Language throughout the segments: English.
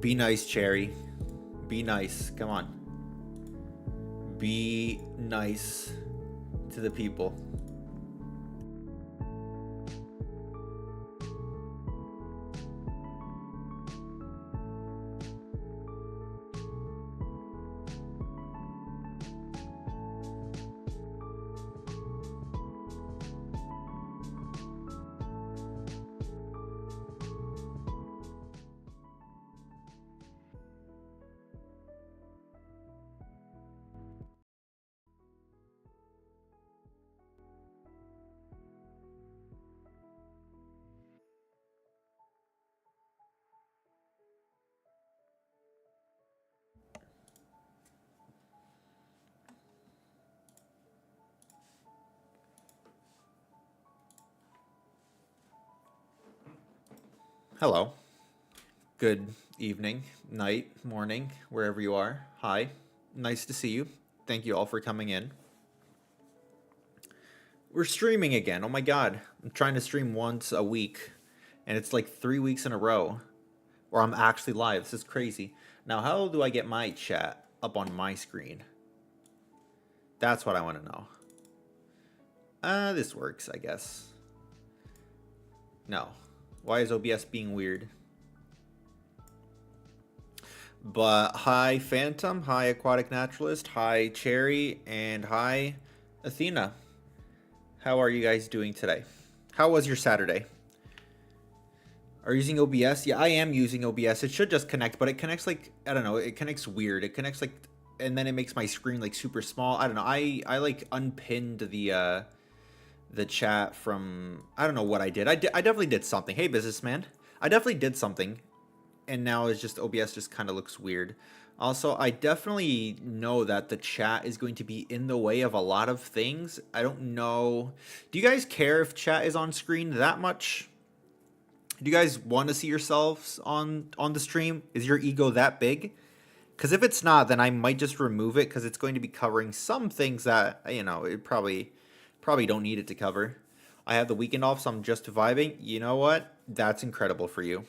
Be nice, Cherry. Be nice. Come on. Be nice to the people. Hello. Good evening, night, morning, wherever you are. Hi. Nice to see you. Thank you all for coming in. We're streaming again. Oh my god. I'm trying to stream once a week, and it's like 3 weeks in a row where I'm actually live. This is crazy. Now, how do I get my chat up on my screen? That's what I want to know. This works, I guess. No. Why is OBS being weird? But hi, Phantom. Hi, Aquatic Naturalist. Hi, Cherry. And hi, Athena. How are you guys doing today? How was your Saturday? Are you using OBS? Yeah, I am using OBS. It should just connect, but it connects like, I don't know, it connects weird. It connects like, and then it makes my screen like super small. I don't know. I like unpinned the chat from, I don't know what I did. I definitely did something. Hey, businessman. I definitely did something. And now it's just OBS just kind of looks weird. Also, I definitely know that the chat is going to be in the way of a lot of things. I don't know. Do you guys care if chat is on screen that much? Do you guys want to see yourselves on the stream? Is your ego that big? Because if it's not, then I might just remove it because it's going to be covering some things that, you know, it probably don't need it to cover. I have the weekend off, so I'm just vibing. You know what? That's incredible for you.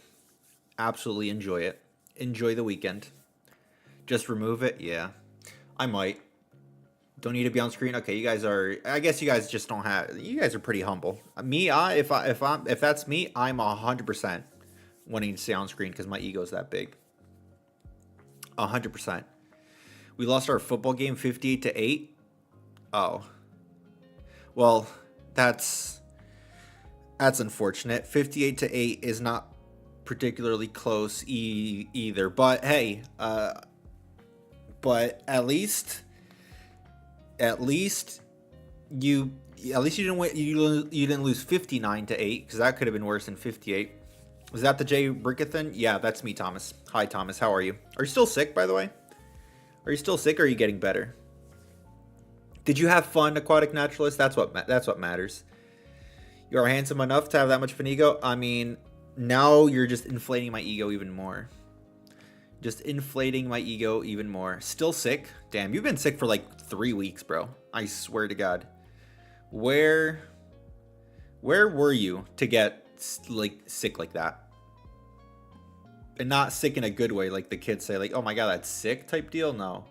Absolutely enjoy it. Enjoy the weekend. Just remove it? Yeah. I might. Don't need to be on screen? Okay, you guys are, I guess you guys just don't have, you guys are pretty humble. Me, if that's me, I'm 100% wanting to stay on screen because my ego's that big. 100%. We lost our football game 58-8. Oh. Well, that's unfortunate. 58-8 is not particularly close either. But hey, but at least you didn't win, you didn't lose 59-8 because that could have been worse than 58. Was that the JRicky? Yeah, that's me, Thomas. Hi, Thomas. How are you? Are you still sick, by the way? Are you still sick or are you getting better? Did you have fun, Aquatic Naturalist? That's what matters. You are handsome enough to have that much of an ego. I mean, now you're just inflating my ego even more. Just inflating my ego even more. Still sick? Damn, you've been sick for like 3 weeks, bro. I swear to God. Where were you to get like sick like that? And not sick in a good way, like the kids say, like, oh my God, that's sick type deal? No.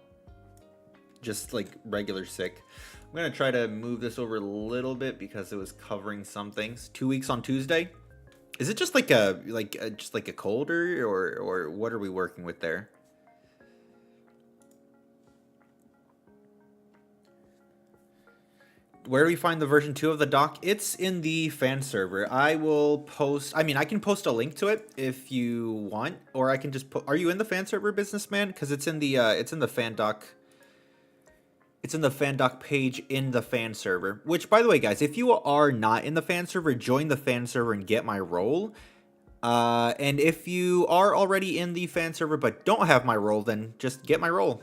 Just like regular sick. I'm gonna try to move this over a little bit because it was covering some things. 2 weeks on Tuesday. Is it just like just like a cold or what are we working with there? Where do we find the version 2 of the doc? It's in the fan server. I will post, I mean, I can post a link to it if you want, or I can just put, are you in the fan server, businessman? Because it's in the fan doc. It's in the fan doc page in the fan server. Which, by the way, guys, if you are not in the fan server, join the fan server and get my role. And if you are already in the fan server but don't have my role, then just get my role.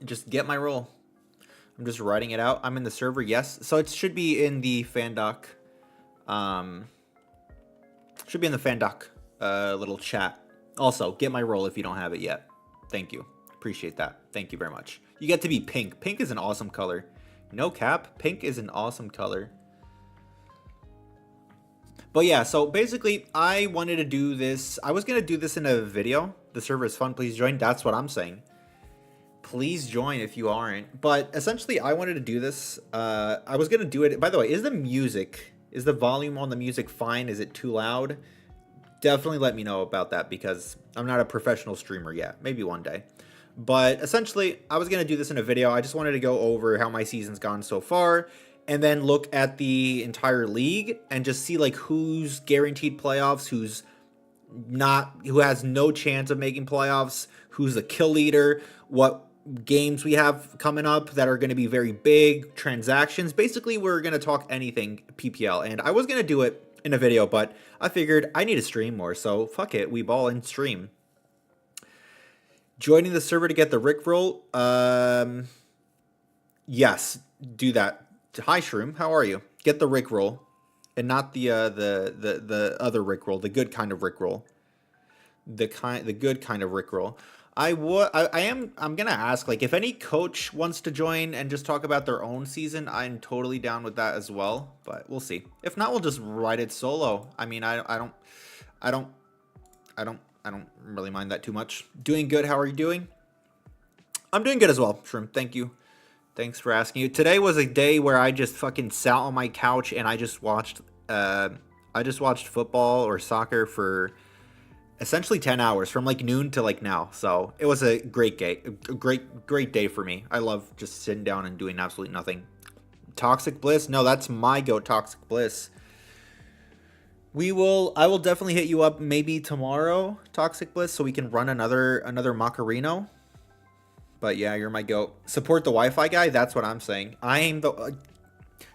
Just get my role. I'm just writing it out. I'm in the server, yes. So it should be in the fan doc. Should be in the fan doc little chat. Also, get my role if you don't have it yet. Thank you. Appreciate that. Thank you very much. You get to be pink. Pink is an awesome color. No cap. Pink is an awesome color. But yeah, so basically, I wanted to do this. I was going to do this in a video. The server is fun. Please join. That's what I'm saying. Please join if you aren't. But essentially, I wanted to do this. I was going to do it. By the way, is the volume on the music fine? Is it too loud? Definitely let me know about that because I'm not a professional streamer yet. Maybe one day. But essentially, I was going to do this in a video. I just wanted to go over how my season's gone so far and then look at the entire league and just see like who's guaranteed playoffs, who has no chance of making playoffs, who's the kill leader, what games we have coming up that are going to be very big, transactions. Basically, we're going to talk anything PPL. And I was going to do it in a video, but I figured I need to stream more, so fuck it, we ball and stream. Joining the server to get the Rickroll. Yes, do that. Hi Shroom, how are you? Get the Rickroll, and not the other Rickroll, the good kind of Rickroll. The good kind of Rickroll. I'm gonna ask, like, if any coach wants to join and just talk about their own season, I'm totally down with that as well. But we'll see. If not, we'll just write it solo. I mean, I don't really mind that too much. Doing good. How are you doing? I'm doing good as well, Shroom. Thank you. Thanks for asking. Today was a day where I just fucking sat on my couch and I just watched football or soccer for essentially 10 hours from like noon to like now. So it was a great day, a great day for me. I love just sitting down and doing absolutely nothing. Toxic Bliss? No, that's my goat, Toxic Bliss. I will definitely hit you up maybe tomorrow, Toxic Bliss, so we can run another Macarino. But yeah, you're my goat. Support the Wi-Fi guy? That's what I'm saying. I am the...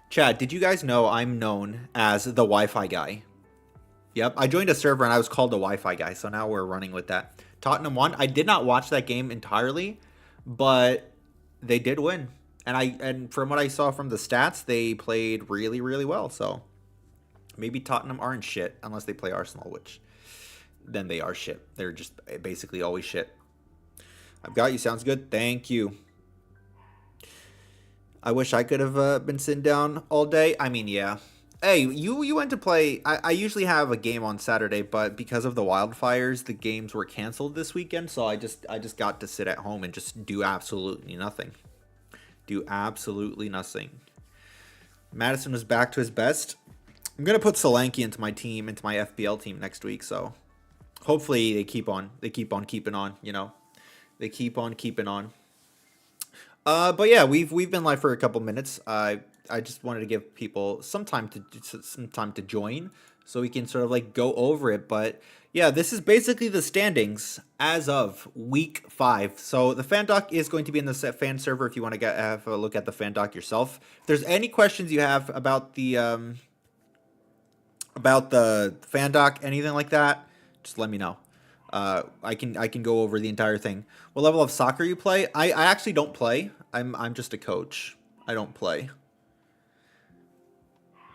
Chad, did you guys know I'm known as the Wi-Fi guy? Yep, I joined a server and I was called the Wi-Fi guy, so now we're running with that. Tottenham won. I did not watch that game entirely, but they did win. And from what I saw from the stats, they played really, really well. So maybe Tottenham aren't shit unless they play Arsenal, which then they are shit. They're just basically always shit. I've got you. Sounds good. Thank you. I wish I could have been sitting down all day. I mean, yeah. Hey, you went to play. I usually have a game on Saturday, but because of the wildfires, the games were canceled this weekend. So I just got to sit at home and just do absolutely nothing. Do absolutely nothing. Madison was back to his best. I'm gonna put Solanke into my team, into my FPL team next week. So hopefully they keep on keeping on. You know, they keep on keeping on. But yeah, we've been live for a couple minutes. I just wanted to give people some time to join so we can sort of like go over it. But yeah, this is basically the standings as of week 5. So the fan doc is going to be in the fan server if you want to have a look at the fan doc yourself. If there's any questions you have about the fan doc, anything like that, just let me know. I can go over the entire thing. What level of soccer you play? I actually don't play. I'm just a coach. I don't play.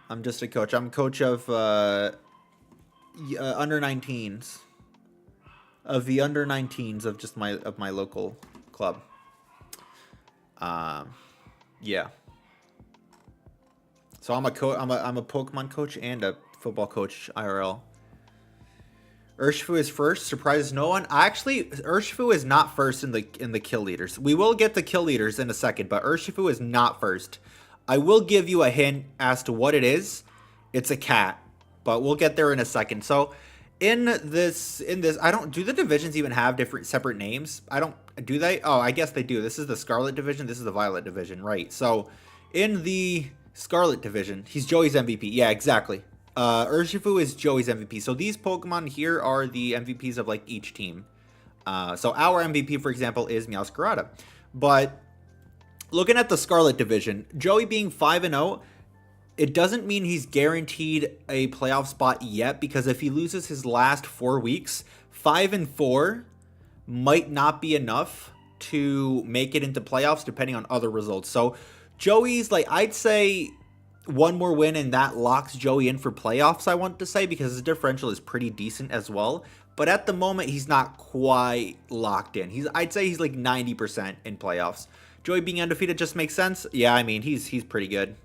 I'm just a coach. I'm a coach of under 19s. Of the under 19s of just my local club. Yeah. So I'm a Pokemon coach and a football coach IRL. Urshifu is first. Surprises no one. Actually, Urshifu is not first in the kill leaders. We will get the kill leaders in a second, but Urshifu is not first. I will give you a hint as to what it is. It's a cat, but we'll get there in a second. So in this, I don't, do the divisions even have separate names? Do they? Oh, I guess they do. This is the Scarlet division. This is the Violet division, right? So in the Scarlet division, he's Joey's MVP. Yeah, exactly. Urshifu is Joey's MVP. So these Pokemon here are the MVPs of like each team. So our MVP, for example, is Meowscarada. But looking at the Scarlet division, Joey being 5-0, it doesn't mean he's guaranteed a playoff spot yet, because if he loses his last 4 weeks, 5-4 might not be enough to make it into playoffs depending on other results. So Joey's, like, I'd say one more win and that locks Joey in for playoffs, I want to say, because his differential is pretty decent as well. But at the moment, he's not quite locked in. I'd say he's like 90% in playoffs. Joey being undefeated just makes sense. Yeah, I mean, he's pretty good.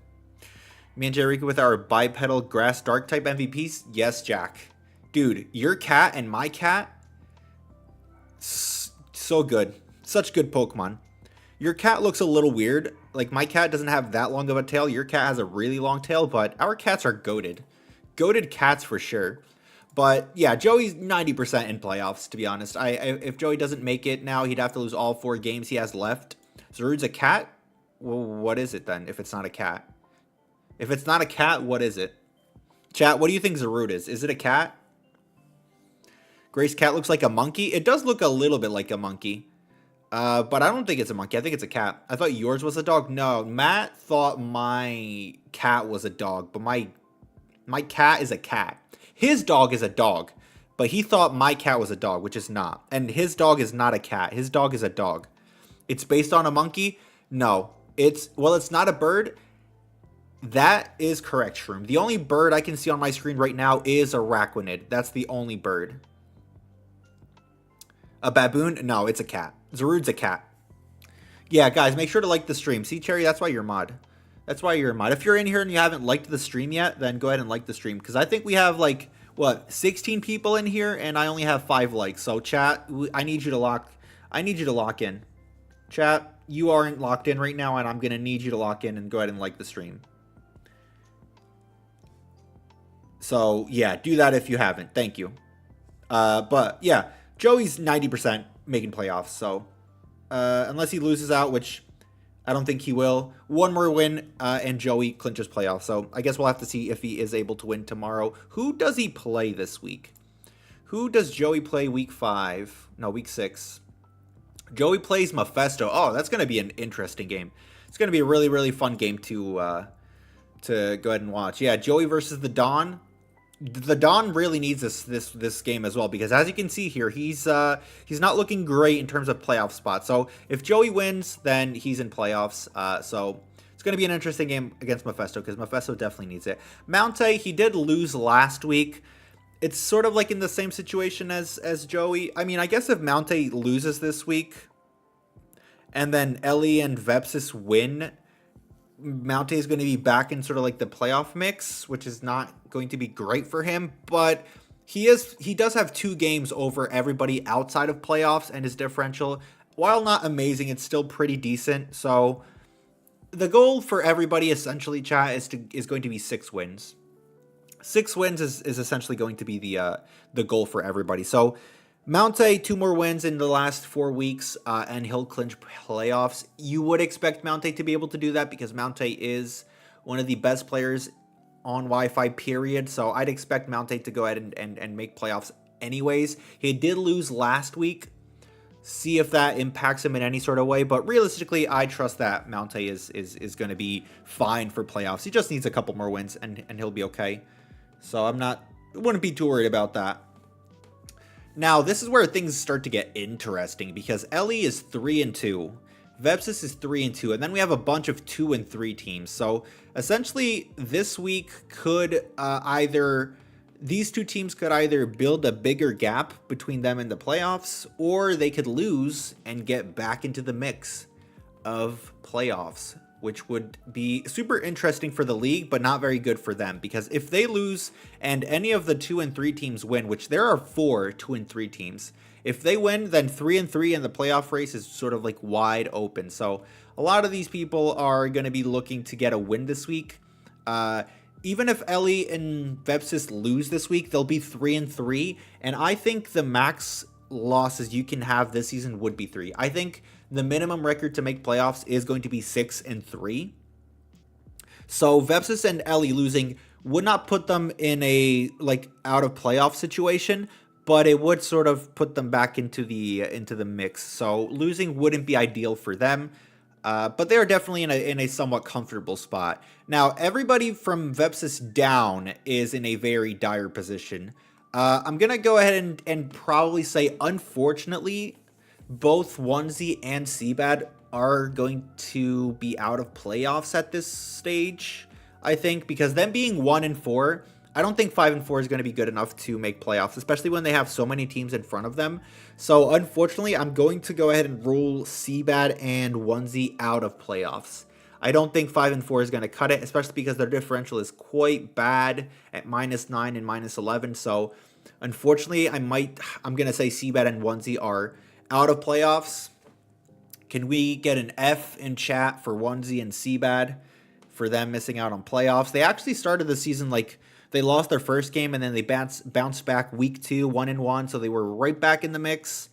Me and JRicky with our bipedal grass dark type MVPs? Yes, Jack. Dude, your cat and my cat, so good. Such good Pokemon. Your cat looks a little weird. Like, my cat doesn't have that long of a tail. Your cat has a really long tail, but our cats are goated. Goated cats for sure. But yeah, Joey's 90% in playoffs, to be honest. If Joey doesn't make it now, he'd have to lose all 4 games he has left. Zarude's a cat? Well, what is it then if it's not a cat? If it's not a cat, what is it? Chat, what do you think Zarude is? Is it a cat? Grace cat looks like a monkey. It does look a little bit like a monkey. But I don't think it's a monkey. I think it's a cat. I thought yours was a dog. No, Matt thought my cat was a dog, but my cat is a cat. His dog is a dog, but he thought my cat was a dog, which is not. And his dog is not a cat. His dog is a dog. It's based on a monkey? No. It's not a bird. That is correct, Shroom. The only bird I can see on my screen right now is a arachnid. That's the only bird. A baboon? No, it's a cat. Zarude's a cat. Yeah, guys, make sure to like the stream. See, Cherry, that's why you're a mod. That's why you're a mod. If you're in here and you haven't liked the stream yet, then go ahead and like the stream. Because I think we have, like, what, 16 people in here, and I only have 5 likes. So, chat, I need you to lock in. Chat, you aren't locked in right now, and I'm going to need you to lock in and go ahead and like the stream. So, yeah, do that if you haven't. Thank you. But, yeah, Joey's 90% making playoffs, so unless he loses out, which I don't think he will, one more win and Joey clinches playoffs. So I guess we'll have to see if he is able to win tomorrow. Who does he play this week? Who does Joey play week 5? No, week 6. Joey plays Mephisto. Oh, that's going to be an interesting game. It's going to be a really, really fun game to go ahead and watch. Yeah, Joey versus the Dawn. The Don really needs this game as well, because as you can see here, he's not looking great in terms of playoff spots. So if Joey wins, then he's in playoffs. So it's going to be an interesting game against Mephisto, because Mephisto definitely needs it. Mountay, he did lose last week. It's sort of like in the same situation as Joey. I mean, I guess if Mountay loses this week, and then Ellie and Vepsis win, Mountay is going to be back in sort of like the playoff mix, which is not going to be great for him, but he does have 2 games over everybody outside of playoffs, and his differential, while not amazing, it's still pretty decent. So the goal for everybody essentially, chat, is going to be 6 wins. 6 wins is essentially going to be the goal for everybody. So Mountay, 2 more wins in the last 4 weeks, and he'll clinch playoffs. You would expect Mountay to be able to do that, because Mountay is one of the best players on Wi-Fi, period. So I'd expect Mountay to go ahead and make playoffs anyways. He did lose last week. See if that impacts him in any sort of way. But realistically, I trust that Mountay is going to be fine for playoffs. He just needs a couple more wins, and he'll be okay. So wouldn't be too worried about that. Now, this is where things start to get interesting, because Ellie is 3-2, Vepsis is 3-2, and then we have a bunch of 2 and 3 teams. So essentially, this week could these 2 teams could either build a bigger gap between them and the playoffs, or they could lose and get back into the mix of playoffs, which would be super interesting for the league, but not very good for them, because if they lose and any of the 2 and 3 teams win, which there are 4 2 and 3 teams, if they win, then 3 and 3 in the playoff race is sort of like wide open. So a lot of these people are going to be looking to get a win this week. Even if Ellie and Vepsis lose this week, they'll be 3 and 3, and I think the max losses you can have this season would be 3. I think the minimum record to make playoffs is going to be 6 and 3. So Vepsis and Ellie losing would not put them in a out of playoff situation, but it would sort of put them back into the mix. So losing wouldn't be ideal for them, but they are definitely in a somewhat comfortable spot. Now, everybody from Vepsis down is in a very dire position. I'm gonna go ahead and probably say, unfortunately, both Onesie and Seabad are going to be out of playoffs at this stage, I think, because them being 1 and 4, I don't think 5 and 4 is going to be good enough to make playoffs, especially when they have so many teams in front of them. So unfortunately, I'm going to go ahead and rule Seabad and Onesie out of playoffs. I don't think 5 and 4 is going to cut it, especially because their differential is quite bad at -9 and -11. So unfortunately, I'm going to say Seabed and Onesie are out of playoffs. Can we get an F in chat for Onesie and Seabad for them missing out on playoffs? They actually started the season like they lost their first game and then they bounced back week 2, 1-1, so they were right back in the mix.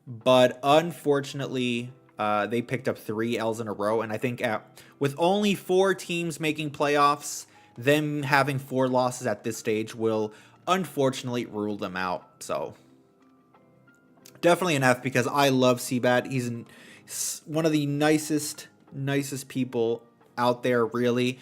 But unfortunately, they picked up 3 L's in a row, and I think with only 4 teams making playoffs, them having 4 losses at this stage will unfortunately rule them out. So definitely an F, because I love Seabad. He's one of the nicest people out there, really.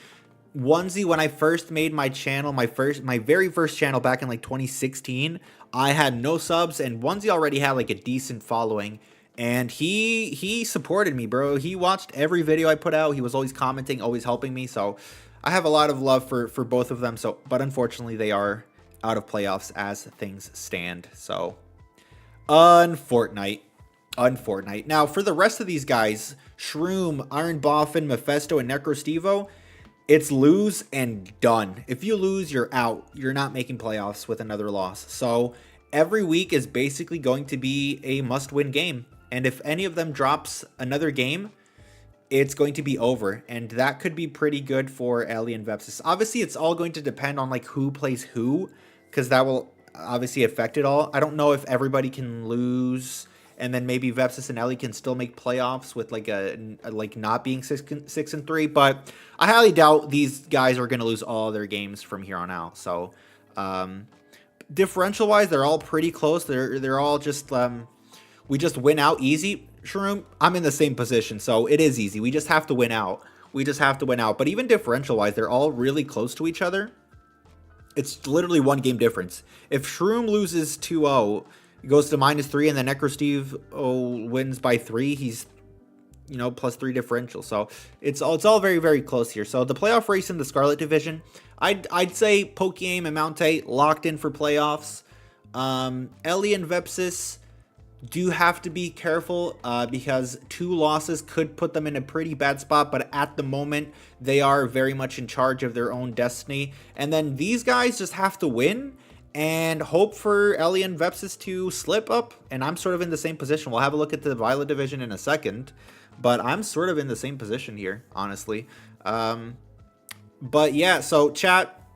Onesie, when I first made my channel, my very first channel back in like 2016, I had no subs, and Onesie already had like a decent following, and he supported me, bro. He watched every video I put out. He was always commenting, always helping me. So I have a lot of love for both of them. So, but unfortunately, they are out of playoffs as things stand. So unfortunate. Now, for the rest of these guys, Shroom, Iron Boffin, Mephisto, and Necrostevo, it's lose and done. If you lose, you're out. You're not making playoffs with another loss. So every week is basically going to be a must-win game. And if any of them drops another game, it's going to be over. And that could be pretty good for Ellie and Vepsis. Obviously, it's all going to depend on like who plays who, because that will obviously affect it all. I don't know if everybody can lose, and then maybe Vepsis and Ellie can still make playoffs with like like not being 6 and 3. But I highly doubt these guys are going to lose all their games from here on out. So differential wise, they're all pretty close. They're all just we just win out easy. Shroom, I'm in the same position, so it is easy. We just have to win out. But even differential wise, they're all really close to each other. It's literally 1 game difference. If Shroom loses 2-0, goes to -3, and then Necrosteve wins by 3, he's, you know, +3 differential. So it's all very, very close here. So the playoff race in the Scarlet division, I'd say Pokemon and Mount locked in for playoffs. Ellie and Vepsis do have to be careful because 2 losses could put them in a pretty bad spot, but at the moment they are very much in charge of their own destiny. And then these guys just have to win and hope for Ellie and Vepsis to slip up. And I'm sort of in the same position. We'll have a look at the Violet division in a second, but I'm sort of in the same position here, honestly. But yeah, so chat,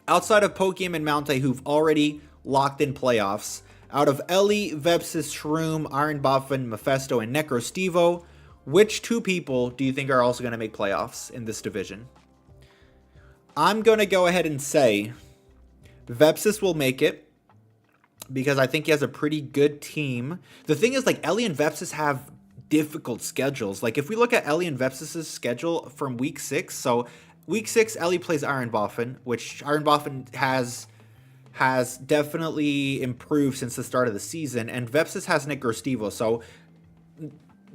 outside of Pokemon and Mount, who've already locked in playoffs, out of Ellie, Vepsis, Shroom, Iron Boffin, Mephisto, and Necrostevo, which 2 people do you think are also going to make playoffs in this division? I'm going to go ahead and say Vepsis will make it, because I think he has a pretty good team. The thing is, like, Ellie and Vepsis have difficult schedules. Like, if we look at Ellie and Vepsis' schedule from week 6, so week 6, Ellie plays Iron Boffin, which Iron Boffin has definitely improved since the start of the season, and Vepsis has Necrostevo. So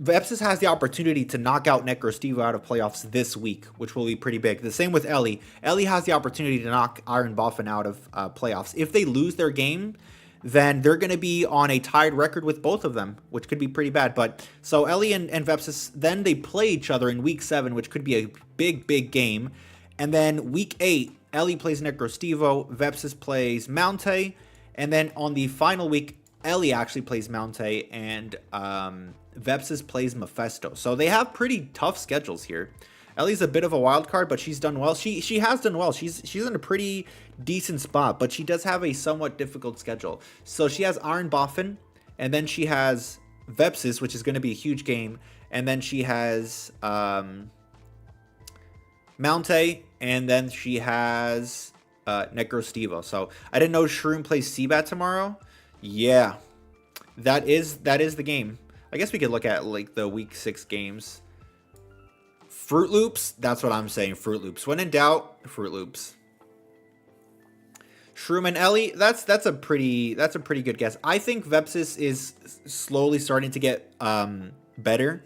Vepsis has the opportunity to knock out Necrostevo out of playoffs this week, which will be pretty big. The same with Ellie. Ellie has the opportunity to knock Iron Boffin out of playoffs. If they lose their game, then they're going to be on a tied record with both of them, which could be pretty bad. But so Ellie and Vepsis, then they play each other in week 7, which could be a big game. And then week 8, Ellie plays Necrostevo, Vepsis plays Mount, and then on the final week, Ellie actually plays Mount, and Vepsis plays Mephisto. So they have pretty tough schedules here. Ellie's a bit of a wild card, but she's done well. She has done well. She's in a pretty decent spot, but she does have a somewhat difficult schedule. So she has Iron Boffin, and then she has Vepsis, which is going to be a huge game, and then she has Mount, and then she has Necrostevo. So I didn't know Shroom plays Seabat tomorrow. Yeah, that is the game. I guess we could look at like the week 6 games. Fruit Loops, that's what I'm saying. Fruit Loops. When in doubt, Fruit Loops. Shroom and Ellie, that's a pretty good guess. I think Vepsis is slowly starting to get better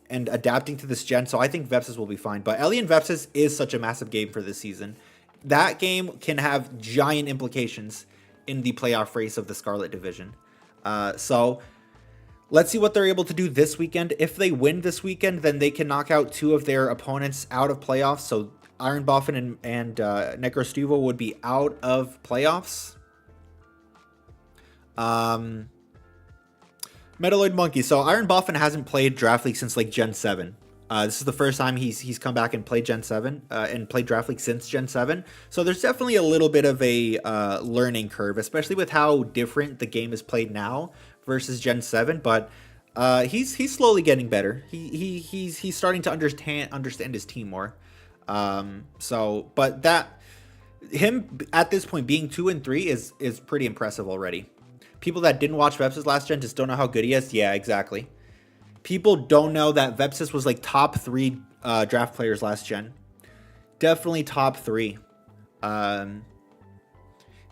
and adapting to this gen, so I think Vepsis will be fine. But Ellie and Vepsis is such a massive game for this season. That game can have giant implications in the playoff race of the Scarlet division. So Let's see what they're able to do this weekend. If they win this weekend, then they can knock out 2 of their opponents out of playoffs. So Iron Boffin and Necrostuvo would be out of playoffs. Metaloid Monkey. So Iron Boffin hasn't played Draft League since like Gen 7. This is the first time he's come back and played Gen 7 and played Draft League since Gen 7. So there's definitely a little bit of a learning curve, especially with how different the game is played now versus Gen 7. But he's slowly getting better. He's starting to understand his team more. But that him at this point being 2 and 3 is pretty impressive already. People that didn't watch Vepsis last gen just don't know how good he is. Yeah, exactly. People don't know that Vepsis was like top 3 draft players last gen. Definitely top 3.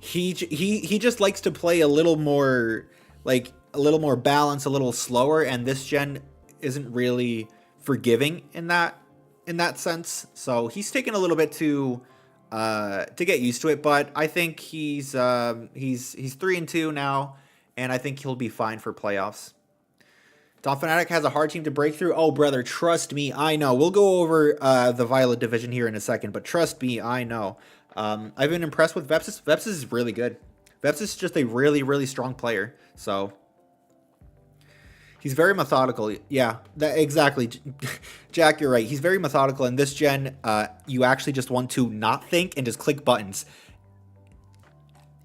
He just likes to play a little more balanced, a little slower, and this gen isn't really forgiving in that sense. So he's taken a little bit to get used to it, but I think he's 3-2 now, and I think he'll be fine for playoffs. Don Fnatic has a hard team to break through. Oh, brother, trust me, I know. We'll go over the Violet division here in a second, but trust me, I know. I've been impressed with Vepsis. Vepsis is really good. Vepsis is just a really, really strong player. So he's very methodical. Yeah, exactly. Jack, you're right. He's very methodical. In this gen, you actually just want to not think and just click buttons.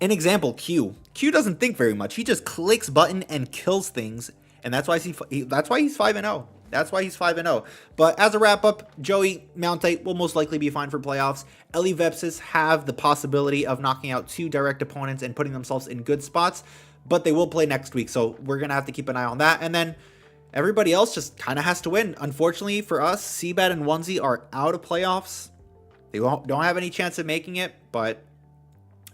An example, Q. Q doesn't think very much. He just clicks button and kills things. And that's why he's 5-0. That's why he's 5-0. But as a wrap-up, Joey Mountite will most likely be fine for playoffs. Ellie Vepsis have the possibility of knocking out 2 direct opponents and putting themselves in good spots. But they will play next week, so we're going to have to keep an eye on that. And then everybody else just kind of has to win. Unfortunately for us, Seabed and Onesie are out of playoffs. They don't have any chance of making it, but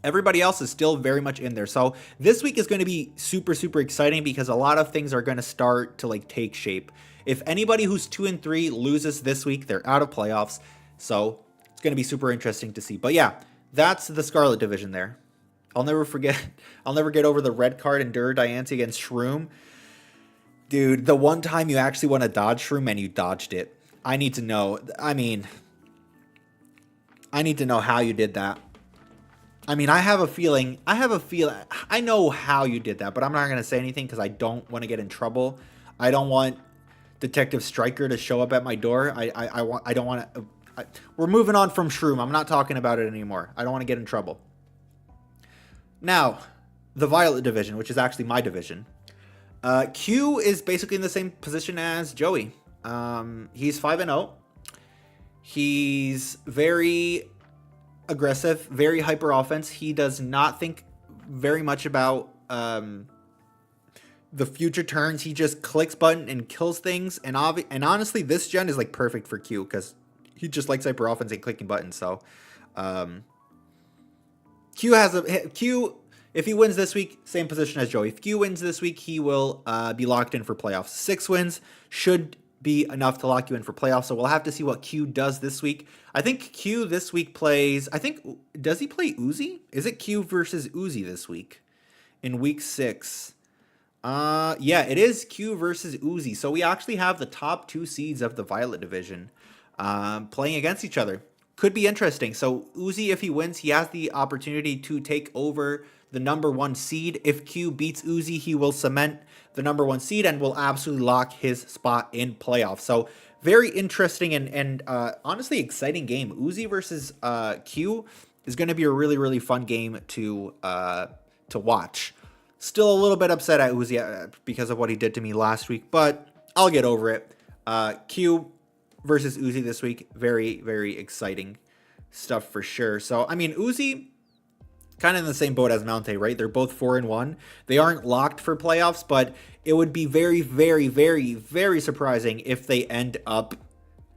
everybody else is still very much in there. So this week is going to be super, super exciting because a lot of things are going to start to like take shape. If anybody who's 2 and 3 loses this week, they're out of playoffs. So it's going to be super interesting to see. But yeah, that's the Scarlet division there. I'll never get over the red card Endure Diancie against Shroom. Dude, the one time you actually want to dodge Shroom and you dodged it. I need to know. I mean, I need to know how you did that. I mean, I have a feeling, I know how you did that, but I'm not going to say anything because I don't want to get in trouble. I don't want Detective Striker to show up at my door. I don't want to, we're moving on from Shroom. I'm not talking about it anymore. I don't want to get in trouble. Now, the Violet division, which is actually my division. Q is basically in the same position as Joey. He's 5-0. He's very aggressive, very hyper offense. He does not think very much about the future turns. He just clicks button and kills things. And honestly, this gen is like perfect for Q because he just likes hyper offense and clicking buttons. So Q, if he wins this week, same position as Joey. If Q wins this week, he will be locked in for playoffs. 6 wins should be enough to lock you in for playoffs. So we'll have to see what Q does this week. I think Q this week plays, does he play Uzi? Is it Q versus Uzi this week in week 6? Yeah, it is Q versus Uzi. So we actually have the top 2 seeds of the Violet division playing against each other. Could be interesting. So Uzi, if he wins, he has the opportunity to take over the number 1 seed. If Q beats Uzi, he will cement the number 1 seed and will absolutely lock his spot in playoffs. So very interesting and honestly exciting game. Uzi versus Q is going to be a really, really fun game to watch. Still a little bit upset at Uzi because of what he did to me last week, but I'll get over it. Q versus Uzi this week, very, very exciting stuff for sure. So, I mean, Uzi, kind of in the same boat as Mountay, right? They're both 4-1. They aren't locked for playoffs, but it would be very, very, very, very surprising if they end up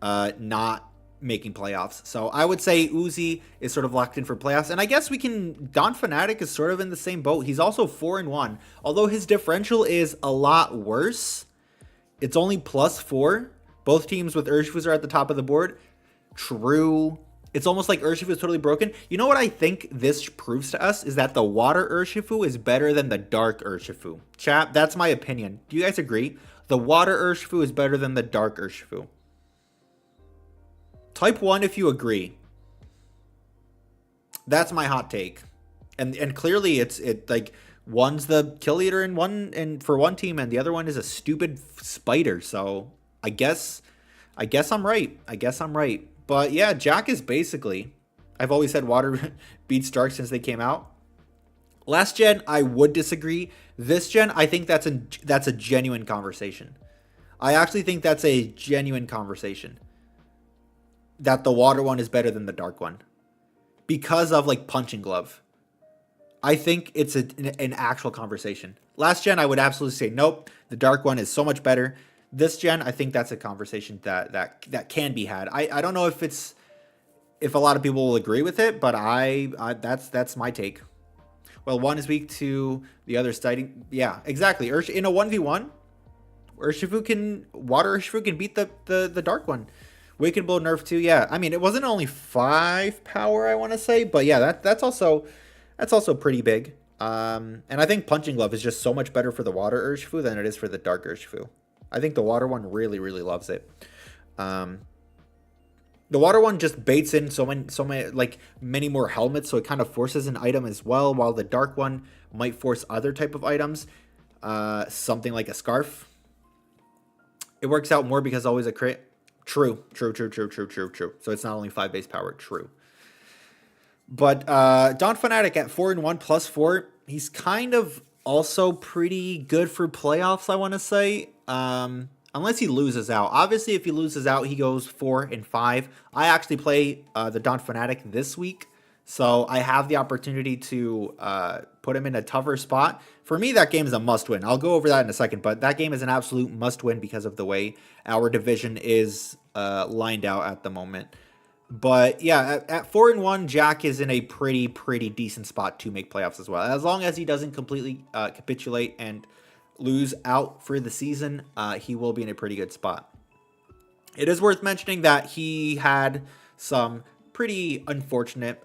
not making playoffs. So I would say Uzi is sort of locked in for playoffs. And I guess Don Fnatic is sort of in the same boat. He's also 4-1. Although his differential is a lot worse. It's only +4. Both teams with Urshifu's are at the top of the board. True. It's almost like Urshifu is totally broken. You know what I think this proves to us is that the water Urshifu is better than the dark Urshifu. Chat, that's my opinion. Do you guys agree? The water Urshifu is better than the dark Urshifu. Type 1 if you agree. That's my hot take. And clearly it's like one's the kill leader in one and for one team and the other one is a stupid spider. So I guess I'm right. But yeah, Jack is basically, I've always said water beats dark since they came out. Last gen, I would disagree. This gen, I think that's a genuine conversation. I actually think that's a genuine conversation. That the water one is better than the dark one. Because of like punching glove. I think it's an actual conversation. Last gen, I would absolutely say, nope, the dark one is so much better. This gen, I think that's a conversation that can be had. I don't know if a lot of people will agree with it, but that's my take. Well, one is weak to the other studying. Yeah, exactly. In a 1v1, Water Urshifu can beat the dark one. Wicked Blow nerf too. Yeah, I mean, it wasn't only 5 power, I want to say, but yeah, that's also pretty big. And I think Punching Glove is just so much better for the Water Urshifu than it is for the Dark Urshifu. I think the water one really, really loves it. The water one just baits in so many like many more helmets, so it kind of forces an item as well, while the dark one might force other type of items. Something like a scarf. It works out more because always a crit. True. So it's not only 5 base power, true. But Don Fnatic at 4-1 +4, he's kind of also pretty good for playoffs, I want to say. Unless he loses out. Obviously, if he loses out, he goes 4-5. I actually play the Don Fnatic this week, so I have the opportunity to put him in a tougher spot. For me, that game is a must-win. I'll go over that in a second, but that game is an absolute must-win because of the way our division is lined out at the moment. But yeah, at 4-1, Jack is in a pretty decent spot to make playoffs as well. As long as he doesn't completely capitulate and lose out for the season, he will be in a pretty good spot. It is worth mentioning that he had some pretty unfortunate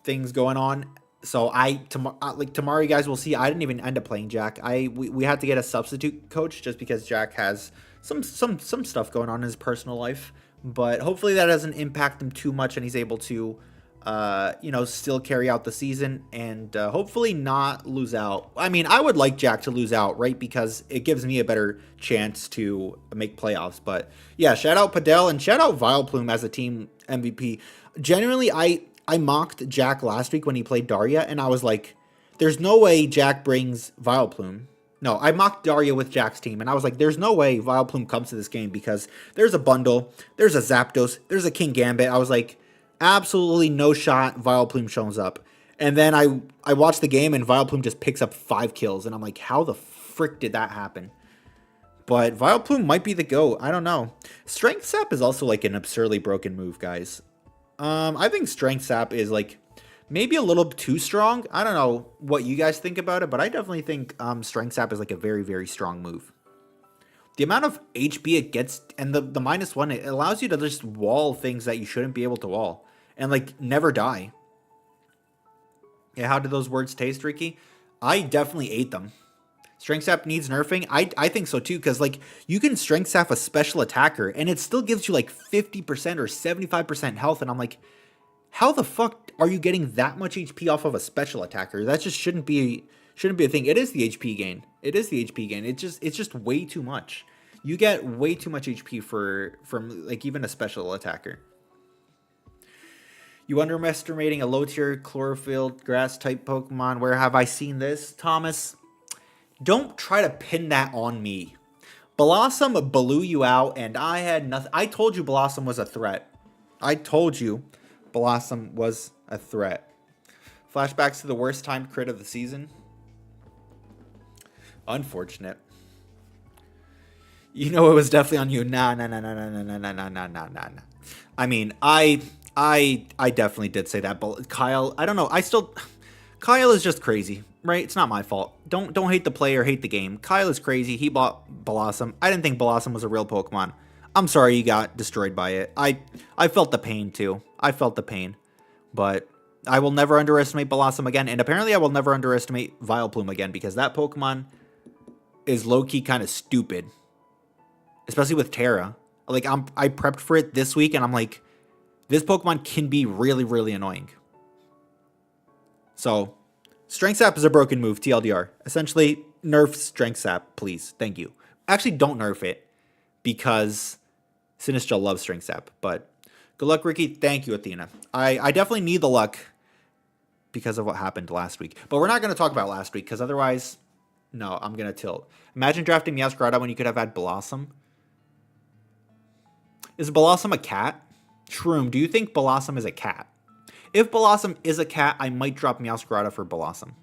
things going on. So tomorrow, you guys will see. I didn't even end up playing Jack. We had to get a substitute coach just because Jack has some stuff going on in his personal life. But hopefully that doesn't impact him too much, and he's able to, still carry out the season and hopefully not lose out. I mean, I would like Jack to lose out, right? Because it gives me a better chance to make playoffs. But yeah, shout out Padel and shout out Vileplume as a team MVP. Genuinely, I mocked Jack last week when he played Daria, and I was like, there's no way Jack brings Vileplume. No, I mocked Daria with Jack's team, and I was like, there's no way Vileplume comes to this game because there's a bundle, there's a Zapdos, there's a King Gambit. I was like, absolutely no shot Vileplume shows up. And then I watched the game, and Vileplume just picks up 5 kills, and I'm like, how the frick did that happen? But Vileplume might be the GOAT. I don't know. Strength Sap is also like an absurdly broken move, guys. I think Strength Sap is like maybe a little too strong. I don't know what you guys think about it, but I definitely think Strength Sap is like a very strong move. The amount of HP it gets and the -1, it allows you to just wall things that you shouldn't be able to wall and like never die. Yeah, how did those words taste, Ricky? I definitely ate them. Strength Sap needs nerfing. I think so too, because like you can Strength Sap a special attacker and it still gives you like 50% or 75% health, and I'm like, how the fuck are you getting that much HP off of a special attacker? That just shouldn't be a thing. It is the HP gain. It's just way too much. You get way too much HP from like even a special attacker. You underestimating a low tier chlorophyll grass type Pokemon. Where have I seen this, Thomas? Don't try to pin that on me. Blossom blew you out, and I had nothing. I told you Blossom was a threat. Flashbacks to the worst timed crit of the season. Unfortunate. You know it was definitely on you. Nah. I mean, I definitely did say that, but Kyle, I don't know. Kyle is just crazy, right? It's not my fault. Don't hate the player, hate the game. Kyle is crazy. He bought Blossom. I didn't think Blossom was a real Pokemon. I'm sorry you got destroyed by it. I felt the pain too. I felt the pain. But I will never underestimate Blossom again. And apparently I will never underestimate Vileplume again, because that Pokemon is low-key kind of stupid. Especially with Terra. Like, I prepped for it this week, and I'm like, this Pokemon can be really, really annoying. So, Strength Sap is a broken move, TLDR. Essentially, nerf Strength Sap, please. Thank you. Actually, don't nerf it, because Sinistcha loves Strength Sap. But good luck, Ricky. Thank you, Athena. I definitely need the luck because of what happened last week. But we're not going to talk about last week, because otherwise, no, I'm going to tilt. Imagine drafting Meowscarada when you could have had Blossom. Is Blossom a cat? Shroom, do you think Blossom is a cat? If Blossom is a cat, I might drop Meowscarada for Blossom.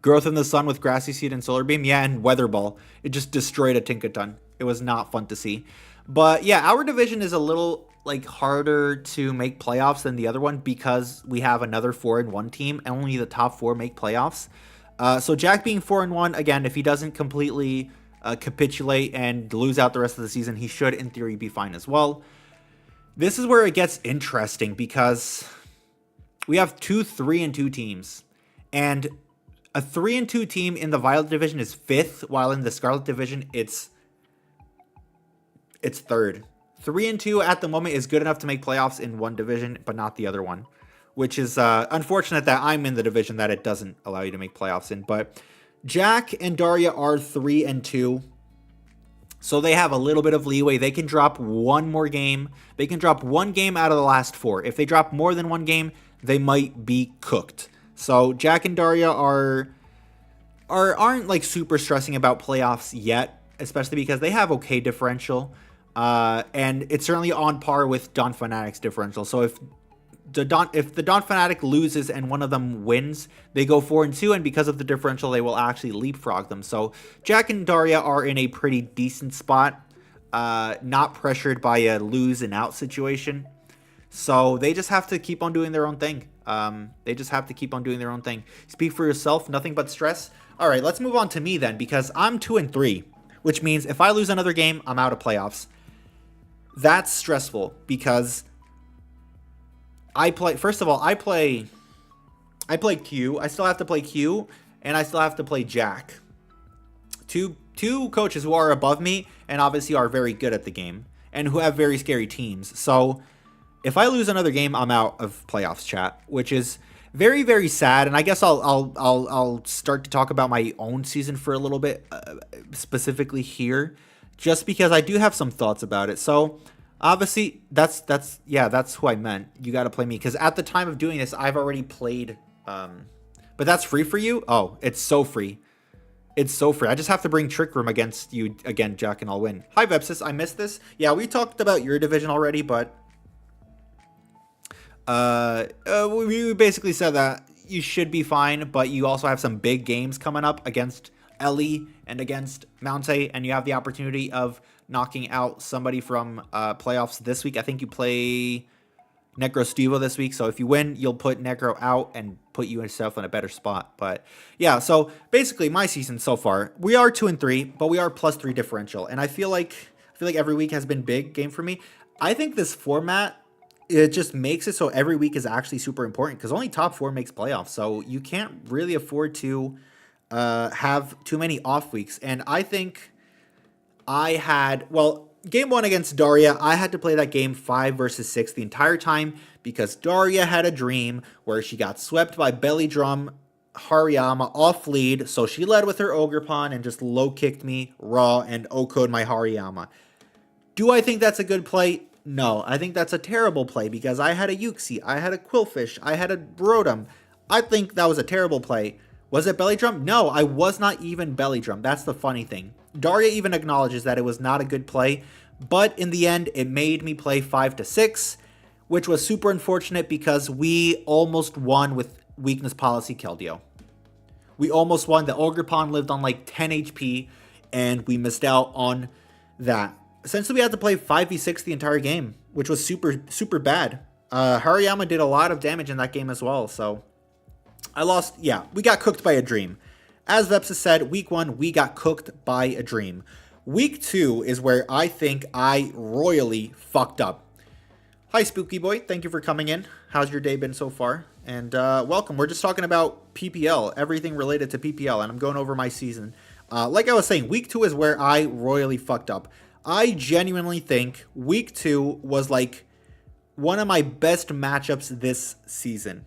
Growth in the Sun with Grassy Seed and Solar Beam. Yeah, and Weather Ball. It just destroyed a Tinkaton. It was not fun to see. But yeah, our division is a little like harder to make playoffs than the other one, because we have another 4-1 team and only the top 4 make playoffs. So Jack being 4-1, again, if he doesn't completely capitulate and lose out the rest of the season, he should in theory be fine as well. This is where it gets interesting, because we have 2 3-2 teams, and a 3-2 team in the Violet division is 5th, while in the Scarlet division it's 3rd. 3-2 at the moment is good enough to make playoffs in one division, but not the other one, which is unfortunate that I'm in the division that it doesn't allow you to make playoffs in. But Jack and Daria are 3-2. So they have a little bit of leeway. They can drop one more game. They can drop one game out of the last 4. If they drop more than one game, they might be cooked. So Jack and Daria aren't like super stressing about playoffs yet, especially because they have okay differential. And it's certainly on par with Dawn Fanatic's differential. So if the Dawn Fanatic loses and one of them wins, they go 4-2, and because of the differential, they will actually leapfrog them. So Jack and Daria are in a pretty decent spot, not pressured by a lose and out situation. So they just have to keep on doing their own thing. Speak for yourself, nothing but stress. All right, let's move on to me then, because I'm 2-3, which means if I lose another game, I'm out of playoffs. That's stressful, because I play Q. I still have to play Q, and I still have to play Jack. Two coaches who are above me and obviously are very good at the game and who have very scary teams. So if I lose another game, I'm out of playoffs, chat, which is very, very sad. And I guess I'll start to talk about my own season for a little bit, specifically here, just because I do have some thoughts about it. So obviously, that's who I meant. You got to play me, because at the time of doing this, I've already played. But that's free for you? Oh, it's so free. It's so free. I just have to bring Trick Room against you again, Jack, and I'll win. Hi, Vepsis. I missed this. Yeah, we talked about your division already, but we basically said that you should be fine, but you also have some big games coming up against Ellie and against Mountay, and you have the opportunity of knocking out somebody from playoffs this week. I think you play Necro Stevo this week, so if you win, you'll put Necro out and put you yourself in a better spot. But yeah, so basically my season so far, we are 2-3, but we are +3 differential, and I feel like every week has been big game for me. I think this format, it just makes it so every week is actually super important, because only top 4 makes playoffs, so you can't really afford to have too many off weeks. And I think game 1 against Daria, I had to play that game 5 versus 6 the entire time, because Daria had a dream where she got swept by Belly Drum Hariyama off lead, so she led with her Ogerpon and just low kicked me raw and O-code my Hariyama. Do I think that's a good play? No, I think that's a terrible play, because I had a Uxie, I had a Quillfish, I had a Rotom. I think that was a terrible play. Was it Belly Drum? No, I was not even Belly Drum. That's the funny thing. Daria even acknowledges that it was not a good play, but in the end, it made me play 5-6, which was super unfortunate, because we almost won with Weakness Policy Keldeo. We almost won. The Ogerpon lived on like 10 HP, and we missed out on that. Essentially, we had to play 5v6 the entire game, which was super, super bad. Hariyama did a lot of damage in that game as well, so I lost. Yeah, we got cooked by a dream. As Vepsis said, week 1, we got cooked by a dream. Week 2 is where I think I royally fucked up. Hi, Spooky Boy. Thank you for coming in. How's your day been so far? And welcome. We're just talking about PPL, everything related to PPL, and I'm going over my season. Like I was saying, Week 2 is where I royally fucked up. I genuinely think Week 2 was like one of my best matchups this season.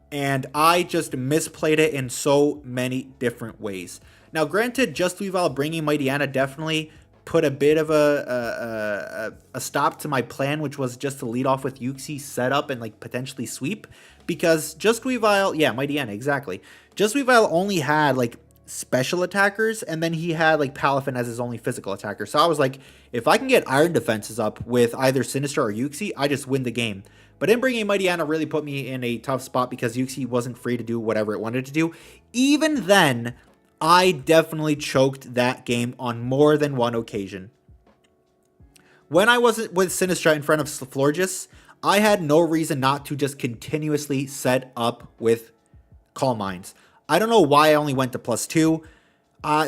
And I just misplayed it in so many different ways. Now, granted, Just Weavile bringing Mighty Anna definitely put a bit of a stop to my plan, which was just to lead off with Yuxi, set up, and like potentially sweep. Because Just Weavile, yeah, Mighty Anna, exactly. Just Weavile only had like special attackers, and then he had like Palafin as his only physical attacker. So I was like, if I can get iron defenses up with either Sinistra or Yuxi, I just win the game. But in bringing Mighty Anna really put me in a tough spot because Yuxi wasn't free to do whatever it wanted to do. Even then, I definitely choked that game on more than one occasion. When I was with Sinistra in front of Florges, I had no reason not to just continuously set up with Calm Minds. I don't know why I only went to +2.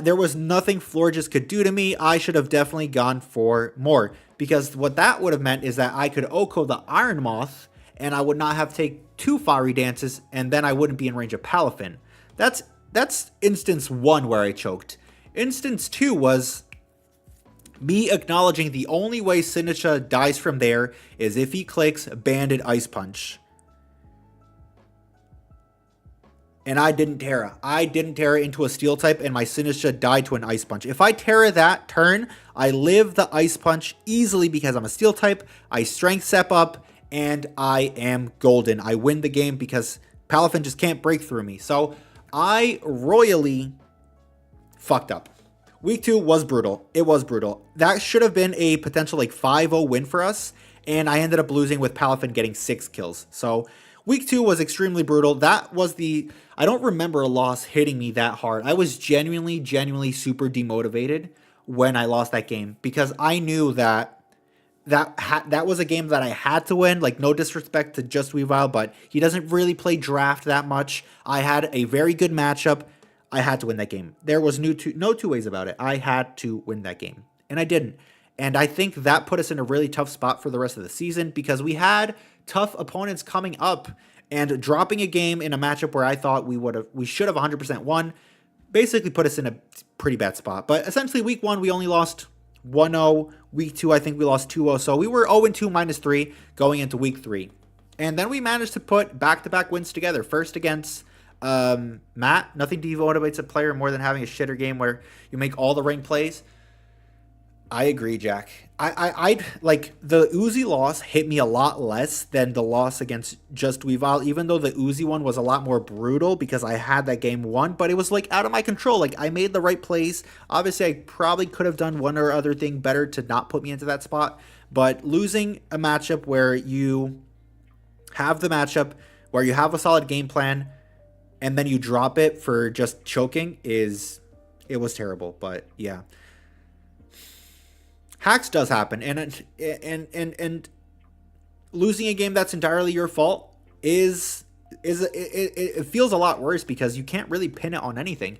There was nothing Florges could do to me. I should have definitely gone for more. Because what that would have meant is that I could Oko the Iron Moth, and I would not have to take 2 Fiery Dances, and then I wouldn't be in range of Palafin. That's instance 1 where I choked. Instance 2 was me acknowledging the only way Sinistra dies from there is if he clicks Banded Ice Punch. And I didn't Terra. I didn't Terra into a Steel type, and my Sinistra died to an Ice Punch. If I Terra that turn, I live the Ice Punch easily because I'm a Steel type. I Strength Step up, and I am golden. I win the game because Palafin just can't break through me. So I royally fucked up. Week 2 was brutal. It was brutal. That should have been a potential like 5-0 win for us, and I ended up losing with Palafin getting 6 kills. So Week 2 was extremely brutal. That was I don't remember a loss hitting me that hard. I was genuinely super demotivated when I lost that game because I knew that was a game that I had to win. Like, no disrespect to Just Weavile, but he doesn't really play draft that much. I had a very good matchup. I had to win that game. There was no two ways about it. I had to win that game, and I didn't. And I think that put us in a really tough spot for the rest of the season because we had tough opponents coming up, and dropping a game in a matchup where I thought we should have 100% won basically put us in a pretty bad spot. But essentially Week 1, we only lost 1-0. Week 2, I think we lost 2-0. So we were 0-2 -3 going into Week 3. And then we managed to put back-to-back wins together. First against Matt. Nothing demotivates a player more than having a shitter game where you make all the right plays. I agree, Jack. I'd like the Uzi loss hit me a lot less than the loss against Just Weavile, even though the Uzi one was a lot more brutal because I had that game won, but it was like out of my control. Like, I made the right plays. Obviously, I probably could have done one or other thing better to not put me into that spot, but losing a matchup where you have the matchup, where you have a solid game plan, and then you drop it for just choking it was terrible. But yeah. Hacks does happen, and losing a game that's entirely your fault it feels a lot worse because you can't really pin it on anything.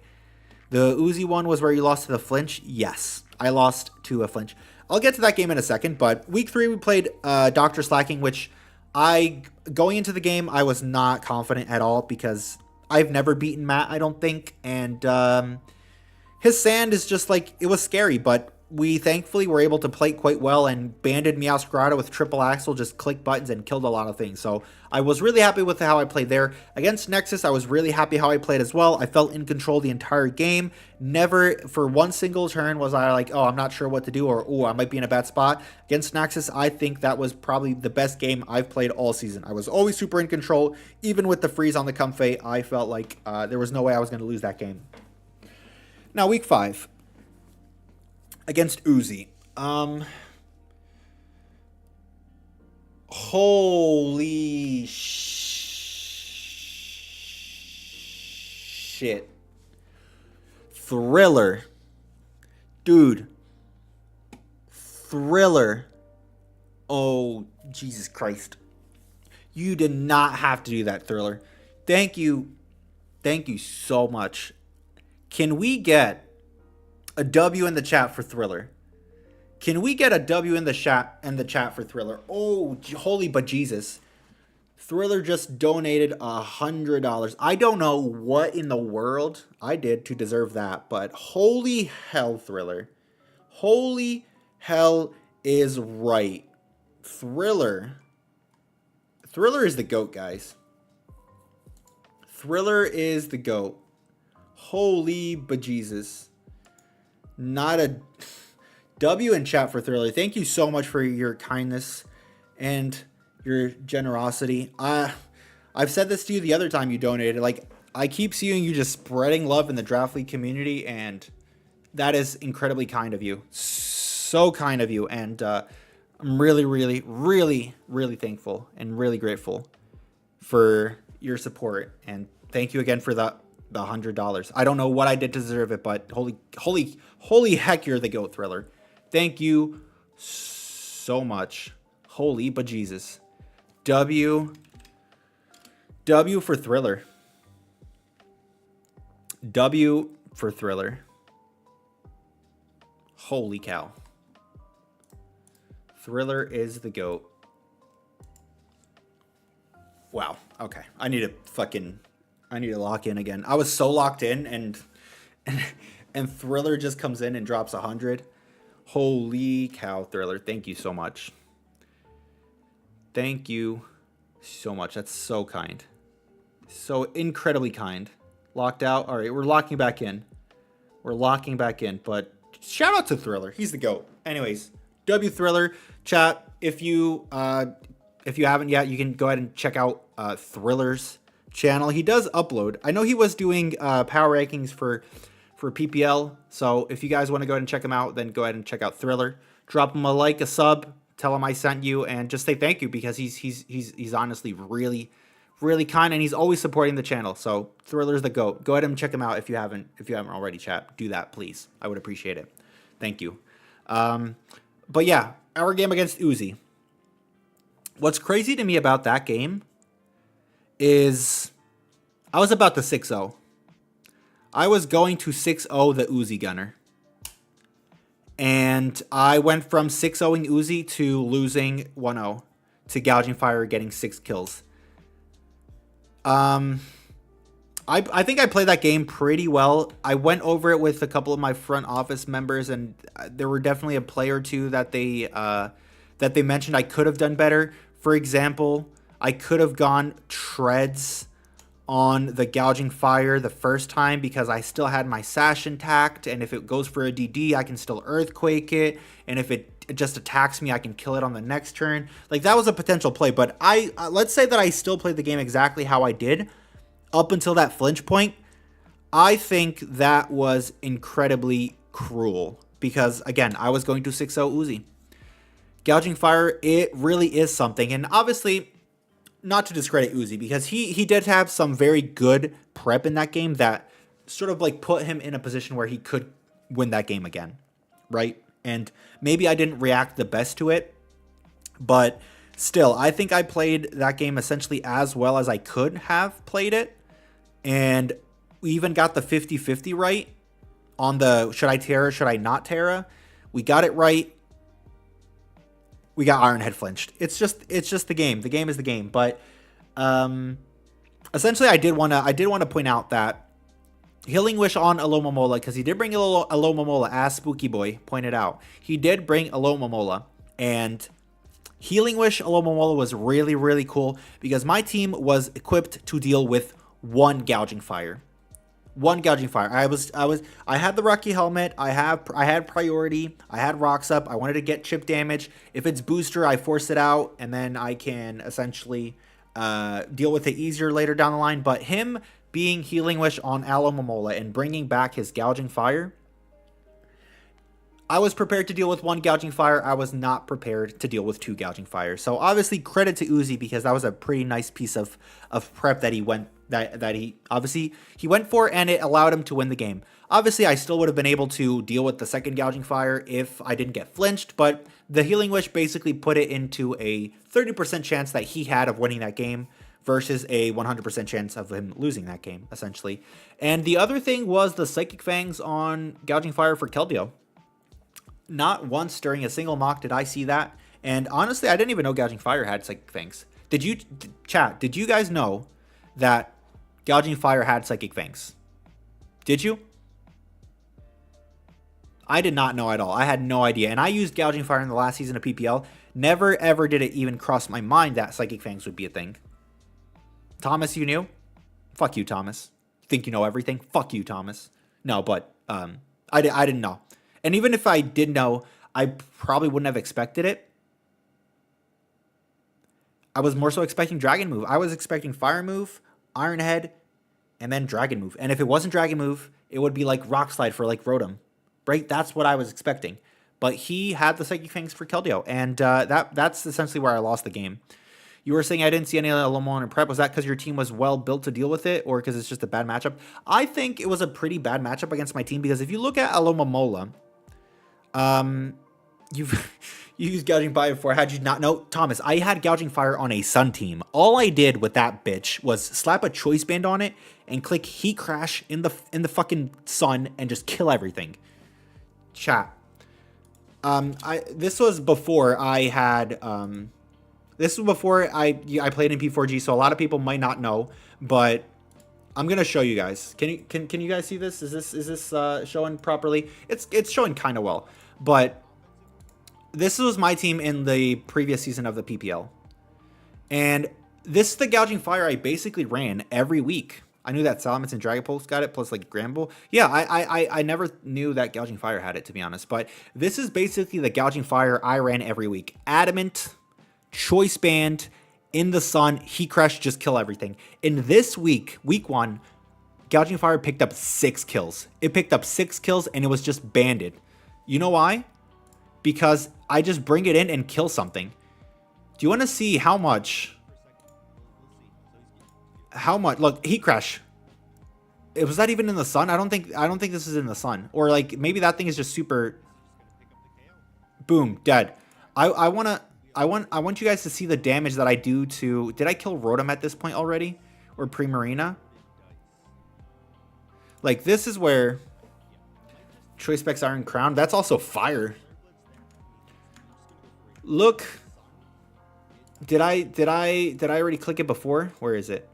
The Uzi one was where you lost to the flinch. Yes, I lost to a flinch. I'll get to that game in a second, but Week 3 we played Dr. Slacking, which going into the game, I was not confident at all because I've never beaten Matt, I don't think, and his sand is just like, it was scary, but we thankfully were able to play quite well and banded Meowscarada with triple axle, just click buttons and killed a lot of things. So I was really happy with how I played there. Against Nexus, I was really happy how I played as well. I felt in control the entire game. Never for one single turn was I like, oh, I'm not sure what to do, or oh, I might be in a bad spot. Against Nexus, I think that was probably the best game I've played all season. I was always super in control. Even with the freeze on the Comfey, I felt like there was no way I was going to lose that game. Now, Week 5. Against Uzi. Holy shit. Thriller. Dude. Thriller. Oh, Jesus Christ. You did not have to do that, Thriller. Thank you. Thank you so much. Can we get A W in the chat for Thriller. Can we get a W in the chat for Thriller? Oh, holy but Jesus. Thriller just donated $100. I don't know what in the world I did to deserve that, but holy hell, Thriller. Holy hell is right. Thriller is the GOAT, guys. Thriller is the GOAT. Holy bejesus. Not a W in chat for Thriller. Thank you so much for your kindness and your generosity. I've said this to you the other time you donated. Like, I keep seeing you just spreading love in the Draft League community, and that is incredibly kind of you. So kind of you. And I'm really, really, really, really thankful and really grateful for your support. And thank you again for the $100. I don't know what I did to deserve it, but holy heck, you're the GOAT, Thriller. Thank you so much. Holy bejesus. W for Thriller. W for Thriller. Holy cow. Thriller is the GOAT. Wow. Okay. I need to lock in again. I was so locked in, and Thriller just comes in and drops 100. Holy cow, Thriller. Thank you so much. Thank you so much. That's so kind. So incredibly kind. Locked out. All right, we're locking back in. But shout out to Thriller. He's the GOAT. Anyways, W Thriller chat. If you haven't yet, you can go ahead and check out Thriller's channel. He does upload. I know he was doing power rankings for PPL. So if you guys want to go ahead and check him out, then go ahead and check out Thriller. Drop him a like, a sub. Tell him I sent you, and just say thank you, because he's honestly really, really kind, and he's always supporting the channel. So Thriller's the GOAT. Go ahead and check him out if you haven't already, chat. Do that, please. I would appreciate it. Thank you. But yeah, our game against Uzi. What's crazy to me about that game is I was about to 6-0. I was going to 6-0 the Uzi gunner. And I went from 6-0ing Uzi to losing 1-0 to Gouging Fire getting 6 kills. I think I played that game pretty well. I went over it with a couple of my front office members, and there were definitely a play or two that they mentioned I could have done better. For example, I could have gone treads on the Gouging Fire the first time because I still had my sash intact, and if it goes for a DD, I can still Earthquake it, and if it just attacks me, I can kill it on the next turn. Like, that was a potential play, but let's say that I still played the game exactly how I did up until that flinch point. I think that was incredibly cruel because, again, I was going to 6-0 Uzi. Gouging Fire, it really is something, and obviously, not to discredit Uzi, because he did have some very good prep in that game that sort of like put him in a position where he could win that game again, right? And maybe I didn't react the best to it, but still, I think I played that game essentially as well as I could have played it, and we even got the 50-50 right on the should I Terra, should I not Terra. We got it right. We got Ironhead flinched. It's just the game. The game is the game. But essentially, I did want to point out that Healing Wish on Alomomola, because he did bring Alomomola, as Spooky Boy pointed out. He did bring Alomomola, and Healing Wish Alomomola was really, really cool because my team was equipped to deal with one Gouging Fire. One Gouging Fire. I had the Rocky helmet. I had priority. I had rocks up. I wanted to get chip damage. If it's booster, I force it out, and then I can essentially deal with it easier later down the line. But him being Healing Wish on Alomomola and bringing back his Gouging Fire, I was prepared to deal with one Gouging Fire. I was not prepared to deal with two Gouging Fires. So obviously credit to Uzi because that was a pretty nice piece of prep that he went he went for, and it allowed him to win the game. Obviously, I still would have been able to deal with the second Gouging Fire if I didn't get flinched, but the Healing Wish basically put it into a 30% chance that he had of winning that game, versus a 100% chance of him losing that game, essentially. And the other thing was the Psychic Fangs on Gouging Fire for Keldeo. Not once during a single mock did I see that. And honestly, I didn't even know Gouging Fire had Psychic Fangs. Did you, chat, did you guys know that Gouging Fire had Psychic Fangs? Did you? I did not know at all. I had no idea. And I used Gouging Fire in the last season of PPL. Never, ever did it even cross my mind that Psychic Fangs would be a thing. Thomas, you knew? Fuck you, Thomas. Think you know everything? Fuck you, Thomas. No, but I didn't know. And even if I did know, I probably wouldn't have expected it. I was more so expecting Dragon Move. I was expecting Fire Move, Iron Head, and then Dragon Move. And if it wasn't Dragon Move, it would be like Rock Slide for like Rotom. Right? That's what I was expecting. But he had the Psychic Fangs for Keldeo. And that's essentially where I lost the game. You were saying I didn't see any Alomola in prep. Was that because your team was well built to deal with it, or because it's just a bad matchup? I think it was a pretty bad matchup against my team, because if you look at Alomola, you used Gouging Fire before. Had you not know, Thomas, I had Gouging Fire on a Sun team. All I did with that bitch was slap a Choice Band on it and click Heat Crash in the fucking Sun and just kill everything. Chat. This was before I had this was before I played in P4G, so a lot of people might not know, but I'm gonna show you guys. Can you guys see this? Is this showing properly? It's showing kind of well, but this was my team in the previous season of the PPL, and this is the Gouging Fire I basically ran every week. I knew that Salamence and Dragapult got it, plus like Gramble. Yeah, I never knew that Gouging Fire had it, to be honest. But this is basically the Gouging Fire I ran every week. Adamant, Choice Band, in the Sun, Heat Crush, just kill everything. In this week, week 1, Gouging Fire picked up 6 kills. It picked up 6 kills and it was just banded. You know why? Because I just bring it in and kill something. Do you want to see how much? Look, Heat Crash. Was that even in the Sun? I don't think this is in the Sun. Or like maybe that thing is just super. Boom, dead. I want you guys to see the damage that I do to. Did I kill Rotom at this point already? Or Primarina? Like this is where Choice Specs Iron Crown. That's also fire. Look. Did I already click it before? Where is it?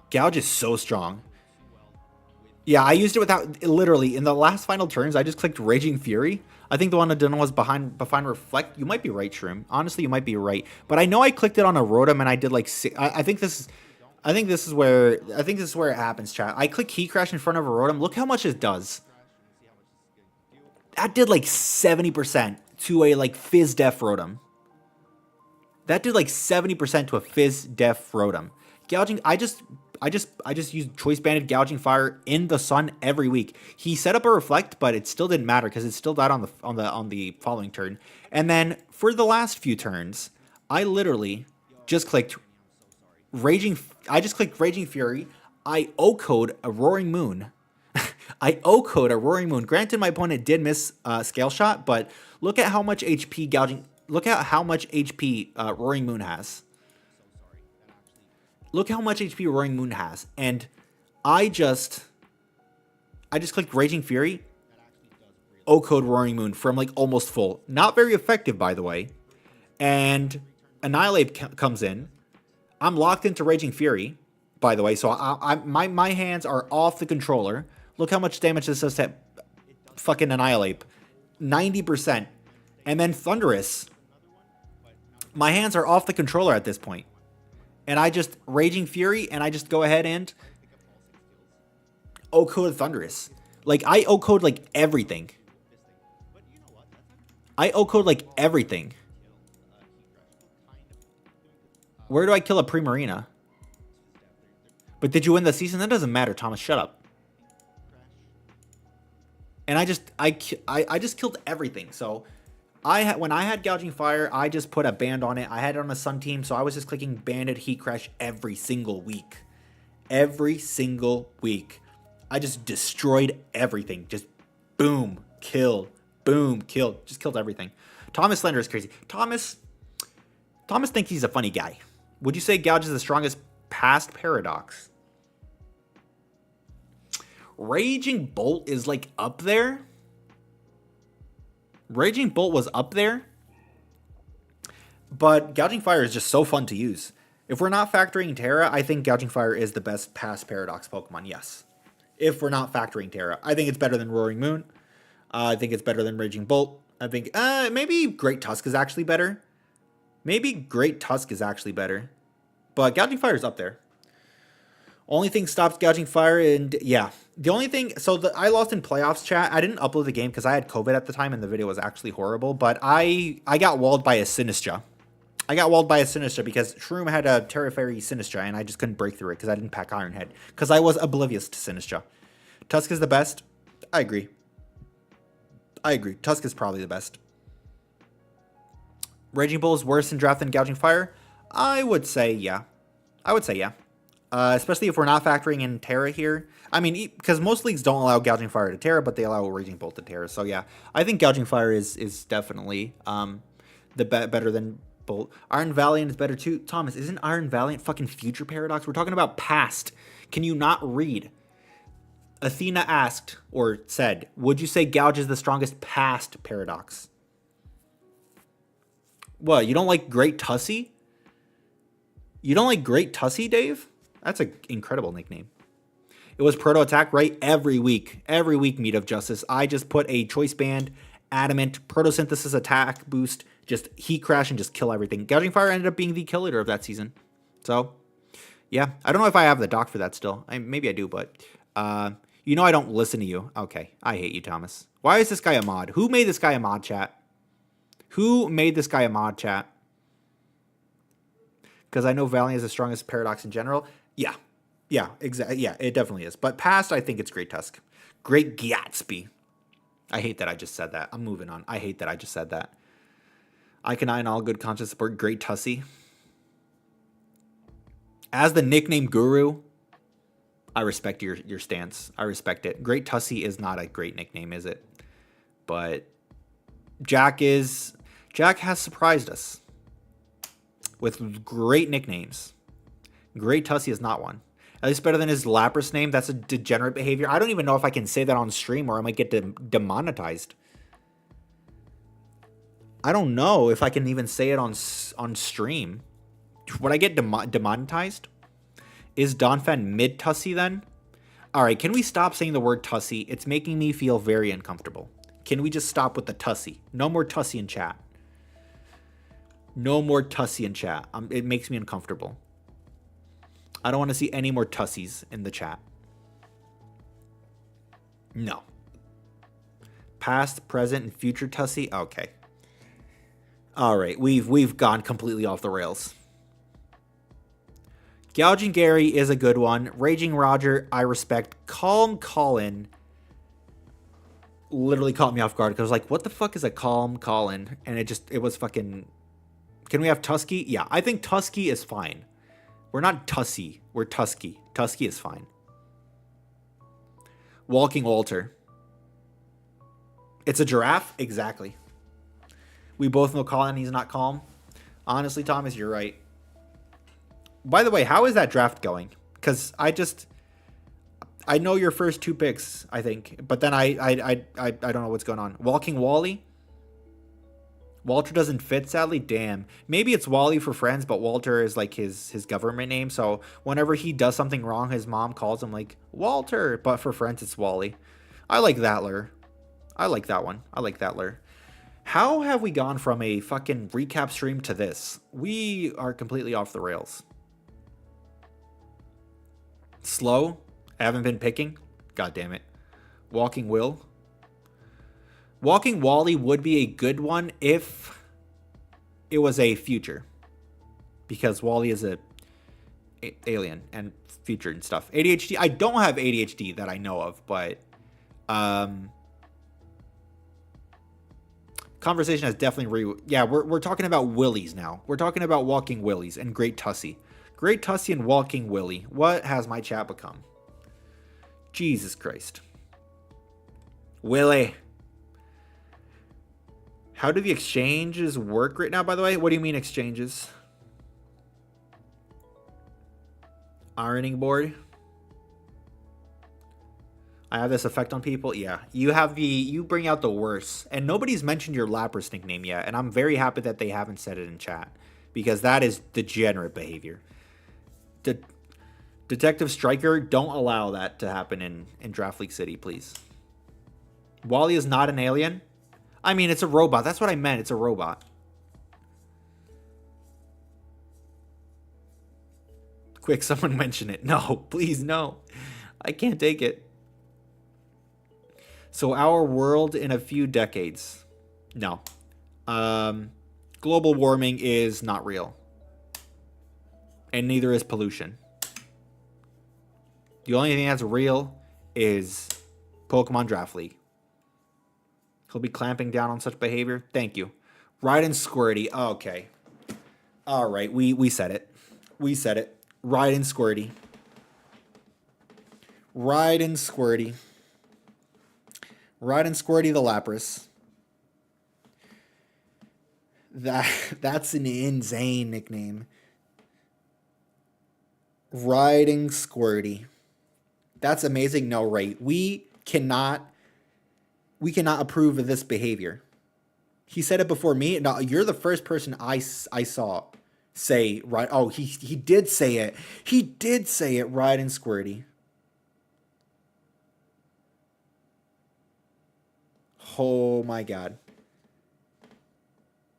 Gouge is so strong. Yeah, I used it without, literally, in the last final turns, I just clicked Raging Fury. I think the one I did was behind Reflect. You might be right, Shroom. Honestly, you might be right. But I know I clicked it on a Rotom and I did like 6. I think this is where it happens, chat. I click Heat Crash in front of a Rotom. Look how much it does. That did like 70% to a like Fizz Def Rotom. That did like 70% to a Fizz Def Rotom. Gouging, I just used Choice Banded Gouging Fire in the Sun every week. He set up a Reflect, but it still didn't matter because it still died on the following turn. And then for the last few turns, I literally just clicked Raging Fury. I O-code a Roaring Moon. I O-code a Roaring Moon. Granted, my opponent did miss Scale Shot, but look at how much HP Roaring Moon has. Look how much HP Roaring Moon has. And I just clicked Raging Fury. O-code Roaring Moon from like almost full. Not very effective, by the way. And Annihilate comes in. I'm locked into Raging Fury, by the way. So my hands are off the controller. Look how much damage this does to fucking Annihilate. 90%. And then Thunderous. My hands are off the controller at this point. And I just Raging Fury, and I just go ahead and O-code Thunderous. Like, I O-code, like, everything. I O-code, like, everything. Where do I kill a Primarina? But did you win the season? That doesn't matter, Thomas. Shut up. And I just killed everything, so... When I had Gouging Fire, I just put a band on it. I had it on a Sun team, so I was just clicking Banded Heat Crash every single week. Every single week. I just destroyed everything. Just boom, kill, boom, kill. Just killed everything. Thomas Slender is crazy. Thomas thinks he's a funny guy. Would you say Gouge is the strongest past paradox? Raging Bolt is like up there. Raging Bolt was up there. But Gouging Fire is just so fun to use. If we're not factoring Terra, I think Gouging Fire is the best past paradox Pokemon, yes. If we're not factoring Terra. I think it's better than Roaring Moon. I think it's better than Raging Bolt. I think maybe Great Tusk is actually better. But Gouging Fire is up there. Only thing stops Gouging Fire, and yeah. The only thing, I lost in playoffs chat. I didn't upload the game because I had COVID at the time and the video was actually horrible. But I got walled by a Sinistra. Because Shroom had a Terra Fairy Sinistra and I just couldn't break through it because I didn't pack Iron Head. Because I was oblivious to Sinistra. Tusk is the best. I agree. Tusk is probably the best. Raging Bull is worse in draft than Gouging Fire? I would say yeah. Especially if we're not factoring in Terra here. I mean, because most leagues don't allow Gouging Fire to Terra, but they allow Raging Bolt to Terra. So yeah, I think Gouging Fire is definitely better than Bolt. Iron Valiant is better too. Thomas, isn't Iron Valiant fucking future paradox? We're talking about past. Can you not read? Athena asked, or said, would you say Gouge is the strongest past paradox? What, you don't like Great Tussie? You don't like Great Tussie, Dave? That's an incredible nickname. It was Proto Attack, right? Every week, Meat of Justice, I just put a Choice Band, Adamant, Photosynthesis attack boost, just Heat Crash and just kill everything. Gouging Fire ended up being the kill leader of that season. So, yeah. I don't know if I have the doc for that still. Maybe I do, but you know I don't listen to you. Okay. I hate you, Thomas. Why is this guy a mod? Who made this guy a mod, chat? Because I know Valiant is the strongest paradox in general. Yeah, exactly. Yeah, it definitely is. But past, I think it's Great Tusk. Great Gatsby. I hate that I just said that. I'm moving on. I hate that I just said that. I can in all good conscience support Great Tussie. As the nickname guru, I respect your stance. I respect it. Great Tussie is not a great nickname, is it? But Jack has surprised us with great nicknames. Great Tussie is not one. At least better than his Lapras name. That's a degenerate behavior. I don't even know if I can say that on stream or I might get demonetized. I don't know if I can even say it on stream. Would I get demonetized? Is Donphan mid Tussie then? Alright, can we stop saying the word Tussie? It's making me feel very uncomfortable. Can we just stop with the Tussie? No more Tussie in chat. It makes me uncomfortable. I don't want to see any more Tussies in the chat. No. Past, present, and future Tussie? Okay. Alright, we've gone completely off the rails. Gouging Gary is a good one. Raging Roger, I respect. Calm Colin literally caught me off guard because I was like, what the fuck is a Calm Colin? And it was fucking... Can we have Tusky? Yeah, I think Tusky is fine. We're not Tussie. We're Tusky. Tusky is fine. Walking Walter. It's a giraffe? Exactly. We both know Colin, he's not calm. Honestly, Thomas, you're right. By the way, how is that draft going? Because I know your first two picks, I think. But then I don't know what's going on. Walking Wally? Walter doesn't fit, sadly. Damn. Maybe it's Wally for friends, but Walter is like his government name. So whenever he does something wrong, his mom calls him like Walter. But for friends, it's Wally. I like that lure. I like that one. I like that lure. How have we gone from a fucking recap stream to this? We are completely off the rails. Slow. I haven't been picking. God damn it. Walking Will. Walking Wally would be a good one if it was a future. Because Wally is a alien and future and stuff. ADHD. I don't have ADHD that I know of, but conversation has definitely we're talking about Willies now. We're talking about Walking Willies and Great Tussie. Great Tussie and Walking Willie. What has my chat become? Jesus Christ. Willie. How do the exchanges work right now, by the way? What do you mean exchanges? Ironing board. I have this effect on people. Yeah, you bring out the worst, and nobody's mentioned your Lapras nickname yet, and I'm very happy that they haven't said it in chat because that is degenerate behavior. Detective Striker, don't allow that to happen in Draft League City, please. Wally is not an alien. I mean, it's a robot. That's what I meant. It's a robot. Quick, someone mention it. No, please, no. I can't take it. So our world in a few decades. No. Global warming is not real. And neither is pollution. The only thing that's real is Pokemon Draft League. He'll be clamping down on such behavior. Thank you. Raiden Squirty. Okay. All right. We said it. We said it. Raiden Squirty. Raiden Squirty. Raiden Squirty the Lapras. That's an insane nickname. Raiden Squirty. That's amazing. No, right. We cannot approve of this behavior. He said it before me. No, you're the first person I saw say, right. Oh, he did say it. He did say it, Raiden Squirty. Oh my God.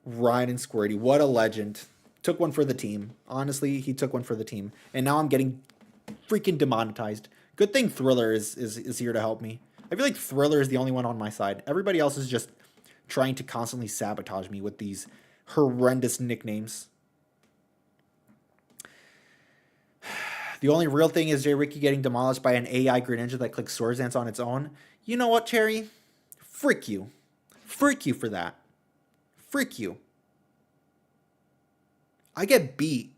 Raiden Squirty. What a legend. Took one for the team. Honestly, he took one for the team. And now I'm getting freaking demonetized. Good thing Thriller is here to help me. I feel like Thriller is the only one on my side. Everybody else is just trying to constantly sabotage me with these horrendous nicknames. The only real thing is JRicky getting demolished by an AI Greninja that clicks Swords Dance on its own. You know what, Cherry? Frick you. Frick you for that. Frick you. I get beat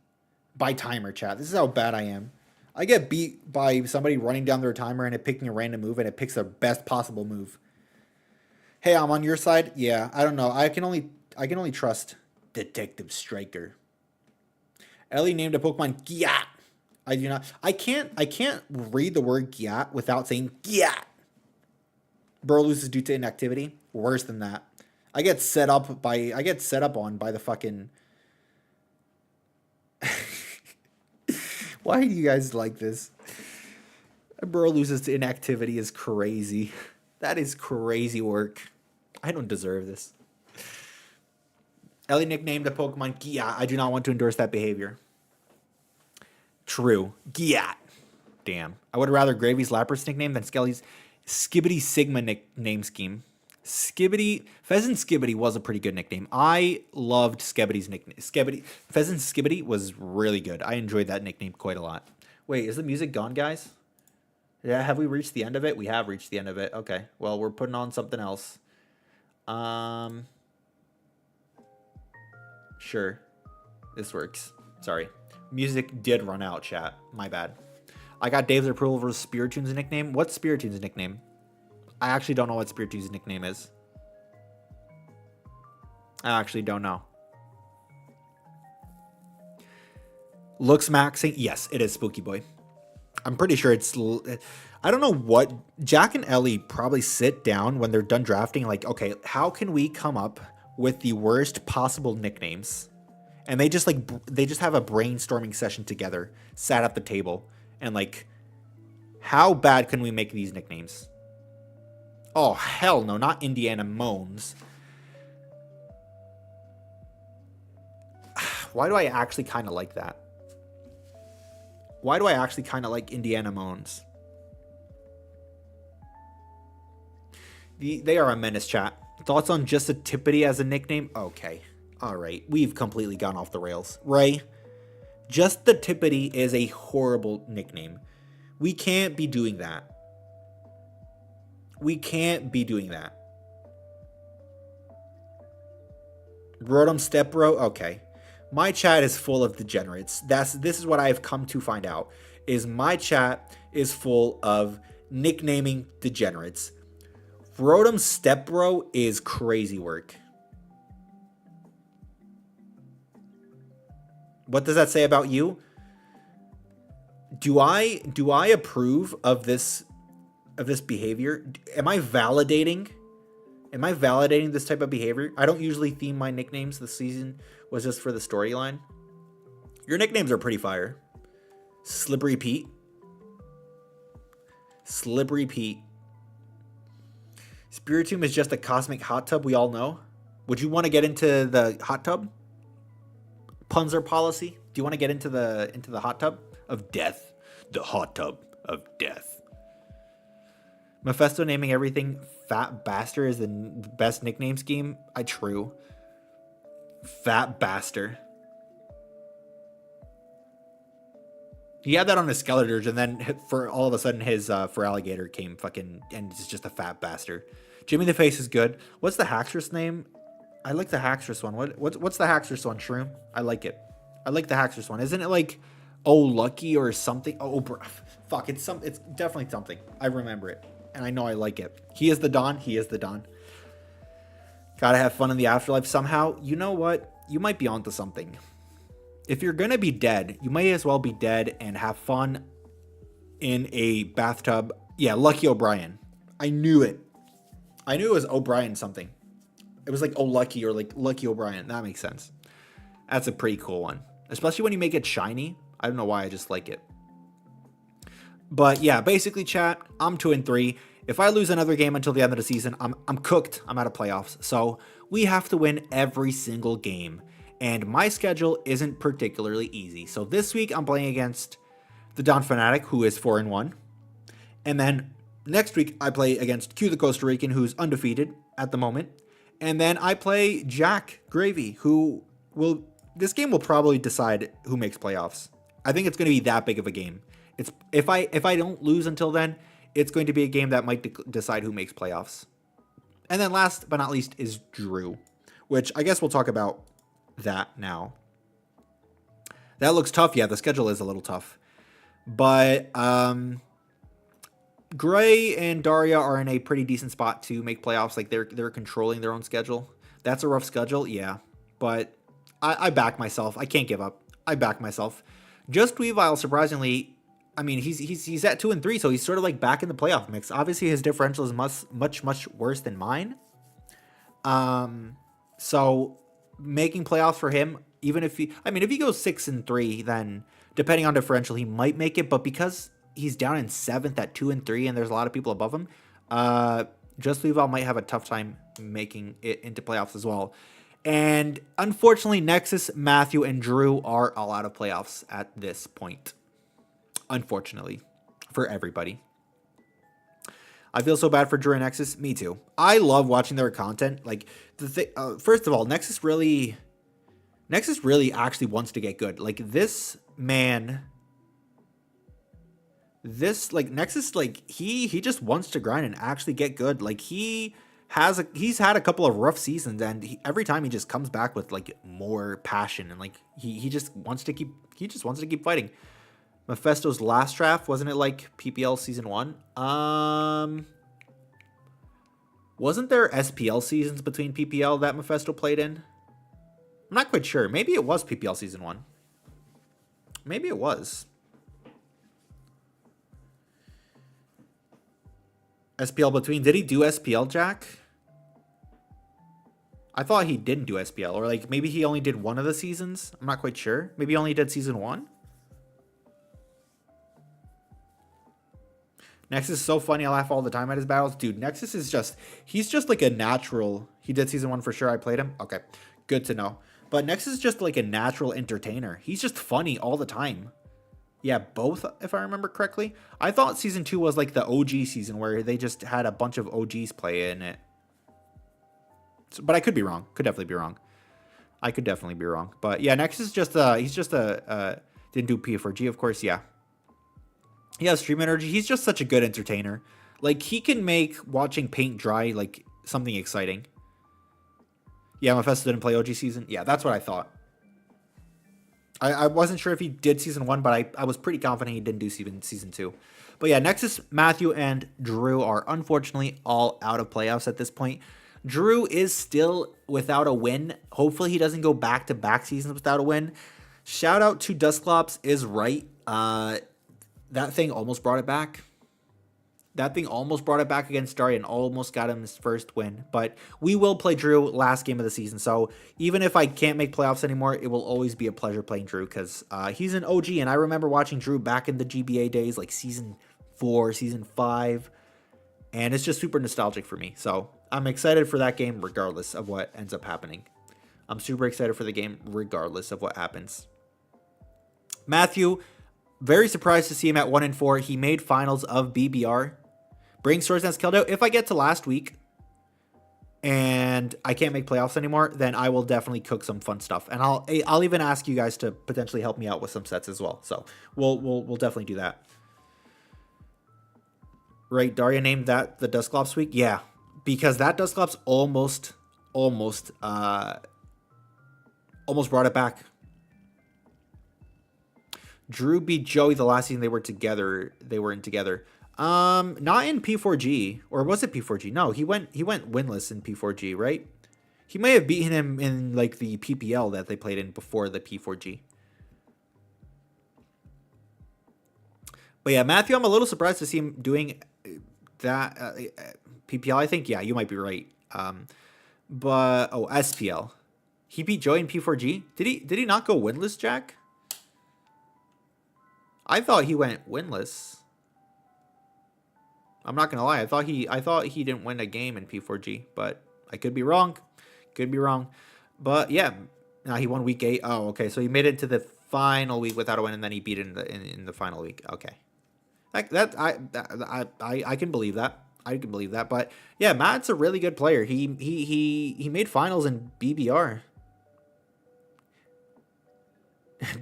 by timer, chat. This is how bad I am. I get beat by somebody running down their timer and it picking a random move and it picks the best possible move. Hey, I'm on your side. Yeah, I don't know. I can only trust Detective Striker. Ellie named a Pokemon Gyat. I do not. I can't read the word Gyat without saying Gyat. Burrow loses due to inactivity. Worse than that. I get set up on by the fucking. Why do you guys like this? Burrow loses to inactivity is crazy. That is crazy work. I don't deserve this. Ellie nicknamed a Pokemon Gyat. I do not want to endorse that behavior. True. Gyat. Damn. I would rather Gravy's Lapras nickname than Skelly's Skibbity Sigma name scheme. Pheasant Skibbity was a pretty good nickname. I loved Skibbity's nickname. Pheasant Skibbity was really good. I enjoyed that nickname quite a lot. Wait, is the music gone, guys? Yeah, have we reached the end of it? We have reached the end of it. Okay, well, we're putting on something else. Sure. This works. Sorry. Music did run out, chat. My bad. I got Dave's approval for Spiritoon's nickname. What's Spiritoon's nickname? I actually don't know what Spiritoon's nickname is. I actually don't know. Looks maxing. Yes, it is Spooky Boy. I'm pretty sure it's. I don't know what. Jack and Ellie probably sit down when they're done drafting. Like, okay, how can we come up with the worst possible nicknames? And they just have a brainstorming session together, sat at the table, and like, how bad can we make these nicknames? Oh, hell no, not Indiana Moans. Why do I actually kind of like that? Why do I actually kind of like Indiana Moans? They are a menace, chat. Thoughts on just a Tippity as a nickname? Okay. All right. We've completely gone off the rails. Ray, just the Tippity is a horrible nickname. We can't be doing that. We can't be doing that. Rotom Stepbro? Okay. My chat is full of degenerates. This is what I have come to find out. Is my chat is full of nicknaming degenerates. Rotom Stepbro is crazy work. What does that say about you? Do I approve of this behavior? Am I validating this type of behavior? I don't usually theme my nicknames. This season was just for the storyline. Your nicknames are pretty fire. Slippery Pete. Slippery Pete. Spiritomb is just a cosmic hot tub, we all know. Would you want to get into the hot tub? Punzer policy? Do you want to get into the hot tub of death? The hot tub of death. Mephisto naming everything Fat Bastard is the best nickname scheme. True. Fat Bastard. He had that on his Skeletor's, and then for all of a sudden his for Alligator came fucking, and it's just a Fat Bastard. Jimmy the Face is good. What's the Haxorus name? I like the Haxorus one. What's the Haxorus one, Shroom? I like it. I like the Haxorus one. Isn't it like Oh Lucky or something? Oh, fuck, it's definitely something. I remember it, and I know I like it. He is the Don. He is the Don. Gotta have fun in the afterlife somehow. You know what? You might be onto something. If you're gonna be dead, you may as well be dead and have fun in a bathtub. Yeah, Lucky O'Brien. I knew it. I knew it was O'Brien something. It was like Oh Lucky or like Lucky O'Brien. That makes sense. That's a pretty cool one. Especially when you make it shiny. I don't know why, I just like it. But yeah, basically chat, I'm 2-3. If I lose another game until the end of the season, I'm cooked. I'm out of playoffs. So we have to win every single game. And my schedule isn't particularly easy. So this week I'm playing against the Don Fanatic, who is 4-1. And then next week I play against Q the Costa Rican, who's undefeated at the moment. And then I play Jack Gravy, who will... This game will probably decide who makes playoffs. I think it's going to be that big of a game. It's if I don't lose until then, it's going to be a game that might decide who makes playoffs. And then last but not least is Drew, which I guess we'll talk about that now. That looks tough. Yeah, the schedule is a little tough. But Gray and Daria are in a pretty decent spot to make playoffs. Like they're controlling their own schedule. That's a rough schedule, yeah. But I back myself. I can't give up. I back myself. Just Weavile, surprisingly, I mean, he's at 2-3, so he's sort of like back in the playoff mix. Obviously, his differential is much worse than mine. So making playoffs for him, even if he goes 6-3, then depending on differential, he might make it. But because he's down in 7th at 2-3, and there's a lot of people above him, Just Weavile might have a tough time making it into playoffs as well. And unfortunately, Nexus, Matthew, and Drew are all out of playoffs at this point. Unfortunately, for everybody. I feel so bad for Drew and Nexus. Me too. I love watching their content. Like first of all, Nexus really actually wants to get good. Like this man, Nexus, like he just wants to grind and actually get good. Like he's had a couple of rough seasons, and every time he just comes back with like more passion, and like he just wants to keep fighting. Mephisto's last draft, wasn't it like PPL season 1? Wasn't there SPL seasons between PPL that Mephisto played in? I'm not quite sure. Maybe it was PPL season 1. Maybe it was. SPL between. Did he do SPL, Jack? I thought he didn't do SPL, or like maybe he only did one of the seasons. I'm not quite sure. Maybe he only did season 1. Nexus is so funny. I laugh all the time at his battles. Dude, Nexus is he's just like a natural. He did season 1 for sure. I played him. Okay, good to know. But Nexus is just like a natural entertainer. He's just funny all the time. Yeah, both, if I remember correctly. I thought season 2 was like the OG season where they just had a bunch of OGs play in it. So, but I could be wrong. Could definitely be wrong. I could definitely be wrong. But yeah, Nexus is just he's just didn't do P4G, of course. Yeah. He has stream energy. He's just such a good entertainer. Like, he can make watching paint dry, like, something exciting. Yeah, Mephisto didn't play OG season. Yeah, that's what I thought. I wasn't sure if he did season 1, but I was pretty confident he didn't do season 2. But yeah, Nexus, Matthew, and Drew are unfortunately all out of playoffs at this point. Drew is still without a win. Hopefully he doesn't go back-to-back seasons without a win. Shout out to Dusclops is right. that thing almost brought it back. That thing almost brought it back against Darby and almost got him his first win. But we will play Drew last game of the season. So even if I can't make playoffs anymore, it will always be a pleasure playing Drew because he's an OG. And I remember watching Drew back in the GBA days, like season 4, season 5. And it's just super nostalgic for me. So I'm excited for that game regardless of what ends up happening. I'm super excited for the game regardless of what happens. Matthew, very surprised to see him at 1-4. He made finals of BBR. Bring Swords Dance killed out. If I get to last week and I can't make playoffs anymore, then I will definitely cook some fun stuff. And I'll even ask you guys to potentially help me out with some sets as well. So we'll definitely do that. Right, Daria named that the Dusclops week? Yeah, because that Dusclops almost brought it back. Drew beat Joey the last season they were together. They were in together. Not in P4G, or was it P4G? No, he went winless in P4G, right? He may have beaten him in like the PPL that they played in before the P4G. But yeah, Matthew, I'm a little surprised to see him doing that PPL. I think you might be right. But SPL, he beat Joey in P4G. Did he not go winless, Jack? I thought he went winless. I'm not gonna lie. I thought he didn't win a game in P4G, but I could be wrong. Could be wrong. But yeah, he won week 8. Oh, okay. So he made it to the final week without a win, and then he beat it in the final week. Okay, I can believe that. I can believe that. But yeah, Matt's a really good player. He made finals in BBR.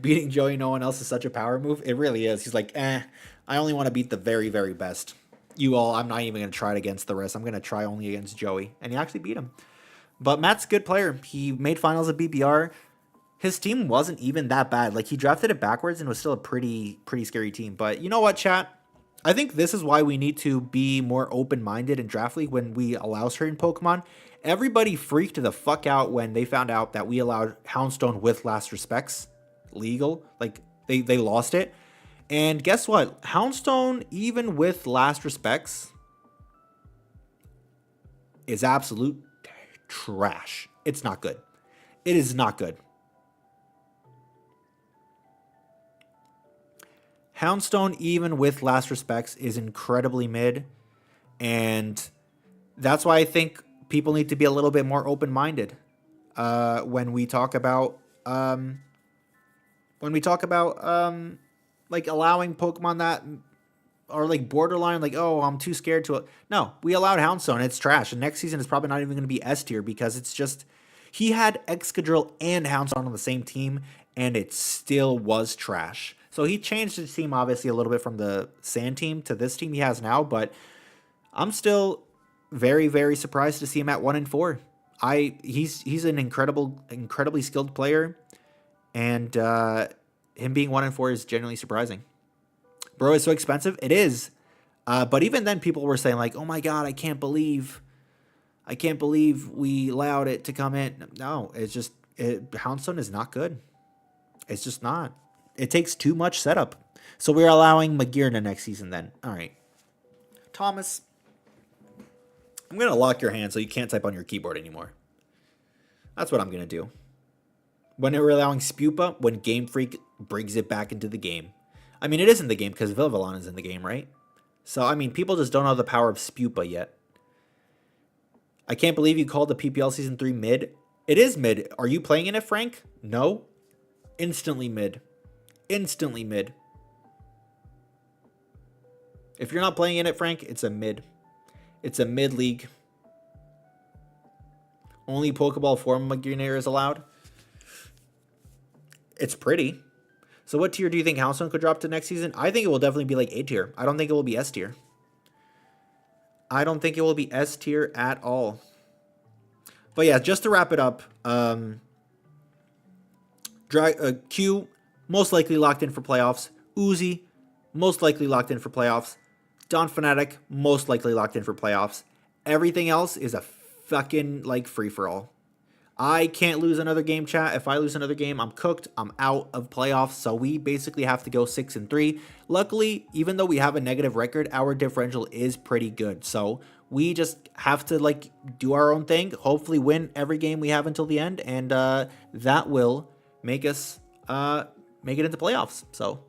Beating Joey, no one else is such a power move. It really is. He's like, I only want to beat the very, very best. I'm not even going to try it against the rest. I'm going to try only against Joey. And he actually beat him. But Matt's a good player. He made finals at BBR. His team wasn't even that bad. Like, he drafted it backwards and was still a pretty scary team. But you know what, chat? I think this is why we need to be more open-minded in Draft League when we allow certain Pokemon. Everybody freaked the fuck out when they found out that we allowed Houndstone with Last Respects legal. Like, they lost it. And guess what? Houndstone, even with Last Respects, is absolute trash. It's not good. It is not good. Houndstone, even with Last Respects, is incredibly mid. And that's why I think people need to be a little bit more open-minded when we talk about like allowing Pokemon that are like borderline, like, oh, I'm too scared to. No, we allowed Houndstone. It's trash. And next season is probably not even going to be S tier because it's just, he had Excadrill and Houndstone on the same team and it still was trash. So he changed his team obviously a little bit from the Sand team to this team he has now, but I'm still very, very surprised to see him at 1-4. He's an incredibly skilled player, and him being 1-4 is genuinely surprising. Bro, it's so expensive. It is. But even then people were saying like, oh my God, I can't believe we allowed it to come in. No, it's just, Houndstone is not good. It's just not. It takes too much setup. So we're allowing Magirna next season then. All right. Thomas, I'm going to lock your hand so you can't type on your keyboard anymore. That's what I'm going to do. When we're allowing Spupa, when Game Freak brings it back into the game. I mean, it is in the game because Vilvalon is in the game, right? So, I mean, people just don't know the power of Spupa yet. I can't believe you called the PPL Season 3 mid. It is mid. Are you playing in it, Frank? No. Instantly mid. Instantly mid. If you're not playing in it, Frank, it's a mid. It's a mid league. Only Pokeball form Magirna is allowed. It's pretty. So what tier do you think Houndstone could drop to next season? I think it will definitely be like A tier. I don't think it will be S tier. I don't think it will be S tier at all. But yeah, just to wrap it up, Q, most likely locked in for playoffs. Uzi, most likely locked in for playoffs. Don Fnatic, most likely locked in for playoffs. Everything else is a fucking like free-for-all. I can't lose another game, chat. If I lose another game, I'm cooked. I'm out of playoffs. So we basically have to go 6-3. Luckily, even though we have a negative record, our differential is pretty good. So we just have to like do our own thing. Hopefully, win every game we have until the end, and that will make us make it into playoffs. So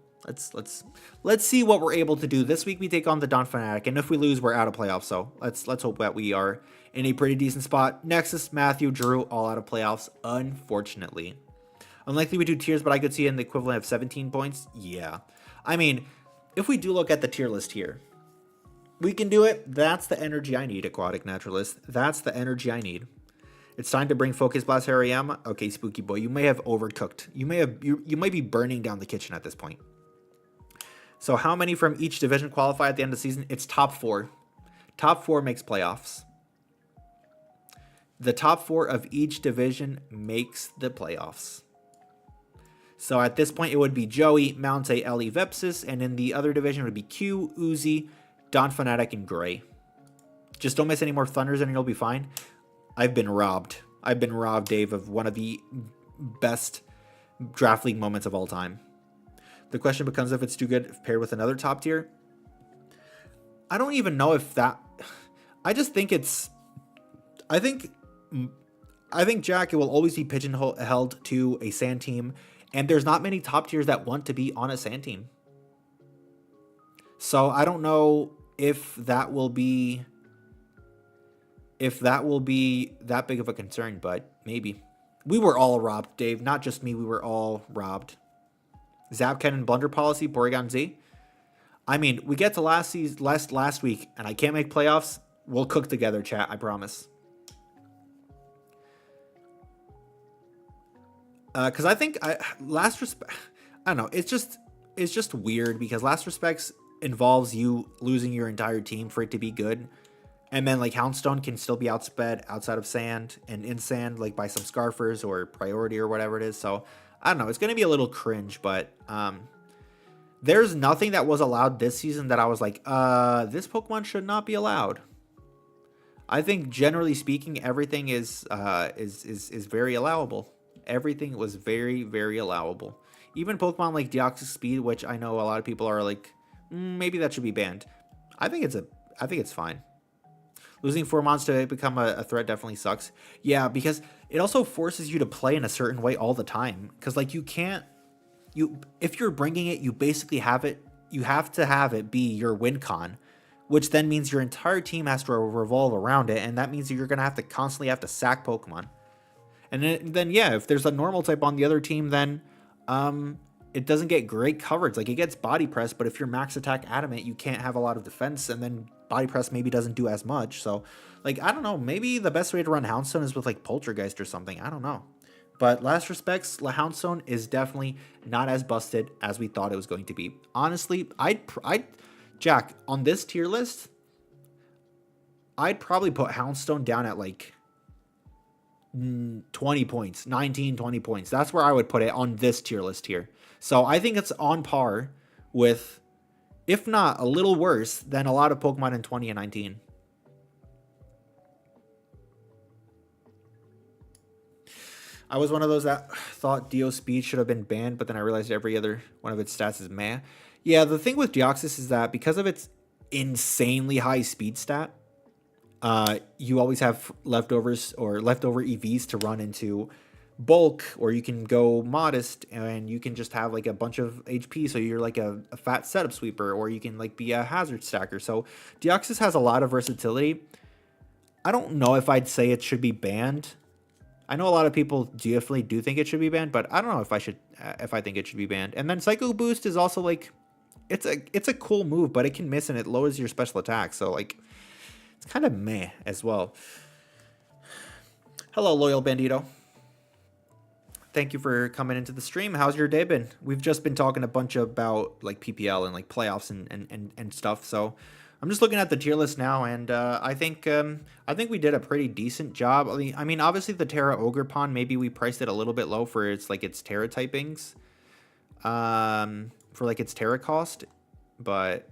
let's see what we're able to do this week. We take on the Don Fanatic, and if we lose, we're out of playoffs. So let's hope that we are in a pretty decent spot. Nexus, Matthew, Drew, all out of playoffs, unfortunately. Unlikely we do tiers, but I could see in the equivalent of 17 points. Yeah. I mean, if we do look at the tier list here, we can do it. That's the energy I need, Aquatic Naturalist. That's the energy I need. It's time to bring Focus Blast Hariyama. Okay, Spooky Boy, you may have overcooked. You might be burning down the kitchen at this point. So how many from each division qualify at the end of the season? It's top 4. Top 4 makes playoffs. The top 4 of each division makes the playoffs. So at this point, it would be Joey, Mounte, Ellie, Vepsis, and in the other division, it would be Q, Uzi, Don Fanatic, and Gray. Just don't miss any more Thunders and you'll be fine. I've been robbed. I've been robbed, Dave, of one of the best draft league moments of all time. The question becomes if it's too good if paired with another top tier. I don't even know if that... I just think it's... I think Jack, it will always be pigeonholed to a sand team, and there's not many top tiers that want to be on a sand team. So I don't know if that will be that big of a concern, but maybe. We were all robbed, Dave. Not just me. We were all robbed. Zap Cannon Blunder Policy, Porygon Z. I mean, we get to last week, and I can't make playoffs. We'll cook together, chat. I promise. Because I think I don't know. It's just weird because Last Respects involves you losing your entire team for it to be good, and then like Houndstone can still be outsped outside of sand and in sand like by some Scarfers or Priority or whatever it is. So I don't know. It's gonna be a little cringe, but there's nothing that was allowed this season that I was like, this Pokemon should not be allowed. I think generally speaking, everything is very allowable. Everything was very, very allowable. Even Pokemon like Deoxys Speed, which I know a lot of people are like, maybe that should be banned. I think it's fine. Losing 4 mons to become a threat definitely sucks. Yeah, because it also forces you to play in a certain way all the time. Because like if you're bringing it, you basically have to have it be your win con, which then means your entire team has to revolve around it, and that means that you're gonna have to constantly sack Pokemon. And then yeah, if there's a normal type on the other team, then it doesn't get great coverage. Like it gets body press, but if you're max attack adamant, you can't have a lot of defense, and then body press maybe doesn't do as much. So like, I don't know, maybe the best way to run Houndstone is with like Poltergeist or something. I don't know. But Last Respects, Houndstone is definitely not as busted as we thought it was going to be. Honestly, Jack, on this tier list, I'd probably put Houndstone down at like 20 points, 19, 20 points. That's where I would put it on this tier list here. So I think it's on par with, if not a little worse, than a lot of Pokemon in 20 and 19. I was one of those that thought Dio Speed should have been banned, but then I realized every other one of its stats is meh. Yeah, the thing with Deoxys is that because of its insanely high speed stat, you always have leftovers or leftover EVs to run into bulk, or you can go modest and you can just have like a bunch of HP, so you're like a fat setup sweeper, or you can like be a hazard stacker. So Deoxys has a lot of versatility. I don't know if I'd say it should be banned. I know a lot of people definitely do think it should be banned, but I don't know if I think it should be banned. And then Psycho Boost is also like, it's a cool move, but it can miss and it lowers your special attack. So like, it's kind of meh as well. Hello, Loyal Bandito. Thank you for coming into the stream. How's your day been? We've just been talking a bunch about like PPL and like playoffs and stuff. So I'm just looking at the tier list now, and I think we did a pretty decent job. I mean, obviously the Terra Ogre Pond, maybe we priced it a little bit low for its Terra typings, for like its Terra cost, but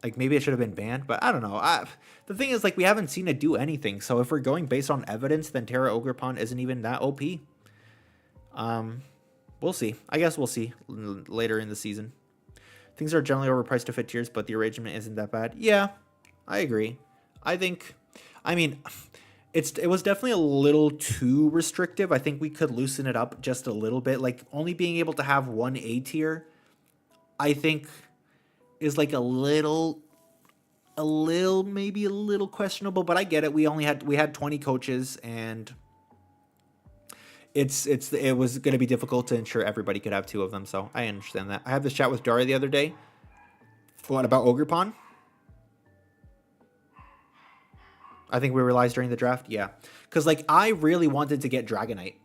Like, maybe it should have been banned, but I don't know. The thing is, like, we haven't seen it do anything. So if we're going based on evidence, then Terra Ogerpon isn't even that OP. We'll see. I guess we'll see later in the season. Things are generally overpriced to fit tiers, but the arrangement isn't that bad. Yeah, I agree. I mean, it was definitely a little too restrictive. I think we could loosen it up just a little bit. Like, only being able to have one A tier, I think, is like maybe a little questionable, but I get it. We had 20 coaches, and it was going to be difficult to ensure everybody could have 2 of them, so I understand that. I had this chat with Daria the other day. What about Ogerpon? I think we realized during the draft, yeah. Because, like, I really wanted to get Dragonite.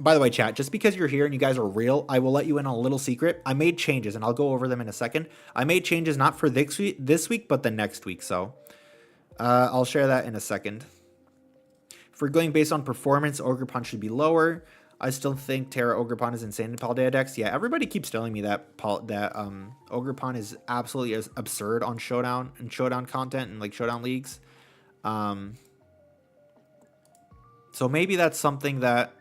By the way, chat, just because you're here and you guys are real, I will let you in on a little secret. I made changes, and I'll go over them in a second. I made changes not for this week, but the next week, so I'll share that in a second. If we're going based on performance, Ogerpon should be lower. I still think Terra Ogerpon is insane in Paldea decks. Yeah, everybody keeps telling me that Ogerpon is absolutely absurd on Showdown and Showdown content and like Showdown leagues. So maybe that's something that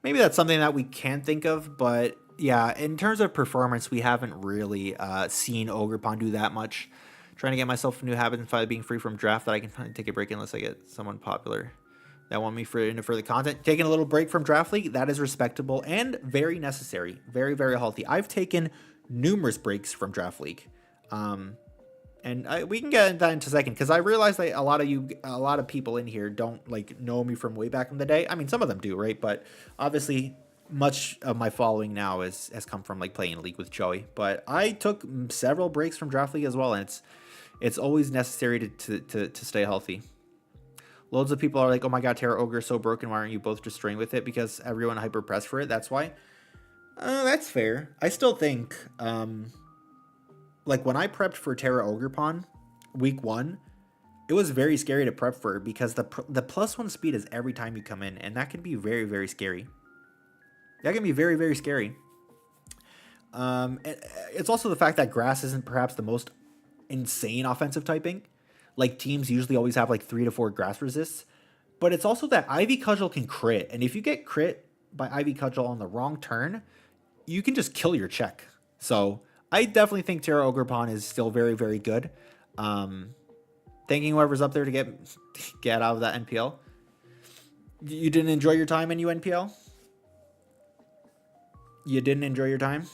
we can think of, but yeah, in terms of performance, we haven't really seen Ogerpon do that much. Trying to get myself a new habit and finally being free from draft that I can finally take a break unless I get someone popular that want me into further content. Taking a little break from Draft League, that is respectable and very necessary. Very, very healthy. I've taken numerous breaks from Draft League. And we can get into that in a second, because I realize that a lot of people in here don't like know me from way back in the day. I mean, some of them do, right? But obviously, much of my following now has come from like playing League with Joey. But I took several breaks from Draft League as well, and it's always necessary to stay healthy. Loads of people are like, "Oh my God, Terra Ogre is so broken. Why aren't you both destroying with it?" Because everyone hyper pressed for it. That's why. That's fair. I still think. Like when I prepped for Terra Ogerpon week 1, it was very scary to prep for, because the +1 speed is every time you come in, and that can be very, very scary. That can be very, very scary. It's also the fact that grass isn't perhaps the most insane offensive typing. Like, teams usually always have like 3 to 4 grass resists, but it's also that Ivy Cudgel can crit, and if you get crit by Ivy Cudgel on the wrong turn, you can just kill your check. So I definitely think Terra Ogerpon is still very, very good. Thanking whoever's up there to get out of that NPL. You didn't enjoy your time in UNPL? You didn't enjoy your time?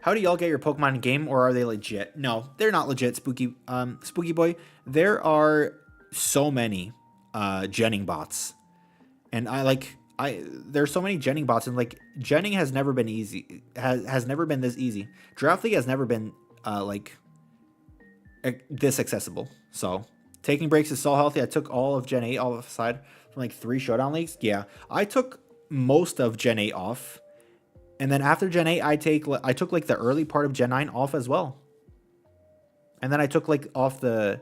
How do y'all get your Pokemon in game, or are they legit? No, they're not legit, Spooky Boy. There are so many genning bots, and there's so many genning bots, and like genning has never been easy. Has never been this easy. Draft League has never been this accessible. So taking breaks is so healthy. I took all of Gen 8 off aside from like 3 Showdown leagues. Yeah, I took most of Gen 8 off. And then after Gen 8, I took like the early part of Gen 9 off as well. And then I took like off the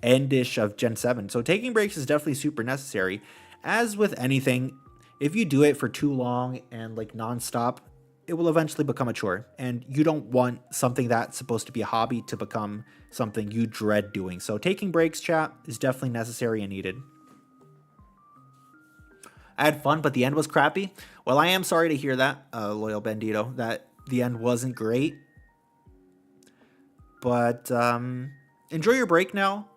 endish of Gen 7. So taking breaks is definitely super necessary. As with anything, if you do it for too long and like nonstop, it will eventually become a chore. And you don't want something that's supposed to be a hobby to become something you dread doing. So taking breaks, chat, is definitely necessary and needed. I had fun, but the end was crappy. Well, I am sorry to hear that, Loyal Bandito, that the end wasn't great. But enjoy your break now,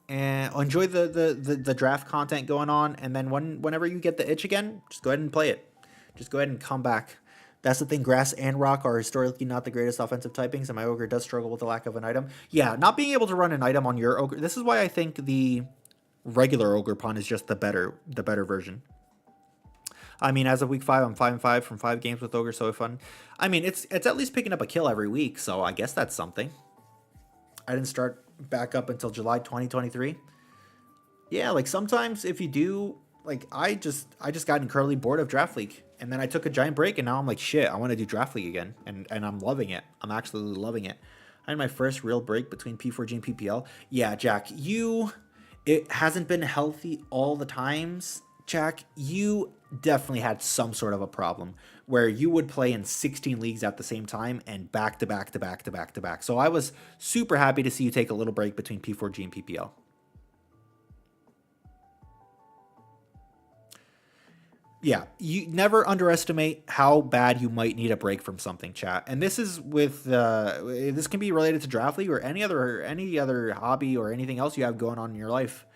and enjoy the draft content going on. And then whenever you get the itch again, just go ahead and play it. Just go ahead and come back. That's the thing. Grass and Rock are historically not the greatest offensive typings, and my Ogre does struggle with the lack of an item. Yeah, not being able to run an item on your Ogre. This is why I think the regular Ogerpon is just the better version. I mean, as of week 5, I'm 5-5 from 5 games with Ogre, so fun. I mean, it's at least picking up a kill every week, so I guess that's something. I didn't start back up until July 2023. Yeah, like sometimes if you do, like I just got incredibly bored of Draft League, and then I took a giant break, and now I'm like, shit, I want to do Draft League again, and I'm loving it. I'm absolutely loving it. I had my first real break between P4G and PPL. Yeah, Jack, it hasn't been healthy all the times. Jack, you definitely had some sort of a problem where you would play in 16 leagues at the same time and back to back to back to back to back. So I was super happy to see you take a little break between P4G and PPL. Yeah, you never underestimate how bad you might need a break from something, chat. And this is with this can be related to Draft League or any other hobby or anything else you have going on in your life.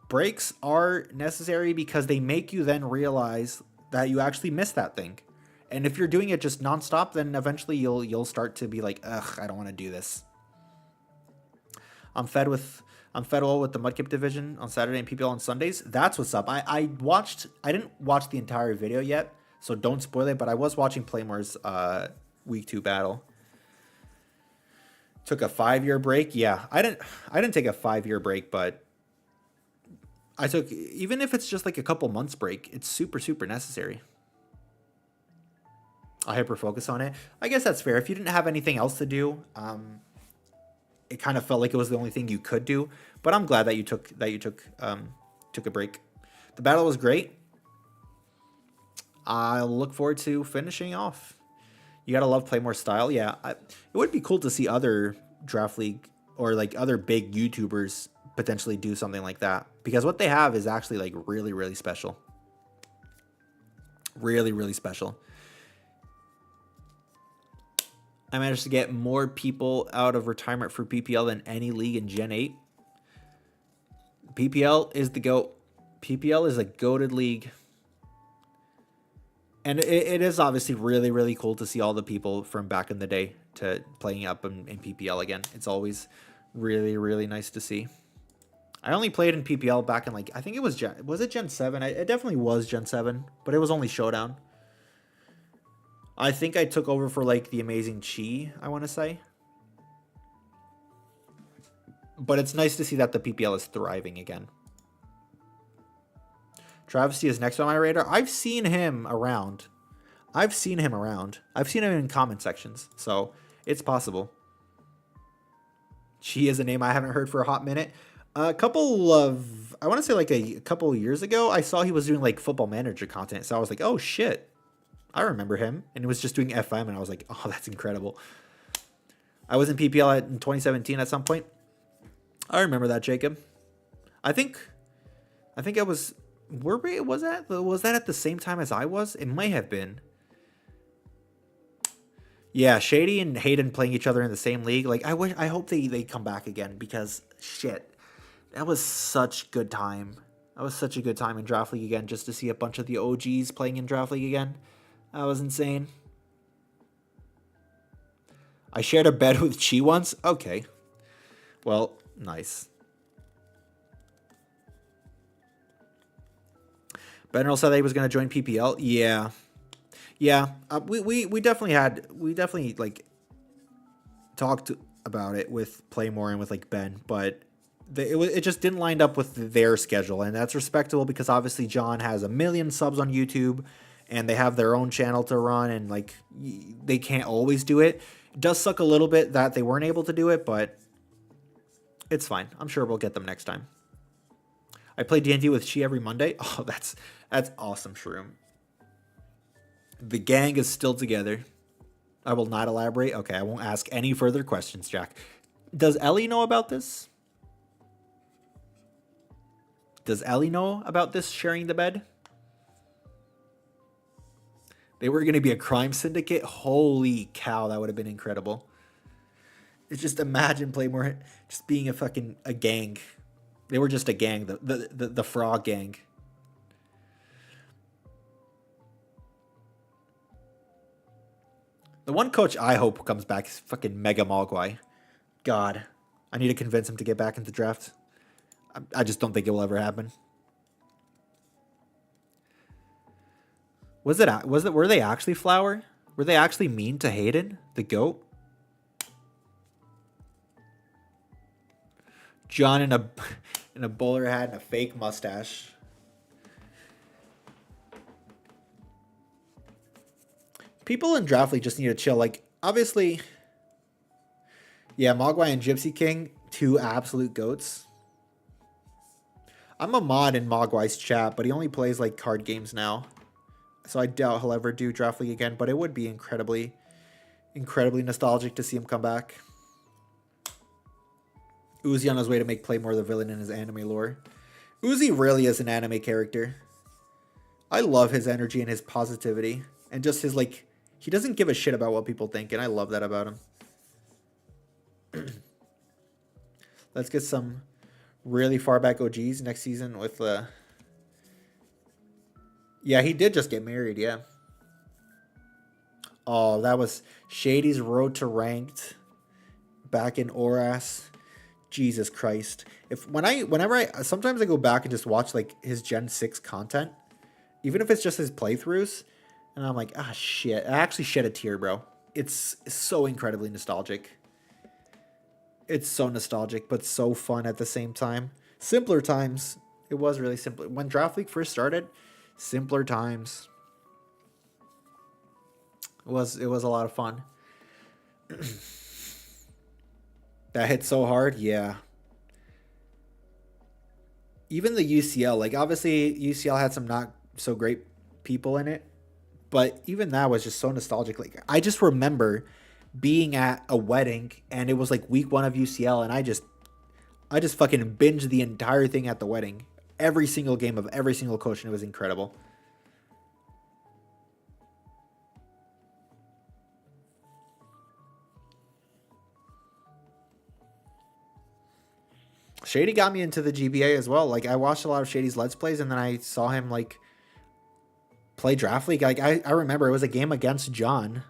Breaks are necessary because they make you then realize that you actually missed that thing. And if you're doing it just nonstop, then eventually you'll start to be like, ugh, I don't want to do this. I'm fed all with the Mudkip division on Saturday and PPL on Sundays. That's what's up. I didn't watch the entire video yet, so don't spoil it, but I was watching Playmore's week 2 battle. Took a 5-year break. Yeah, I didn't take a 5-year break, but I took, even if it's just like a couple months break, it's super, super necessary. I hyper focus on it. I guess that's fair. If you didn't have anything else to do, it kind of felt like it was the only thing you could do. But I'm glad that you took a break. The battle was great. I'll look forward to finishing off. You gotta love Playmore style. Yeah, it would be cool to see other Draft League or like other big YouTubers potentially do something like that, because what they have is actually like really, really special. Really, really special. I managed to get more people out of retirement for PPL than any league in Gen 8. PPL is the GOAT. PPL is a goated league. And it is obviously really, really cool to see all the people from back in the day to playing up in PPL again. It's always really, really nice to see. I only played in PPL back in like, I think it was it Gen 7? It definitely was Gen 7, but it was only Showdown. I think I took over for like the Amazing Chi, I want to say. But it's nice to see that the PPL is thriving again. Travesty is next on my radar. I've seen him around. I've seen him in comment sections, so it's possible. Chi is a name I haven't heard for a hot minute. I want to say like a couple of years ago, I saw he was doing like Football Manager content, so I was like, oh shit. I remember him, and he was just doing FM, and I was like, oh, that's incredible. I was in PPL in 2017 at some point. I remember that, Jacob. I think I was... Was that at the same time as I was? It might have been. Yeah, Shady and Hayden playing each other in the same league. Like, I hope they come back again, because shit, that was such good time. That was such a good time in Draft League again, just to see a bunch of the OGs playing in Draft League again. That was insane. I shared a bed with Chi once. Okay. Well, nice. Benral said that he was going to join PPL. Yeah. Yeah. We definitely like talked about it with Playmore and with like Ben, but it just didn't line up with their schedule, and that's respectable because obviously John has 1 million subs on YouTube and they have their own channel to run, and like they can't always do it. It does suck a little bit that they weren't able to do it, but it's fine. I'm sure we'll get them next time. I play D&D with Chi every Monday. Oh, that's awesome, Shroom. The gang is still together. I will not elaborate. Okay, I won't ask any further questions, Jack. Does Ellie know about this? Does Ellie know about this sharing the bed? They were going to be a crime syndicate? Holy cow, that would have been incredible. It's just imagine Playmore just being a gang. They were just a gang, the frog gang. The one coach I hope comes back is fucking Mega Mogwai. God, I need to convince him to get back into draft. I just don't think it will ever happen. Were they actually Flower? Were they actually mean to Hayden, the GOAT? John in a bowler hat and a fake mustache. People in Draft League just need to chill. Like, obviously, yeah, Mogwai and Gypsy King, 2 absolute GOATs. I'm a mod in Mogwai's chat, but he only plays like card games now. So I doubt he'll ever do Draft League again, but it would be incredibly nostalgic to see him come back. Uzi on his way to make Playmore the villain in his anime lore. Uzi really is an anime character. I love his energy and his positivity. And just his, like, he doesn't give a shit about what people think, and I love that about him. Let's get some really far back OGs next season with yeah, he did just get married, yeah. Oh, that was Shady's Road to Ranked back in Oras. Jesus Christ. Sometimes I go back and just watch like his Gen 6 content, even if it's just his playthroughs, and I'm like, ah, shit. I actually shed a tear, bro. It's so incredibly nostalgic. It's so nostalgic, but so fun at the same time. Simpler times. It was really simple. When Draft League first started, simpler times. It was a lot of fun. That hit so hard, yeah. Even the UCL, like obviously UCL had some not so great people in it, but even that was just so nostalgic. Like I just remember being at a wedding and it was like week 1 of UCL, and I just fucking binged the entire thing at the wedding. Every single game of every single coach, and it was incredible. Shady got me into the GBA as well. Like I watched a lot of Shady's Let's Plays, and then I saw him like play Draft League. Like I remember it was a game against John,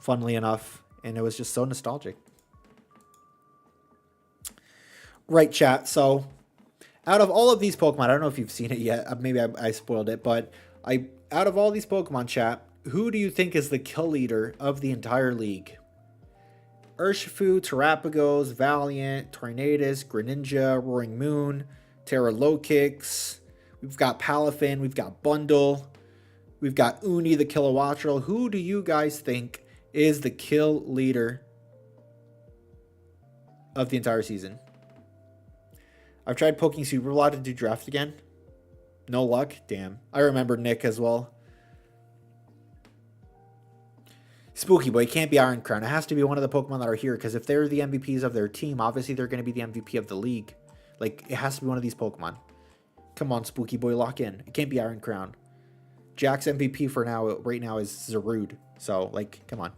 funnily enough, and it was just so nostalgic. Right, chat. So out of all of these Pokemon, I don't know if you've seen it yet. Maybe I spoiled it, but out of all these Pokemon, chat, who do you think is the kill leader of the entire league? Urshifu, Terrapagos, Valiant, Tornadus, Greninja, Roaring Moon, Terralokix. We've got Palafin. We've got Bundle. We've got Uni, the Kilowattrel. Who do you guys think is the kill leader of the entire season? I've tried poking Super Lot to do draft again. No luck. Damn. I remember Nick as well. Spooky Boy, can't be Iron Crown. It has to be one of the Pokemon that are here, because if they're the MVPs of their team, obviously they're going to be the MVP of the league. Like, it has to be one of these Pokemon. Come on, Spooky Boy, lock in. It can't be Iron Crown. Jack's MVP for now, right now, is Zarude. So, like, come on.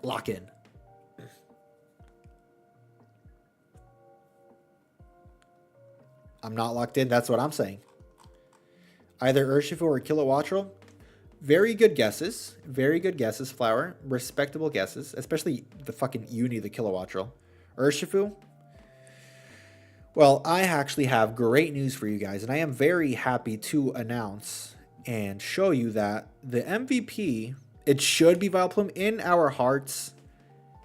Lock in. I'm not locked in. That's what I'm saying. Either Urshifu or Kilowattrel. Very good guesses. Very good guesses, Flower. Respectable guesses. Especially the fucking Uni, the Kilowattrel. Urshifu. Well, I actually have great news for you guys. And I am very happy to announce and show you that the MVP, it should be Vileplume. In our hearts,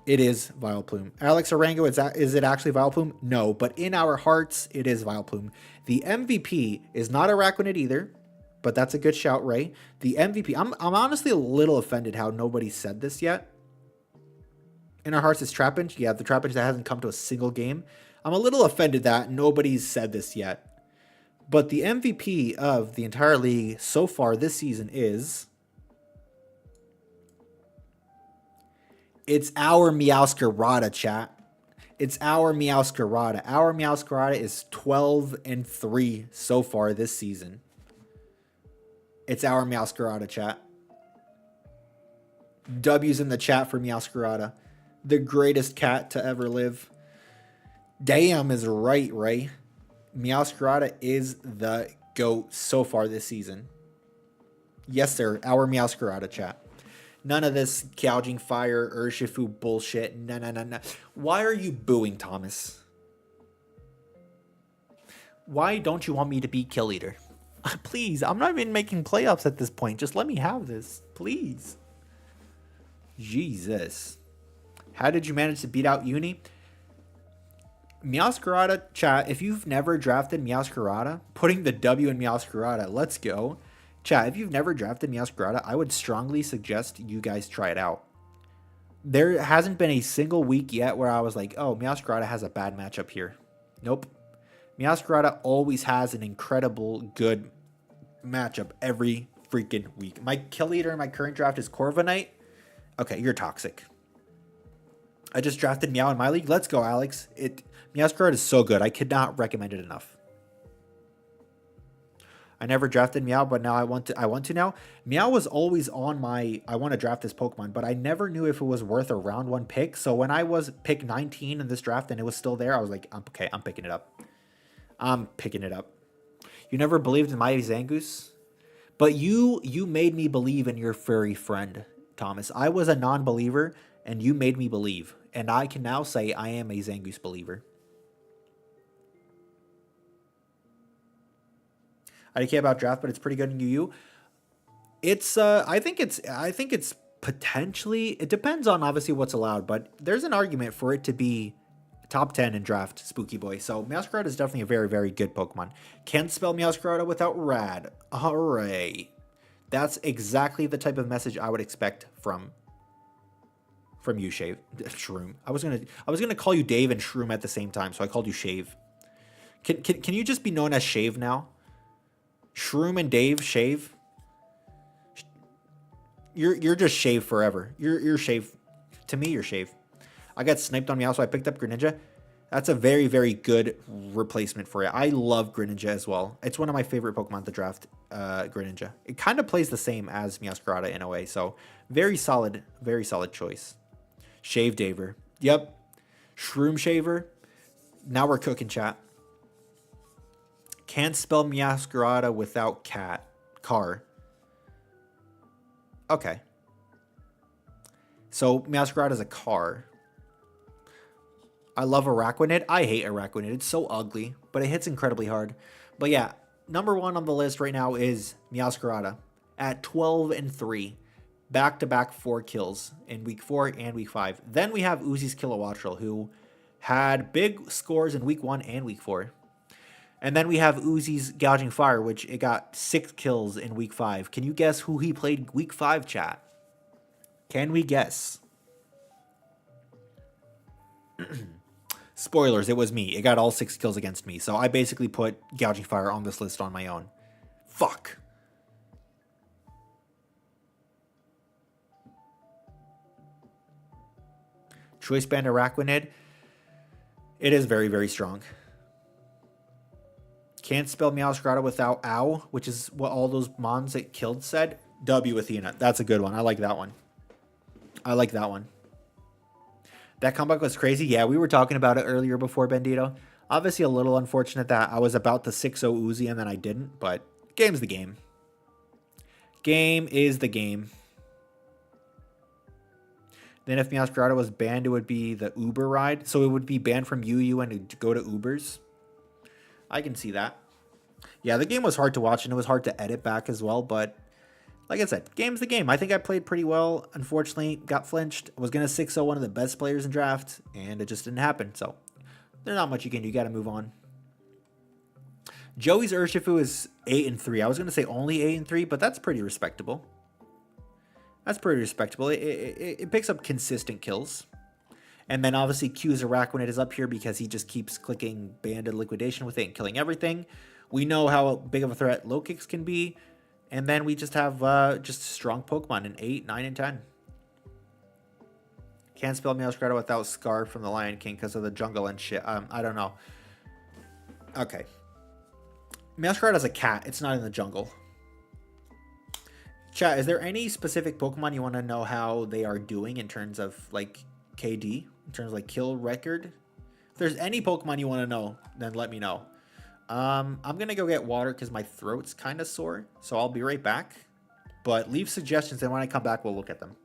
it is Vileplume. Alex Arango, is it actually Vileplume? No, but in our hearts, it is Vileplume. The MVP is not Araquanid either. But that's a good shout, Ray. The MVP. I'm honestly a little offended how nobody said this yet. In our hearts is Trapinch. Yeah, the Trapinch that hasn't come to a single game. I'm a little offended that nobody's said this yet. But the MVP of the entire league so far this season is... It's our Meowscarada, chat. It's our Meowscarada. Our Meowscarada is 12-3 so far this season. It's our Meowscarada, chat. W's in the chat for Meowscarada. The greatest cat to ever live. Damn is right, Ray. Meowscarada is the GOAT so far this season. Yes, sir. Our Meowscarada, chat. None of this gouging fire, Urshifu bullshit. No. Why are you booing, Thomas? Why don't you want me to be kill leader? Please, I'm not even making playoffs at this point. Just let me have this, please. Jesus. How did you manage to beat out Uni? Meowscarada, chat, if you've never drafted Meowscarada, putting the W in Meowscarada, let's go. Chat, if you've never drafted Meowscarada, I would strongly suggest you guys try it out. There hasn't been a single week yet where I was like, oh, Meowscarada has a bad matchup here. Nope. Meowscarada always has an incredible good matchup every freaking week. My kill leader in my current draft is Corviknight. Okay, you're toxic. I just drafted Meow in my league. Let's go, Alex. Meowscarada is so good. I could not recommend it enough. I never drafted Meow, but now I want to now. Meow was always on my I want to draft this Pokemon, but I never knew if it was worth a round 1 pick. So when I was pick 19 in this draft and it was still there, I was like, okay, I'm picking it up. I'm picking it up. You never believed in my Zangoose? But you made me believe in your furry friend, Thomas. I was a non-believer and you made me believe. And I can now say I am a Zangoose believer. I don't care about draft, but it's pretty good in UU. It's I think it's potentially, it depends on obviously what's allowed, but there's an argument for it to be top 10 in draft, Spooky Boy. So Meowscarada is definitely a very, very good Pokemon. Can't spell Meowscarada without rad. Hooray. That's exactly the type of message I would expect from you, Shroom. I was gonna call you Dave and Shroom at the same time, so I called you Shave. Can you just be known as Shave now? Shroom and Dave, Shave. You're just Shave forever. You're Shave. To me, you're Shave. I got sniped on Meow, so I picked up Greninja. That's a very, very good replacement for it. I love Greninja as well. It's one of my favorite Pokemon to draft, Greninja. It kind of plays the same as Meowscarada in a way, so very solid choice. Shave Daver. Yep. Shroom Shaver. Now we're cooking, chat. Can't spell Meowscarada without car. Okay. So Meowscarada is a car. I love Araquanid. I hate Araquanid. It's so ugly, but it hits incredibly hard. But yeah, number 1 on the list right now is Meowscarada at 12-3. Back-to-back 4 kills in week 4 and week 5. Then we have Uzi's Kilowattrel, who had big scores in week 1 and week 4. And then we have Uzi's Gouging Fire, which it got 6 kills in week 5. Can you guess who he played week 5, chat? Can we guess? Spoilers, it was me. It got all 6 kills against me. So I basically put Gouging Fire on this list on my own. Fuck. Choice Band Araquanid. It is very, very strong. Can't spell Meowscarada without ow, which is what all those mons it killed said. W Athena. That's a good one. I like that one. I like that one. That comeback was crazy. Yeah, we were talking about it earlier before, Bandito. Obviously a little unfortunate that I was about to 6-0 Uzi and then I didn't, but game's the game. Game is the game. Then if Meowscarada was banned, it would be the Uber ride. So it would be banned from UU and it'd go to Ubers. I can see that. Yeah, the game was hard to watch and it was hard to edit back as well, but like I said, game's the game. I think I played pretty well. Unfortunately, got flinched. I was going to 6-0 one of the best players in draft, and it just didn't happen. So there's not much you can do. You got to move on. Joey's Urshifu is 8-3. I was going to say only 8-3, but that's pretty respectable. That's pretty respectable. It picks up consistent kills. And then obviously Q's Araquanid is up here because he just keeps clicking Banded Liquidation with it and killing everything. We know how big of a threat low kicks can be. And then we just have just strong Pokemon in 8, 9, and 10. Can't spell Meowscarada without Scar from the Lion King because of the jungle and shit. I don't know. Okay. Meowscarada is a cat. It's not in the jungle. Chat, is there any specific Pokemon you want to know how they are doing in terms of, like, KD? In terms of, like, kill record? If there's any Pokemon you want to know, then let me know. I'm going to go get water because my throat's kind of sore. So I'll be right back. But leave suggestions, and when I come back, we'll look at them.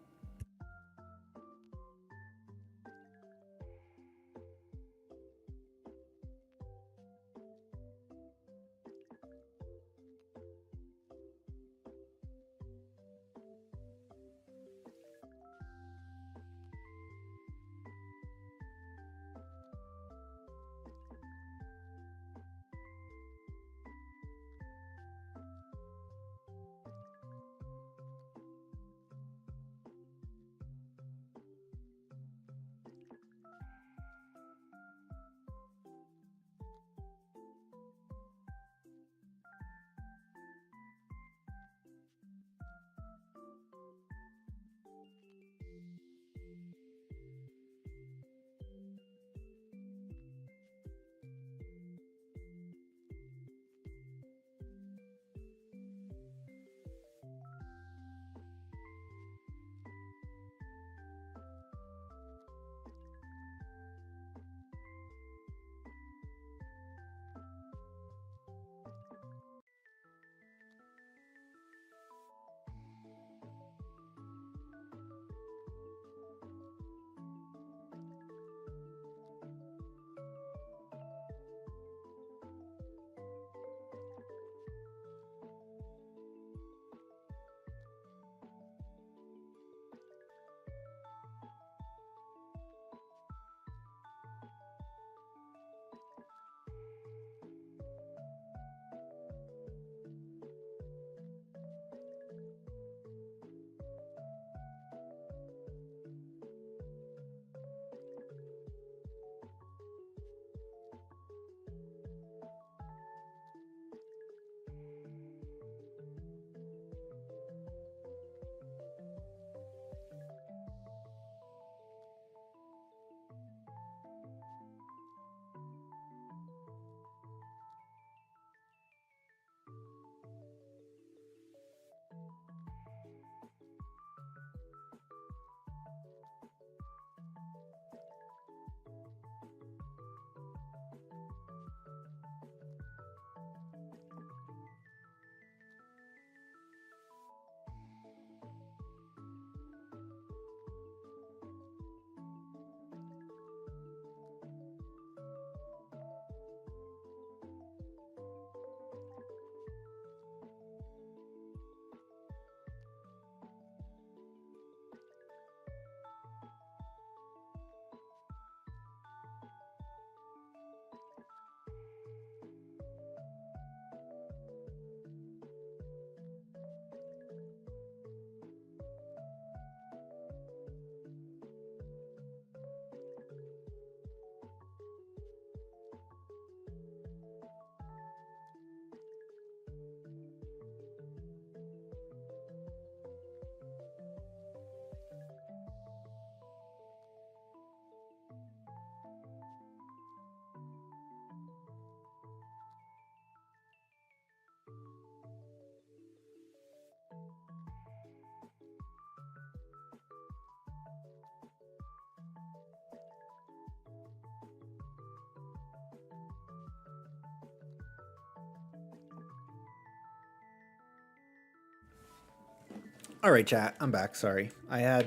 All right, chat. I'm back. Sorry, I had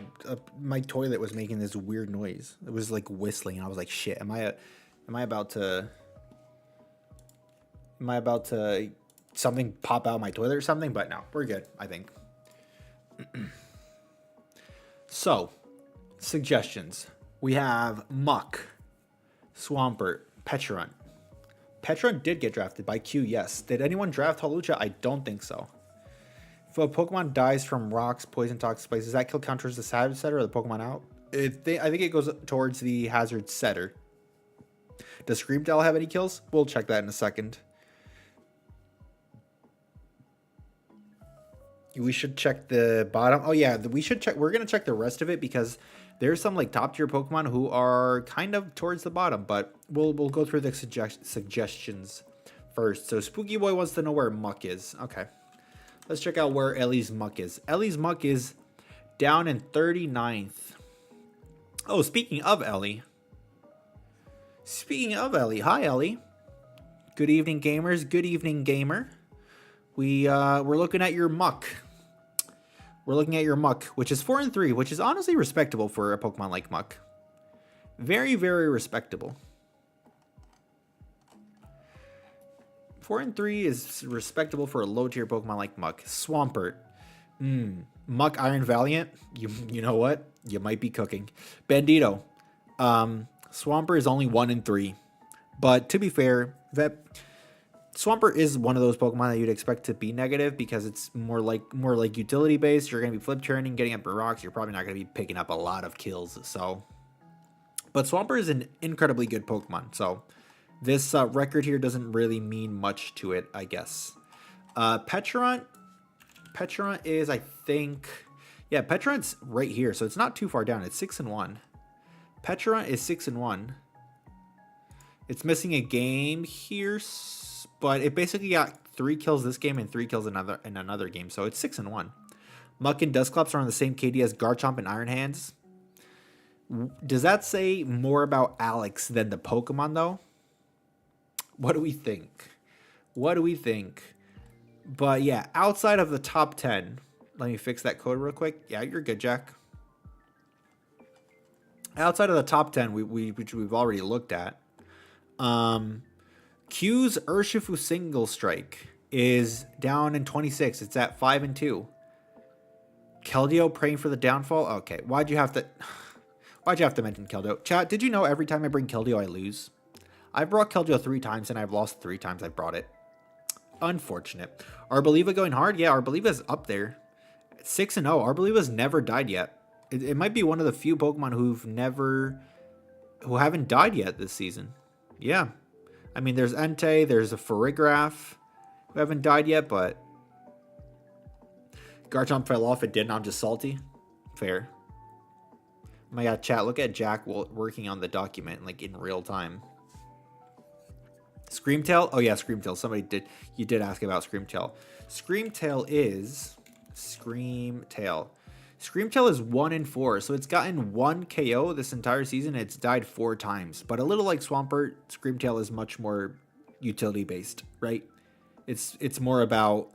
my toilet was making this weird noise. It was like whistling, and I was like, "Shit, am I about to, something pop out my toilet or something?" But no, we're good. I think. So, suggestions. We have Muck, Swampert, Pecharunt. Pecharunt did get drafted by Q. Yes. Did anyone draft Hawlucha? I don't think so. If a Pokemon dies from rocks, poison, toxic spikes, does that kill count towards the hazard setter or the Pokemon out? I think it goes towards the hazard setter. Does Screamtail have any kills? We'll check that in a second. We should check the bottom. Oh yeah, we should check. We're gonna check the rest of it because there's some like top tier Pokemon who are kind of towards the bottom. But we'll go through the suggestions first. So Spooky Boy wants to know where Muck is. Okay. Let's check out where Ellie's Muck is. Ellie's Muck is down in 39th. Oh, speaking of Ellie. Hi, Ellie. Good evening, gamers. Good evening, gamer. We're looking at your Muck. We're looking at your Muck, which is 4-3, which is honestly respectable for a Pokemon like Muck. Very, very respectable. 4-3 is respectable for a low tier Pokemon like Muck. Swampert. Muck Iron Valiant. You know what? You might be cooking. Bandito. Swampert is only 1-3. But to be fair, Swampert is one of those Pokemon that you'd expect to be negative because it's more like utility based. You're gonna be flip turning, getting up rocks. You're probably not gonna be picking up a lot of kills. So, but Swampert is an incredibly good Pokemon. So. This record here doesn't really mean much to it, I guess. Pecharunt. Pecharunt is, I think... Yeah, Pecharunt's right here, so it's not too far down. It's 6-1. Pecharunt is 6-1. It's missing a game here, but it basically got 3 kills this game and 3 kills in another game, so it's 6-1. Muck and Dusclops are on the same KD as Garchomp and Iron Hands. Does that say more about Alex than the Pokemon, though? What do we think? But yeah, outside of the top 10, let me fix that code real quick. Yeah, you're good, Jack. Outside of the top 10, which we've already looked at, Q's Urshifu Single Strike is down in 26. It's at 5-2. Keldeo praying for the downfall. Okay, why'd you have to mention Keldeo? Chat, did you know every time I bring Keldeo, I lose? I've brought Keldeo 3 times, and I've lost 3 times I've brought it. Unfortunate. Arboliva going hard? Yeah, Arboliva's up there. 6-0. Arboliva's never died yet. It might be one of the few Pokemon who haven't died yet this season. Yeah. I mean, there's Entei, there's a Farigiraf who haven't died yet, but... Garchomp fell off, it didn't. I'm just salty. Fair. Oh my god, chat, look at Jack working on the document, like, in real time. Screamtail? Oh yeah, Screamtail. You did ask about Screamtail. Screamtail is 1-4, so it's gotten 1 KO this entire season. It's died 4 times, but a little like Swampert, Screamtail is much more utility based, right? It's more about